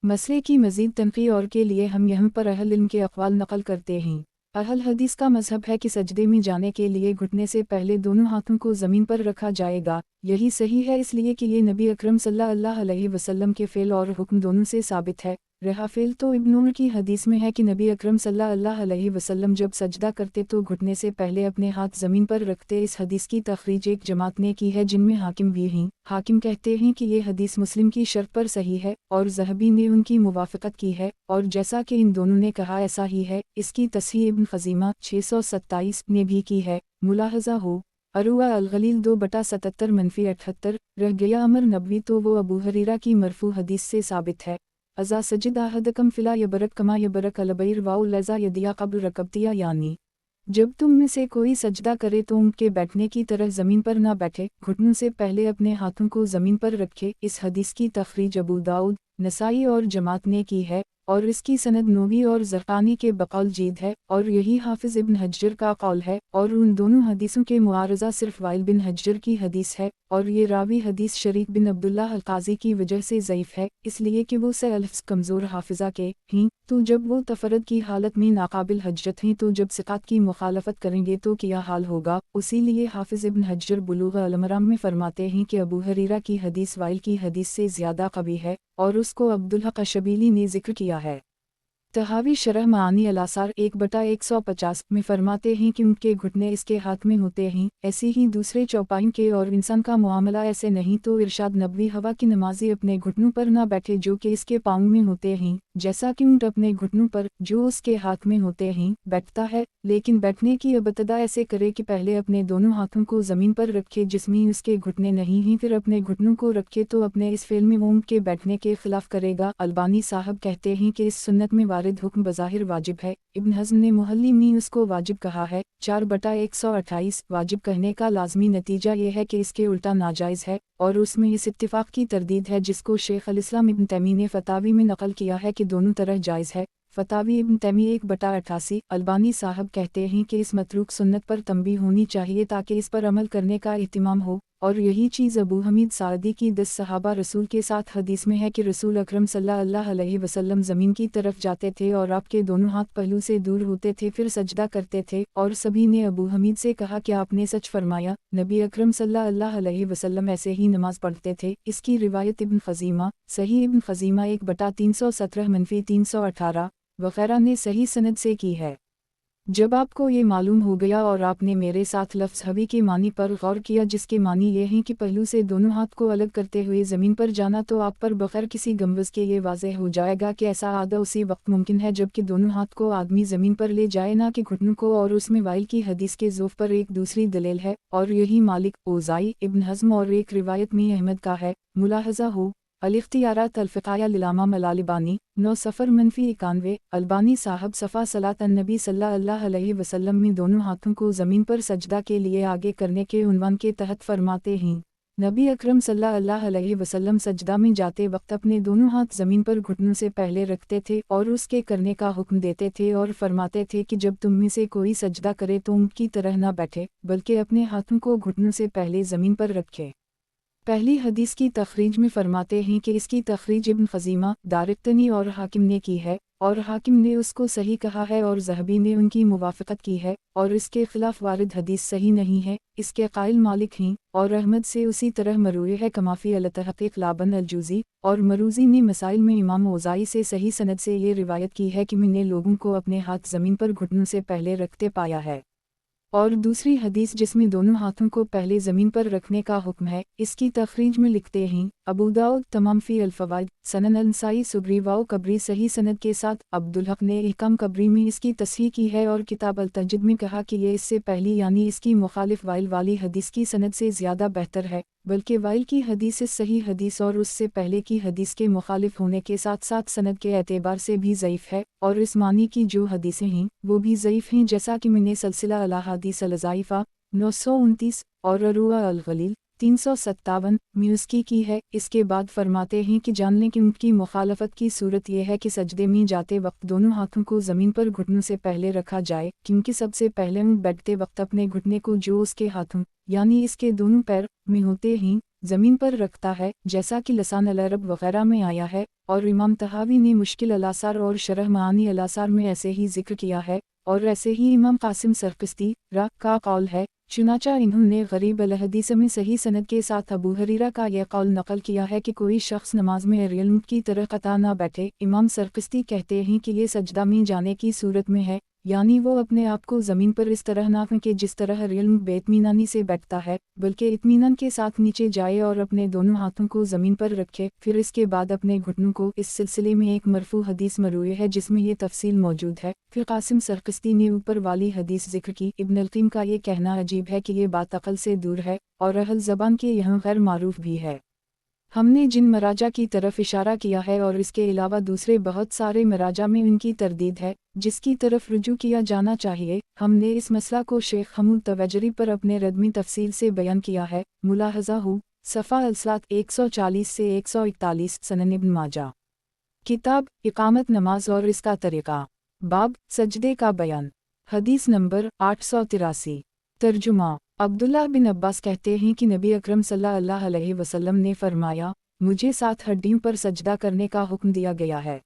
مسئلے کی مزید تنقیح اور کے لیے ہم یہاں پر اہل علم کے اقوال نقل کرتے ہیں۔ اہل حدیث کا مذہب ہے کہ سجدے میں جانے کے لیے گھٹنے سے پہلے دونوں ہاتھوں کو زمین پر رکھا جائے گا، یہی صحیح ہے اس لیے کہ یہ نبی اکرم صلی اللہ علیہ وسلم کے فعل اور حکم دونوں سے ثابت ہے۔ رہا فعل تو ابن عمر کی حدیث میں ہے کہ نبی اکرم صلی اللہ علیہ وسلم جب سجدہ کرتے تو گھٹنے سے پہلے اپنے ہاتھ زمین پر رکھتے۔ اس حدیث کی تخریج ایک جماعت نے کی ہے جن میں حاکم بھی ہیں۔ حاکم کہتے ہیں کہ یہ حدیث مسلم کی شرط پر صحیح ہے، اور ذہبی نے ان کی موافقت کی ہے، اور جیسا کہ ان دونوں نے کہا ایسا ہی ہے۔ اس کی تصحیح ابن خزیمہ 627 نے بھی کی ہے۔ ملاحظہ ہو عروہ الغلیل 2/77-78 رہ گیا امر نبوی تو وہ ابو ہریرہ کی مرفوع حدیث سے ثابت ہے، اذا سجد احدکم فلا یبرک کما یبرک البعیر واو لذا یدیا قبل رکبتیہ، یعنی جب تم میں سے کوئی سجدہ کرے تو اونٹ کے بیٹھنے کی طرح زمین پر نہ بیٹھے، گھٹنوں سے پہلے اپنے ہاتھوں کو زمین پر رکھے۔ اس حدیث کی تخریج ابو داؤد، نسائی اور جماعت نے کی ہے، اور اس کی سند نووی اور زرقانی کے بقول جید ہے، اور یہی حافظ ابن حجر کا قول ہے، اور ان دونوں حدیثوں کے معارضہ صرف وائل بن حجر کی حدیث ہے، اور یہ راوی حدیث شریک بن عبداللہ القاضی کی وجہ سے ضعیف ہے، اس لیے کہ وہ سے الفظ کمزور حافظہ کے ہیں، تو جب وہ تفرد کی حالت میں ناقابل حجت ہیں تو جب ثقات کی مخالفت کریں گے تو کیا حال ہوگا۔ اسی لیے حافظ ابن حجر بلوغ المرام میں فرماتے ہیں کہ ابو ہریرہ کی حدیث وائل کی حدیث سے زیادہ قوی ہے، اور اس کو عبدالحق الشبیلی نے ذکر کیا ہے۔ تحاوی شرح معانی الاثار 1/150 میں فرماتے ہیں کہ ان کے گھٹنے اس کے ہاتھ میں ہوتے ہیں، ایسے ہی دوسرے چوپائوں کے اور انسان کا معاملہ ایسے نہیں، تو ارشاد نبوی ہوا کی نمازی اپنے گھٹنوں پر نہ بیٹھے جو کہ اس کے پاؤں میں ہوتے ہیں، جیسا کہ اونٹ اپنے گھٹنوں پر جو اس کے ہاتھ میں ہوتے ہیں بیٹھتا ہے، لیکن بیٹھنے کی ابتدا ایسے کرے کہ پہلے اپنے دونوں ہاتھوں کو زمین پر رکھے جس میں اس کے گھٹنے نہیں ہیں، پھر اپنے گھٹنوں کو رکھے تو اپنے اس فعل میں اونٹ کے بیٹھنے کے خلاف کرے گا۔ البانی صاحب کہتے ہیں کہ اس سنت میں وارد حکم بظاہر واجب ہے، ابن حزم نے محلی میں اس کو واجب کہا ہے۔ 4/128 واجب کہنے کا لازمی نتیجہ یہ ہے کہ اس کے الٹا ناجائز ہے، اور اس میں اس اتفاق کی تردید ہے جس کو شیخ الاسلام ابن تیمیہ نے فتاوی میں نقل کیا ہے کہ دونوں طرح جائز ہے۔ فتاوی ابن تیمیہ 1/88۔ البانی صاحب کہتے ہیں کہ اس متروک سنت پر تنبیہ ہونی چاہیے تاکہ اس پر عمل کرنے کا اہتمام ہو، اور یہی چیز ابو حمید سعدی کی 10 صحابہ رسول کے ساتھ حدیث میں ہے کہ رسول اکرم صلی اللہ علیہ وسلم زمین کی طرف جاتے تھے اور آپ کے دونوں ہاتھ پہلو سے دور ہوتے تھے پھر سجدہ کرتے تھے، اور سبھی نے ابو حمید سے کہا کہ آپ نے سچ فرمایا، نبی اکرم صلی اللہ علیہ وسلم ایسے ہی نماز پڑھتے تھے۔ اس کی روایت ابن خزیمہ، صحیح ابن خزیمہ 1/317-318 وغیرہ نے صحیح سند سے کی ہے۔ جب آپ کو یہ معلوم ہو گیا اور آپ نے میرے ساتھ لفظ حوی کے معنی پر غور کیا جس کے معنی یہ ہیں کہ پہلو سے دونوں ہاتھ کو الگ کرتے ہوئے زمین پر جانا، تو آپ پر بغیر کسی گموز کے یہ واضح ہو جائے گا کہ ایسا عادہ اسی وقت ممکن ہے جب کہ دونوں ہاتھ کو آدمی زمین پر لے جائے، نہ کہ گھٹنوں کو، اور اس میں وائل کی حدیث کے ذوف پر ایک دوسری دلیل ہے، اور یہی مالک، اوزائی، ابن حزم اور ایک روایت میں احمد کا ہے۔ ملاحظہ ہو الاختیارات الفقہیہ للامام الالبانی 9/91۔ البانی صاحب صفحہ صلاۃ النبی صلی اللہ علیہ وسلم میں دونوں ہاتھوں کو زمین پر سجدہ کے لیے آگے کرنے کے عنوان کے تحت فرماتے ہیں، نبی اکرم صلی اللہ علیہ وسلم سجدہ میں جاتے وقت اپنے دونوں ہاتھ زمین پر گھٹنوں سے پہلے رکھتے تھے اور اس کے کرنے کا حکم دیتے تھے، اور فرماتے تھے کہ جب تم میں سے کوئی سجدہ کرے تو اونٹ کی طرح نہ بیٹھے بلکہ اپنے ہاتھوں کو گھٹنوں سے پہلے زمین پر رکھے۔ پہلی حدیث کی تخریج میں فرماتے ہیں کہ اس کی تخریج ابن خزیمہ، دارقطنی اور حاکم نے کی ہے، اور حاکم نے اس کو صحیح کہا ہے اور ذہبی نے ان کی موافقت کی ہے، اور اس کے خلاف وارد حدیث صحیح نہیں ہے۔ اس کے قائل مالک ہیں، اور احمد سے اسی طرح مروی ہے کمافی التحقیق لابن الجوزی، اور مروزی نے مسائل میں امام اوزائی سے صحیح سند سے یہ روایت کی ہے کہ میں نے لوگوں کو اپنے ہاتھ زمین پر گھٹنوں سے پہلے رکھتے پایا ہے۔ اور دوسری حدیث جس میں دونوں ہاتھوں کو پہلے زمین پر رکھنے کا حکم ہے، اس کی تخریج میں لکھتے ہیں अबू दाऊद तमाम फ़ी अल-फ़वाइद, सनन अल-नसाई सुगरी वाओ कबरी सही सनद के साथ। अब्दुल हक ने इहकाम कबरी में इसकी तस्हीह की है और किताब अल-तहज़्जुद में कहा कि ये इससे पहली यानी इसकी मुखालिफ वाइल वाली हदीस की सनद से ज़्यादा बेहतर है, बल्कि वाइल की हदीस इस सही हदीस और उससे पहले की हदीस के मुखालिफ होने के साथ साथ सनद के एतबार से भी ज़ईफ़ है, और इस मानी की जो हदीसें हैं वो भी ज़ईफ़ हैं, जैसा कि मैंने सिलसिला अल-अहादीस अल-ज़ाइफ़ा 929 और अरूआ अल-गलील 357 में उसकी की है। इसके बाद फरमाते हैं कि जान लें कि उनकी मुखालफत की सूरत यह है कि सजदे में जाते वक्त दोनों हाथों को ज़मीन पर घुटनों से पहले रखा जाए, क्योंकि सबसे पहले बैठते वक्त अपने घुटने को जो उसके हाथों यानी इसके दोनों पैर में होते हैं ज़मीन पर रखता है, जैसा कि लसान अल-अरब वगैरह में आया है, और इमाम तहावी ने मुश्किल अल-आसार और शरह मानी अल-आसार में ऐसे ही जिक्र किया है, और ऐसे ही इमाम कासिम सरकस्ती रा का कौल है। चुनाचा इन्होंने गरीब अल-हदीस में सही सनद के साथ अबू हरीरा का यह कौल नकल किया है कि कोई शख्स नमाज में रियल की तरह कता ना बैठे। इमाम सरकस्ती कहते हैं कि ये सजदा में जाने की सूरत में है, यानी वो अपने आप को ज़मीन पर इस तरह ना फेंके जिस तरह रियल बेइत्मीनानी से बैठता है, बल्कि इत्मीनान के साथ नीचे जाए और अपने दोनों हाथों को ज़मीन पर रखे, फिर इसके बाद अपने घुटनों को। इस सिलसिले में एक मरफू हदीस मरूई है जिसमें ये तफसील मौजूद है। फिर कासिम सरकस्ती ने ऊपर वाली हदीस जिक्र की। इब्न अल-क़य्यिम का ये कहना अजीब है कि ये बात अक़ल से दूर है और अहल ज़बान के यहाँ गैर मारूफ भी है। हमने जिन मराजा की तरफ इशारा किया है और इसके अलावा दूसरे बहुत सारे मराजा में उनकी तरदीद है, जिसकी तरफ रुजू किया जाना चाहिए। हमने इस मसला को शेख हमूद तवजरी पर अपने रद में तफसील से बयान किया है। मुलाहज़ा हो सफ़ा अल-सलात 140 से 141 सनन इब्न माजा। किताब इकामत नमाज और इसका तरीक़ा, बाब सजदे का बयान। हदीस नंबर 883। तर्जुमा अब्दुल्लाह बिन अब्बास कहते हैं कि नबी अकरम सल्लल्लाहु अलैहि वसल्लम ने फरमाया, मुझे 7 हड्डियों पर सजदा करने का हुक्म दिया गया है।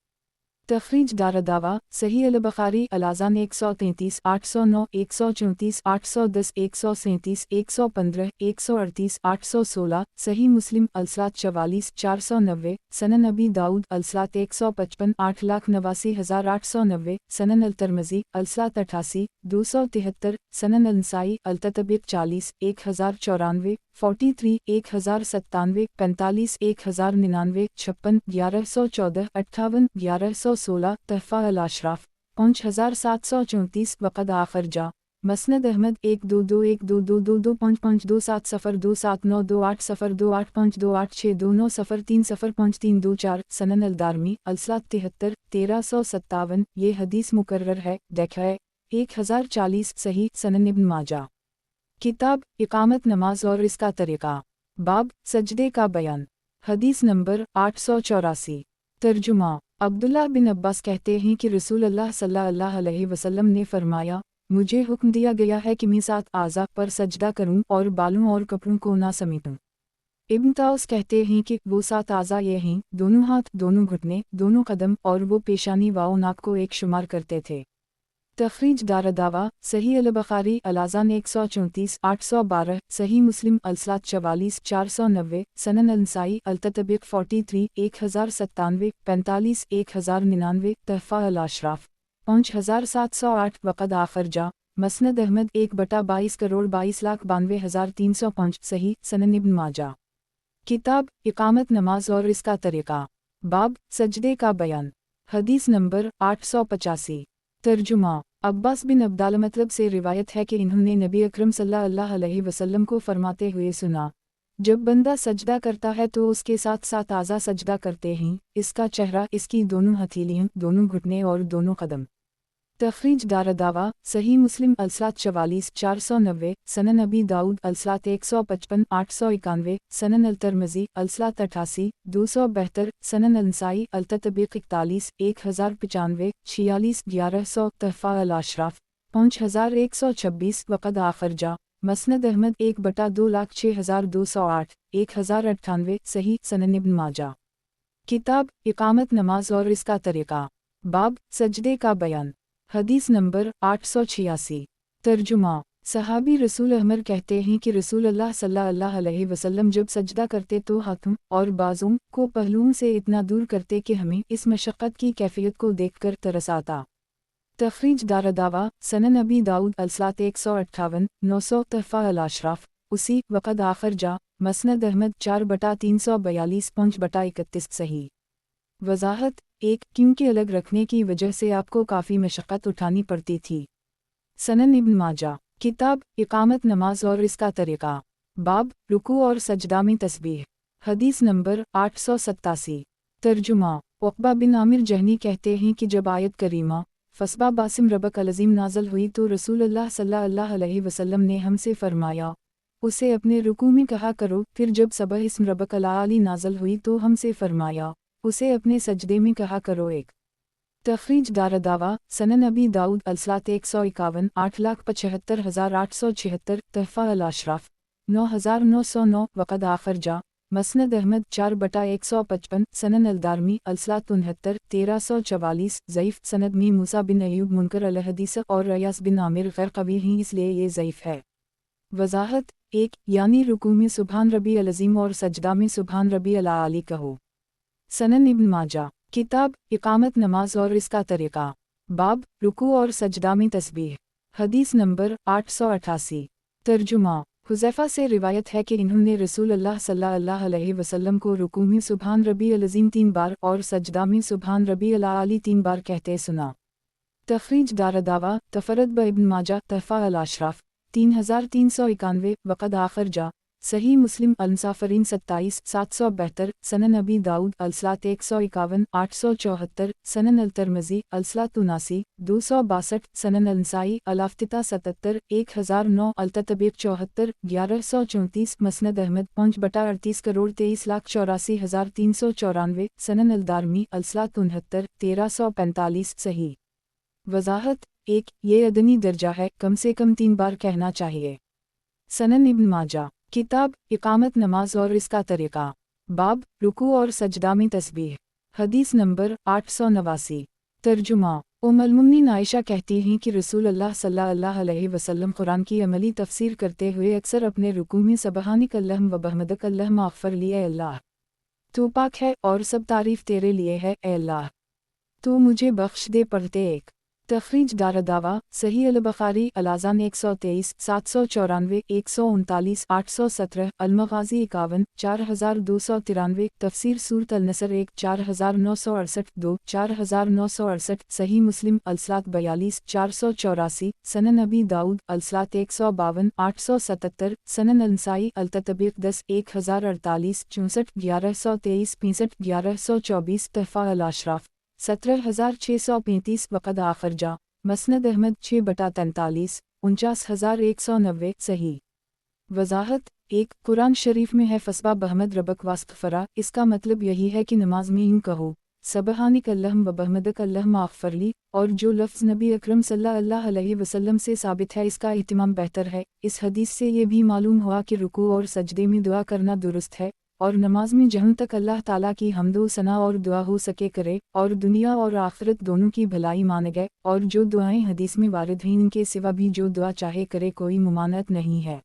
तखरीज दारदावा सही अल-बुखारी अल-अज़ान 133 809 134 810 137 115 138 816 सही मुस्लिम अल-सलात 44 490 सनन अबी दाऊद अल-सलात 155 8,89,890 सनन अल-तिरमिज़ी अल-सलात 88 273 सनन अल-नसाई अल-ततबीक 40 1094 43 1097 45 1099 56 1114 58 1116 तहफ़ा अल-अशराफ 5734 वक़द आखिर जा। मसनद अहमद 122122225272802802852852903 सनन अल-दारमी अल-सलात 73 1357 ये हदीस मुकर्रर है। देखा 1040 सही सनन इब्न माजा। किताब इकामत नमाज और इसका तरीक़ा, बाब सजदे का बयान। हदीस नंबर 884। तर्जुमा अब्दुल्लाह बिन अब्बास कहते हैं कि रसूल अल्लाह सल्लल्लाहु अलैहि वसल्लम ने फरमाया, मुझे हुक्म दिया गया है कि मैं 7 आज़ा पर सजदा करूं और बालों और कपड़ों को ना समेटूं। इब्न ताउस कहते हैं कि वो 7 आज़ा ये हैं, दोनों हाथ, दोनों घुटने, दोनों कदम और वो पेशानी वाओ नाक को एक शुमार करते थे। तखरीज दारदावा सही अल-बुखारी अल-अज़ान 134 812 सही मुस्लिम अल-सलात 44 490 सनन अल-नसाई अल-ततबीक 43 1097 45 1099 तहफ़ा अल-अशराफ 5708 वक़द आखिर जा। मसनद अहमद 1/22,22,92,305 सही सनन इब्न माजा। किताब इकामत नमाज और इसका तरीक़ा, बाब सजदे का बयान। हदीस नंबर 885। तर्जुमा अब्बास बिन अब्दाल मतलब से रिवायत है कि इन्होंने नबी अकरम सल्लल्लाहु अलैहि वसल्लम को फरमाते हुए सुना, जब बंदा सजदा करता है तो उसके साथ 7 आज़ा सजदा करते हैं, इसका चेहरा, इसकी दोनों हथेलियाँ, दोनों घुटने और दोनों कदम। तखरीज दारदावा सही मुस्लिम अल-सलात 44 490 सनन अबी दाऊद अल-सलात 155 891 सनन अल-तिरमिज़ी अल-सलात 88 272 सनन अल-नसाई अल-ततबीक 41 1095 46 1100 तहफ़ा अल-अशराफ 5126 वक़द आखिर जा। मसनद अहमद 1/2,06,208 1098 सही सनन इब्न माजा। किताब इकामत नमाज और इसका तरीक़ा, बाब सजदे का बयान। हदीस नंबर 886। तर्जुमा सहाबी रसूल अहमर कहते हैं कि रसूल अल्लाह सल्लल्लाहु अलैहि वसल्लम जब सजदा करते तो हाथों और बाजों को पहलुओं से इतना दूर करते कि हमें इस मशक्क़त की कैफियत को देखकर तरस आता। तखरीज दारदावा सनन अबी दाऊद अल-सलात 158 900 तहफ़ा अल-अशराफ उसी वक़द आखिर जा। مسند احمد 4/342 5/31 صحیح۔ وضاحت 1 کیونکہ الگ رکھنے کی وجہ سے آپ کو کافی مشقت اٹھانی پڑتی تھی۔ سنن ابن ماجہ کتاب اقامت نماز اور اس کا طریقہ، باب رکوع اور سجدہ میں تسبیح، حدیث نمبر 887۔ ترجمہ عقبہ بن عامر جہنی کہتے ہیں کہ جب آیت کریمہ فسبح باسم ربک العظیم نازل ہوئی تو رسول اللہ صلی اللہ علیہ وسلم نے ہم سے فرمایا اسے اپنے رکوع میں کہا کرو، پھر جب سبح اسم ربک العالی نازل ہوئی تو ہم سے فرمایا اسے اپنے سجدے میں کہا کرو۔ ایک تخریج دارالدعویٰ سنن ابی داؤد الصلاۃ 151 8,75,876 تحفہ الاشراف 9,909 وقد آخرجہ مسند احمد 4/155 سنن الدارمی الصلاۃ 69 1344 ضعیف سند میں موسیٰ بن ایوب منکر الحدیث اور ریاض بن عامر غیر قوی ہیں اس لیے یہ ضعیف ہے۔ وضاحت 1 یعنی رکوع میں سبحان ربی العظیم اور سجدہ میں سبحان ربی العالی کہو۔ سنن ابن ماجہ کتاب اقامت نماز اور اس کا طریقہ، باب رکوع اور سجدہ میں تسبیح، حدیث نمبر 888۔ ترجمہ حذیفہ سے روایت ہے کہ انہوں نے رسول اللہ صلی اللہ علیہ وسلم کو رکوع میں سبحان ربی العظیم 3 بار اور سجدہ میں سبحان ربی العالی 3 بار کہتے سنا۔ تخریج دارالدعویٰ تفرد ابن ماجہ تحفہ الاشراف 3391 وقد آخرجہ صحیح مسلم المسافرین 27772 سنن ابی داؤد الصلاۃ 151 874 سنن الترمذی الصلاۃ 79 262 سنن النسائی الافتتاح 77 1009 التطبیق 74 1134 مسند احمد 5/38,23,84,394 سنن الدارمی الصلاۃ 69 1345 صحیح۔ وضاحت 1 یہ ادنی درجہ ہے، کم سے کم 3 بار کہنا چاہیے۔ سنن ابن ماجہ کتاب اقامت نماز اور اس کا طریقہ، باب رکوع اور سجدہ میں تسبیح، حدیث نمبر 889۔ ترجمہ المؤمنین عائشہ کہتی ہیں کہ رسول اللہ صلی اللہ علیہ وسلم قرآن کی عملی تفسیر کرتے ہوئے اکثر اپنے رکوع میں سبحانک اللہم و بحمدک اللہم اغفر لی، اے اللہ تو پاک ہے اور سب تعریف تیرے لیے ہے، اے اللہ تو مجھے بخش دے پڑھتے۔ ایک تخریج دارالدعویٰ صحیح البخاری الاذان 123 794 139 817 المغازی 51 4293 تفسیر سورۃ النصر 1 4968 2 4968 صحیح مسلم الصلاۃ 42 484 سنن ابی داؤد الصلاۃ 152 877 سنن النسائی التطبیق 10 1048 64 1123 65 1124 تحفہ الاشراف 17,635 وقد آخرجہ مسند احمد 6/43 49,190 صحیح۔ وضاحت 1 قرآن شریف میں ہے فسبح بحمد ربک واستغفرہ، اس کا مطلب یہی ہے کہ نماز میں یوں کہو سبحانک اللہم و بحمدک اللہم اغفر لی، اور جو لفظ نبی اکرم صلی اللہ علیہ وسلم سے ثابت ہے اس کا اہتمام بہتر ہے۔ اس حدیث سے یہ بھی معلوم ہوا کہ رکوع اور سجدے میں دعا کرنا درست ہے، اور نماز میں جہاں تک اللہ تعالیٰ کی حمد و ثنا اور دعا ہو سکے کرے، اور دنیا اور آخرت دونوں کی بھلائی مان گئے، اور جو دعائیں حدیث میں وارد ہیں ان کے سوا بھی جو دعا چاہے کرے کوئی ممانعت نہیں ہے۔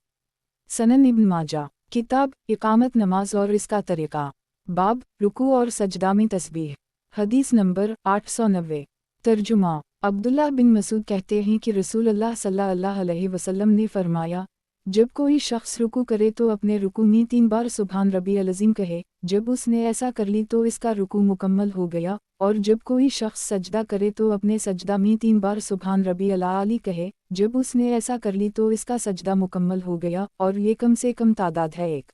سنن ابن ماجہ کتاب اقامت نماز اور اس کا طریقہ، باب رکوع اور سجدہ میں تسبیح، حدیث نمبر 890۔ ترجمہ عبداللہ بن مسعود کہتے ہیں کہ رسول اللہ صلی اللہ علیہ وسلم نے فرمایا جب کوئی شخص رکوع کرے تو اپنے رکوع میں 3 بار سبحان ربی العظیم کہے، جب اس نے ایسا کر لی تو اس کا رکوع مکمل ہو گیا، اور جب کوئی شخص سجدہ کرے تو اپنے سجدہ میں 3 بار سبحان ربی العالی کہے، جب اس نے ایسا کر لی تو اس کا سجدہ مکمل ہو گیا، اور یہ کم سے کم تعداد ہے۔ ایک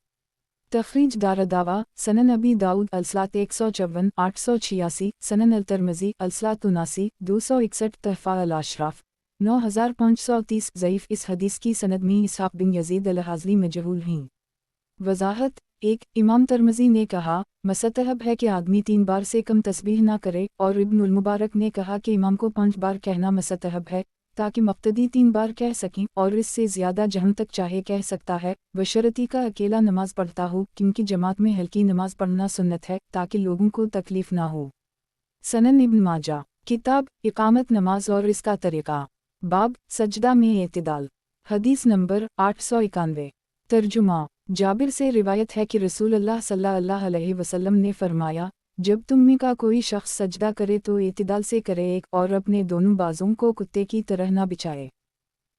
تخریج دارالدعویٰ سنن ابی داؤد الصلاۃ 154 886 سنن الترمذی الصلاۃ 79 261 تحفہ الاشراف 9530 ضعیف اس حدیث کی سند میں اسحاق بن یزید الحاضلی مجہول ہیں۔ وضاحت 1 امام ترمذی نے کہا مستحب ہے کہ آدمی 3 بار سے کم تسبیح نہ کرے، اور ابن المبارک نے کہا کہ امام کو 5 بار کہنا مستحب ہے تاکہ مقتدی 3 بار کہہ سکیں، اور اس سے زیادہ جہاں تک چاہے کہہ سکتا ہے، بشرطی کا اکیلا نماز پڑھتا ہو، کیونکہ جماعت میں ہلکی نماز پڑھنا سنت ہے تاکہ لوگوں کو تکلیف نہ ہو۔ سنن ابن ماجہ کتاب اقامت نماز اور اس کا طریقہ، باب سجدہ میں اعتدال، حدیث نمبر 891۔ ترجمہ جابر سے روایت ہے کہ رسول اللہ صلی اللہ علیہ وسلم نے فرمایا جب تم میں کا کوئی شخص سجدہ کرے تو اعتدال سے کرے، ایک اور اپنے دونوں بازوں کو کتے کی طرح نہ بچھائے۔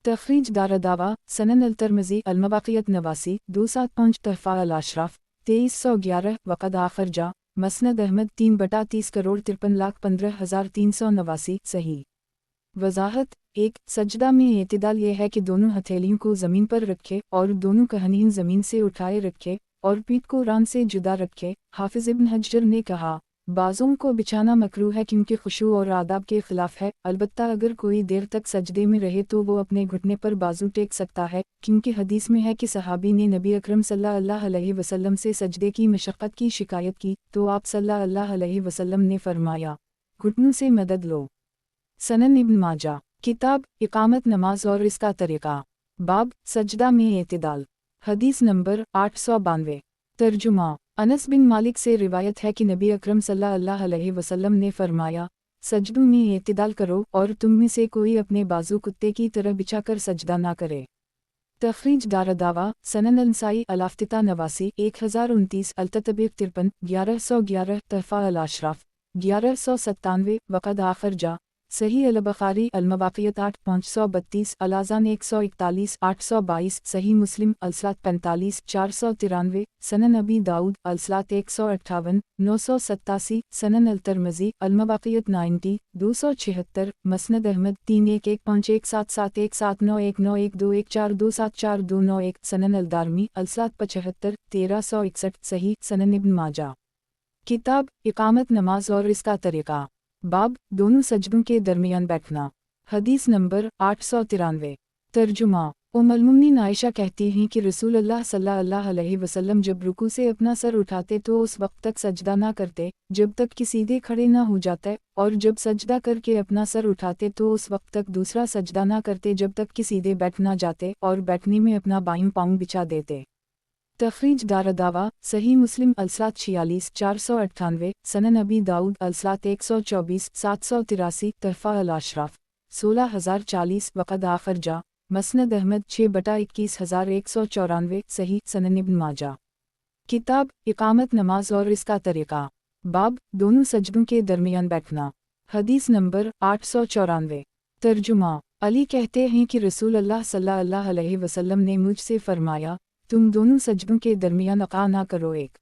तखरीज दारदावा सनन अल-तिरमिज़ी अल-मवाक़ियत 89 275 तहफ़ा अल-अशराफ़ 2311 वक़द आख़िर जा मसनद अहमद 3/30 करोड़ 53,15,389 सही। वज़ाहत 1 सजदा में एतिदाल ये है कि दोनों हथेलियों को ज़मीन पर रखे और दोनों कहनीन ज़मीन से उठाए रखे और पीठ को रान से जुदा रखे। हाफिज़ इब्न हजर ने कहा, बाज़ों को बिछाना मकरूह है क्योंकि खुशू और आदाब के ख़िलाफ़ है, अलबत्ता अगर कोई देर तक सजदे में रहे तो वो अपने घुटने पर बाजू टेक सकता है, क्योंकि हदीस में है कि सहाबी ने नबी अकरम सल्लल्लाहु अलैहि वसल्लम से सजदे की मशक्क़त की शिकायत की तो आप सल्लल्लाहु अलैहि वसल्लम ने फरमाया, घुटनों से मदद लो। सनन इब्न माजा किताब इकामत नमाज और इसका तरीक़ा, बाब सजदा में एतिदाल, हदीस नंबर 892। तर्जुमा अनस बिन मालिक से रिवायत है कि नबी अकरम सल्लल्लाहु अलैहि वसल्लम ने फरमाया, सजदों में एतिदाल करो और तुम में से कोई अपने बाजू कुत्ते की तरह बिछाकर सजदा ना करे। तखरीज दारदावा सनन अल-नसाई अल-आफ्तिता 89 1029 अल-ततबीक़ 53 1111 तहफ़ा अल-अशराफ़ 1197 वक़द आख़िर जा सही अल-बुख़ारी अल-मवाक़ियत 8 532 अल-अज़ान 141 822 सही मुस्लिम अल-सलात 45 493 सनन अबी दाऊद अल-सलात 158 987 सनन अल-तिरमिज़ी अल-मवाक़ियत 90 276 मसनद अहमद 3115171791911214274291 सनन अल-दारमी अल-सलात 75 1361 सही। सनन इब्न माजा किताब इकामत नमाज और इसका तरीक़ा, बाब दोनों सजदों के दरमियान बैठना, हदीस नंबर 893। तर्जुमा उम्मुल-मोमिनीन आयशा कहती हैं कि रसूलुल्लाह सल्लल्लाहु अलैहि वसल्लम जब रुकू से अपना सर उठाते तो उस वक्त तक सजदा ना करते जब तक कि सीधे खड़े ना हो जाते, और जब सजदा करके अपना सर उठाते तो उस वक्त तक दूसरा सजदा ना करते जब तक कि सीधे बैठ ना जाते और बैठने में अपना बाईं पाँव बिछा देते। तखरीज दारदावा सही मुस्लिम अल-सलात 46 498 सनन अबी दाऊद अल-सलात 124 783 तहफ़ा अल-अशराफ़ 16040 वक़द आख़िर जा मसनद अहमद 6/21194 सही। सनन इब्न माजा किताब इकामत नमाज और इसका तरीक़ा, बाब दोनों सजदों के दरमियान बैठना, हदीस नंबर 894। तर्जुमा अली कहते हैं कि रसूलुल्लाह सल्लल्लाहु अलैहि वसल्लम ने मुझसे फरमाया, तुम दोनों सजदों के दरमियान अक़ा ना करो। एक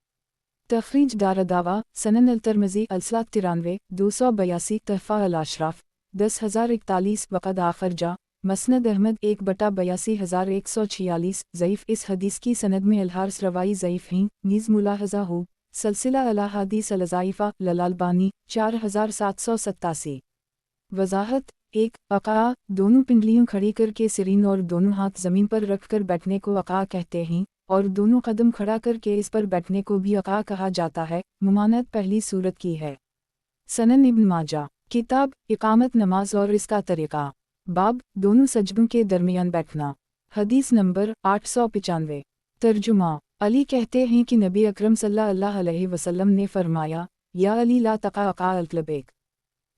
तखरीज दारदावा सनन अल-तिरमिज़ी अल-सलात 93 282 तहफ़ा अल-अशराफ़ 10041 वक़द आख़िर जा मसनद अहमद 1/82146 ज़ईफ़। इस हदीस की सनद में अल-हारिस रवाई ज़ईफ़ हैं, नीज़ मुलाहज़ा हो सलसिला अल-अहादीस अल-ज़ाइफ़ा लल-अल्बानी 4787। वज़ाहत 1 अक़ा दोनों पिंडलियों खड़ी करके सिरीन और दोनों हाथ ज़मीन पर रखकर बैठने को अक़ा कहते हैं, और दोनों कदम खड़ा करके इस पर बैठने को भी अक़ा कहा जाता है। मुमानत पहली सूरत की है। सनन इब्न माजा किताब इकामत नमाज और इसका तरीक़ा, बाब दोनों सजदों के दरमियान बैठना, हदीस नंबर 895। तर्जुमा अली कहते हैं कि नबी अकरम सल्लल्लाहु अलैहि वसल्लम ने फरमाया, या अली ला तक़ा अक़ा अल-क़लबैक।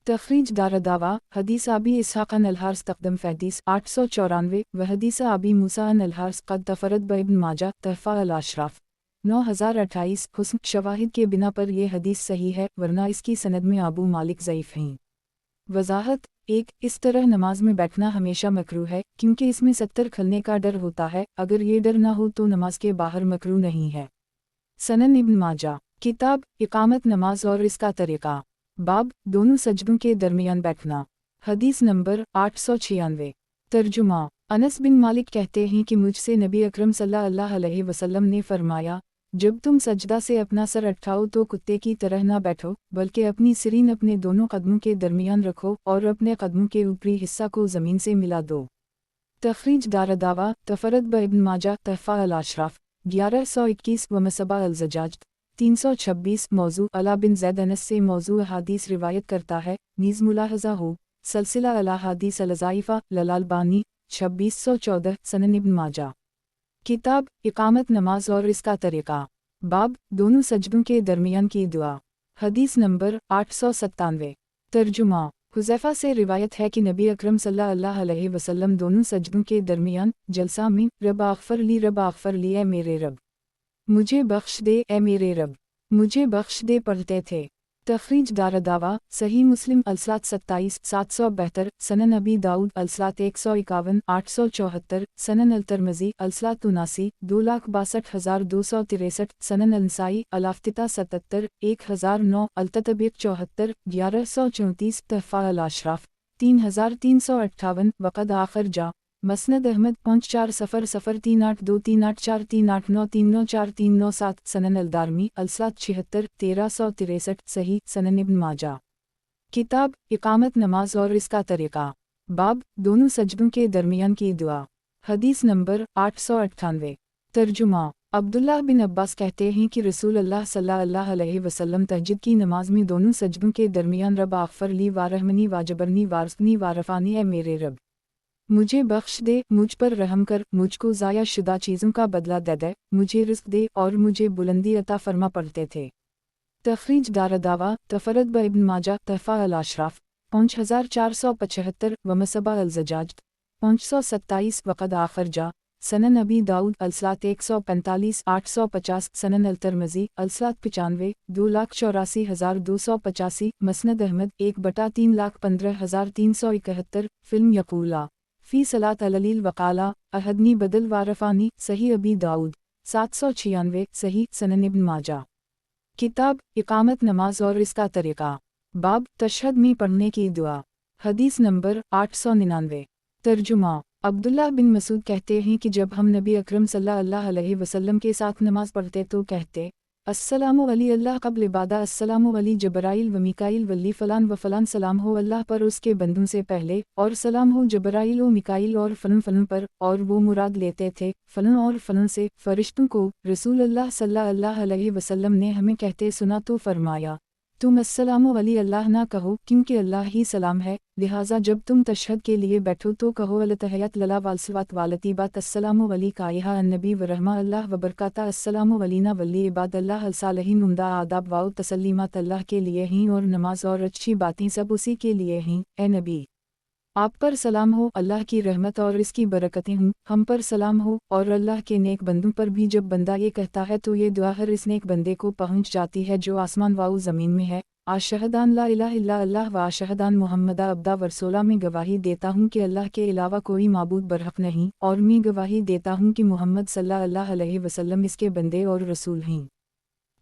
तखरीज दारदावा हदीस अबी इसहाक़ अन अल-हारिस तक़दम फ़हदीस 894 व हदीस अबी मूसा अन अल-हारिस क़द तफ़रद ब इब्न माजा तहफ़ा अल-अशराफ़ 9028। हुस्न शवाहिद के बिना पर यह हदीस सही है, वरना इसकी सनद में अबू मालिक ज़ईफ़ हैं। वज़ाहत 1 इस तरह नमाज में बैठना हमेशा मकरूह है क्योंकि इसमें सत्तर खलने का डर होता है, अगर ये डर ना हो तो नमाज के बाहर मकरूह नहीं है। सनन इब्न माजा किताब इकामत नमाज और इसका तरीक़ा, बाब दोनों सजदों के दरमियान बैठना, हदीस नंबर 896। तर्जुमा अनस बिन मालिक कहते हैं कि मुझसे नबी अकरम सल्लल्लाहु अलैहि वसल्लम ने फरमाया, जब तुम सजदा से अपना सर उठाओ तो कुत्ते की तरह ना बैठो, बल्कि अपनी सिरीन अपने दोनों कदमों के दरमियान रखो और अपने कदमों के ऊपरी हिस्सा को ज़मीन से मिला दो। तखरीज दारदावा तफ़रद ब इब्न माजा तहफ़ा अल-अशराफ़ 1121 व मसबा अल-ज़जाज 326। मौजू अला बिन ज़ैद अनस से मौजू अहादीस रिवायत करता है, नीज़ मुलाहज़ा हो सलसिला अल-अहादीस अल-ज़ाइफ़ा लल-अल्बानी 2614। सनन इब्न माजा किताब इकामत नमाज और इसका तरीक़ा, बाब दोनों सजदों के दरमियान की दुआ, हदीस नंबर 897। तर्जुमा हुज़ैफ़ा से रिवायत है कि नबी अकरम सल्लल्लाहु अलैहि वसल्लम दोनों सजदों के दरमियान जलसा में रब अग़फ़र ली ए मेरे रब, मुझे बख्श दे ए मेरे रब, मुझे बख्श दे पढ़ते थे। तखरीज दारदावा सही मुस्लिम अलसात 27 772 सनन अबी दाऊद अलसात 151 874 सनन अलतरमजी अलसात 79 2,62,263 सनन अलनसाई अलाफ्तिता 77 1009 अलततबीक 74 1134 तहफ़ा अल-अशराफ 3358 वक़द आखिर जा मसनद अहमद 540038238438939439437 सनन अलदारमी अलसात 76 1363 सही सनन इब्न माजा। किताब इकामत नमाज और इसका तरीक़ा। बाब दोनों सजदों के दरमियान की दुआ। हदीस नंबर 898। तर्जुमा अब्दुल्लाह बिन अब्बास कहते हैं कि रसूल अल्लाह सल्लल्लाहु अलैहि वसल्लम तहज्जुद की नमाज में दोनों सजदों के दरमियान रब आग़फ़र ली वारहमनी वाजबरनी वारज़क़नी वारफ़ानी ए मेरे रब मुझे बख्श दे, मुझ पर रहम कर, मुझको ज़ाया शुदा चीज़ों का बदला दे, मुझे रिज़्क़ दे और मुझे बुलंदी अता फरमा पढ़ते थे। तखरीज दारदावा तफरद ब इब्न माजा तहफ़ा अल-अशराफ 5475 वमसबा अल-ज़जाज 527 वक़द आखिर जा सनन अबी दाऊद अलसात 145 850 सनन अलतरमजी अलसात 95 2,84,285 मसनद अहमद 1/3,15,371 फ़िल्म यकूला फ़ी सलात अललील वक़ाला अहदनी बदल वारफ़ानी सही अबी दाऊद 796 सही सनन इब्न माजा। किताब इकामत नमाज और इसका तरीक़ा। बाब तशहद में पढ़ने की दुआ। हदीस नंबर 899। तर्जुमा अब्दुल्लाह बिन मसूद कहते हैं कि जब हम नबी अकरम सल्लल्लाहु अलैहि वसल्लम के साथ नमाज पढ़ते तो कहते अस्सलामु अली अल्लाह क़ब्ल इबादा अस्सलामु अली जबराइल व मिकाइल वली फ़लान व फ़लान सलाम हो अल्लाह पर उसके बंदों से पहले और सलाम हो जबराइल व मिकाइल और फ़लन फ़लन पर और वो मुराद लेते थे फ़लन और फ़लन से फ़रिश्तों को। रसूल अल्लाह सल्लल्लाहु अलैहि वसल्लम ने हमें कहते सुना तो फरमाया तुम अस्सलामु अली अल्लाह ना कहो क्योंकि अल्लाह ही सलाम है, लिहाजा जब तुम तशहद के लिए बैठो तो कहो अलतहयत लला वालसवात वालतीबात अस्सलामु अली कायहा अन्नबी व रहमा अल्लाह व बरकाता अस्सलामु अलीना वली इबाद अल्लाह अलसालहीन उम्दा आदाब वाओ तसलीमात अल्लाह के लिए ही और नमाज और अच्छी बातें सब उसी के लिए ही। ए नबी आप पर सलाम हो, अल्लाह की रहमत और इसकी बरकतें हों, हम पर सलाम हो और अल्लाह के नेक बंदों पर भी। जब बंदा ये कहता है तो ये दुआ हर इस नेक बंदे को पहुँच जाती है जो आसमान वाउ ज़मीन में है। आशहदान ला इलाहा इल्ला अल्लाह व आशहदान मुहम्मदा अब्दा वरसूला में गवाही देता हूँ कि अल्लाह के अलावा कोई माबूद बरहक नहीं और मैं गवाही देता हूँ कि मोहम्मद सल्लल्लाहु अलैहि वसल्लम इसके बंदे और रसूल हैं।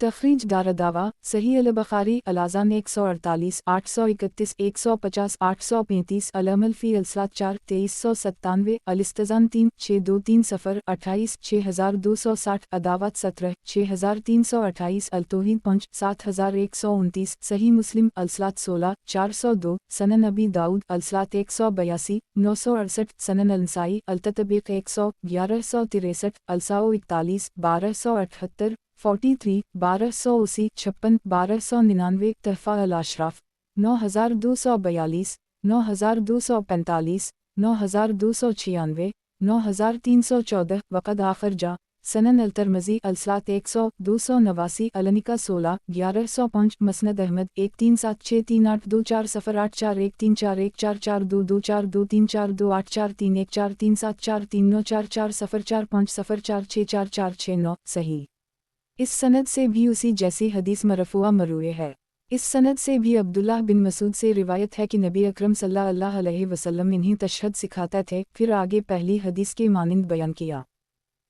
तखरीज दारदावा सही अल-बुखारी अल-अज़ान 148 831 150 835 अल-अमल फ़ी अलसात 4 2397 अल-इस्तिज़ान 3 623 सफ़र 28 6260 अदावत 17 6328 अल-तौहीद 5 7129 सही मुस्लिम अलसात 16 402 सनन अबी दाऊद अलसात 182 968 सनन अलनसाई अल-ततबीक़ 100 1163 अलसाओ 41 1278 43 1280 56 1299 तहफ़ा अल-अशराफ 9242 9245 9296 9314 वक़द आखिर जा सनन अलतरमजी अलसात 100 289 अलनिका 16 1105 मसनद अहमद 13374841341342242342343454 सही। इस सनद से भी उसी जैसी हदीस मरफ़ूआ मरूए है। इस सनद से भी अब्दुल्लाह बिन मसूद से रिवायत है कि नबी अकरम सल्लल्लाहु अलैहि वसल्लम इन्हीं तशहद सिखाते थे। फिर आगे पहली हदीस के मानिंद बयान किया।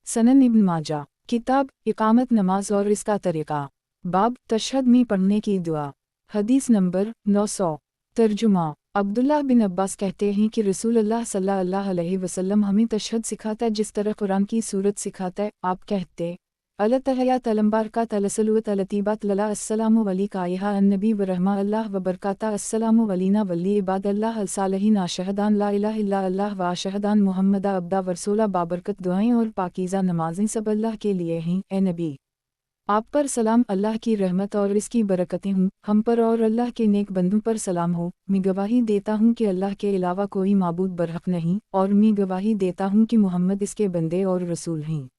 सनन इब्न माजा। किताब इकामत नमाज और इसका तरीक़ा। बाब तशहद में पढ़ने की दुआ। हदीस नंबर 900। तर्जुमा अब्दुल्लाह बिन अब्बास कहते हैं कि रसूल अल्लाह सल्लल्लाहु अलैहि वसल्लम हमें तशहद सिखाता है जिस तरह कुरान की सूरत सिखाता है। आप कहते अलतहयात अलम्बारकात अलसलुवत अलतीबात लला अस्सलामु अली कायहा अन्नबी व रहमा अल्लाह व बरकाता अस्सलामु अलीना वली इबाद अल्लाह अलसालहीन आशहदान ला इलाहा इल्ला अल्लाह व आशहदान मुहम्मदा अब्दा वरसूला बाबरकत दुआएं और पाकीज़ा नमाज़ें सब अल्लाह के लिए हैं। ए नबी आप पर सलाम, अल्लाह की रहमत और इसकी बरकतें हों, हम पर और अल्लाह के नेक बंदों पर सलाम हो। मैं गवाही देता हूँ कि अल्लाह के अलावा कोई माबूद बरहक नहीं और मैं गवाही देता हूँ कि मोहम्मद इसके बंदे और रसूल हैं।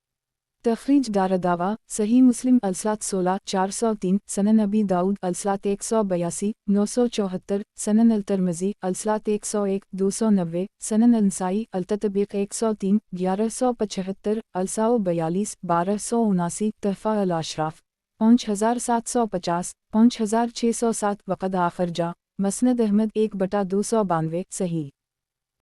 तखरीज दारदावा सही मुस्लिम अलसात 16 403 सनन अबी दाऊद अलसात 182 974 सनन अलतरमजी अलसात 101 290 सनन अलनसाई अलततबीक़ 103 1175 अलसाओ 42 1279 तहफ़ा अल-अशराफ 5750 5607 وقد آخر جا مسند احمد 1/292 صحیح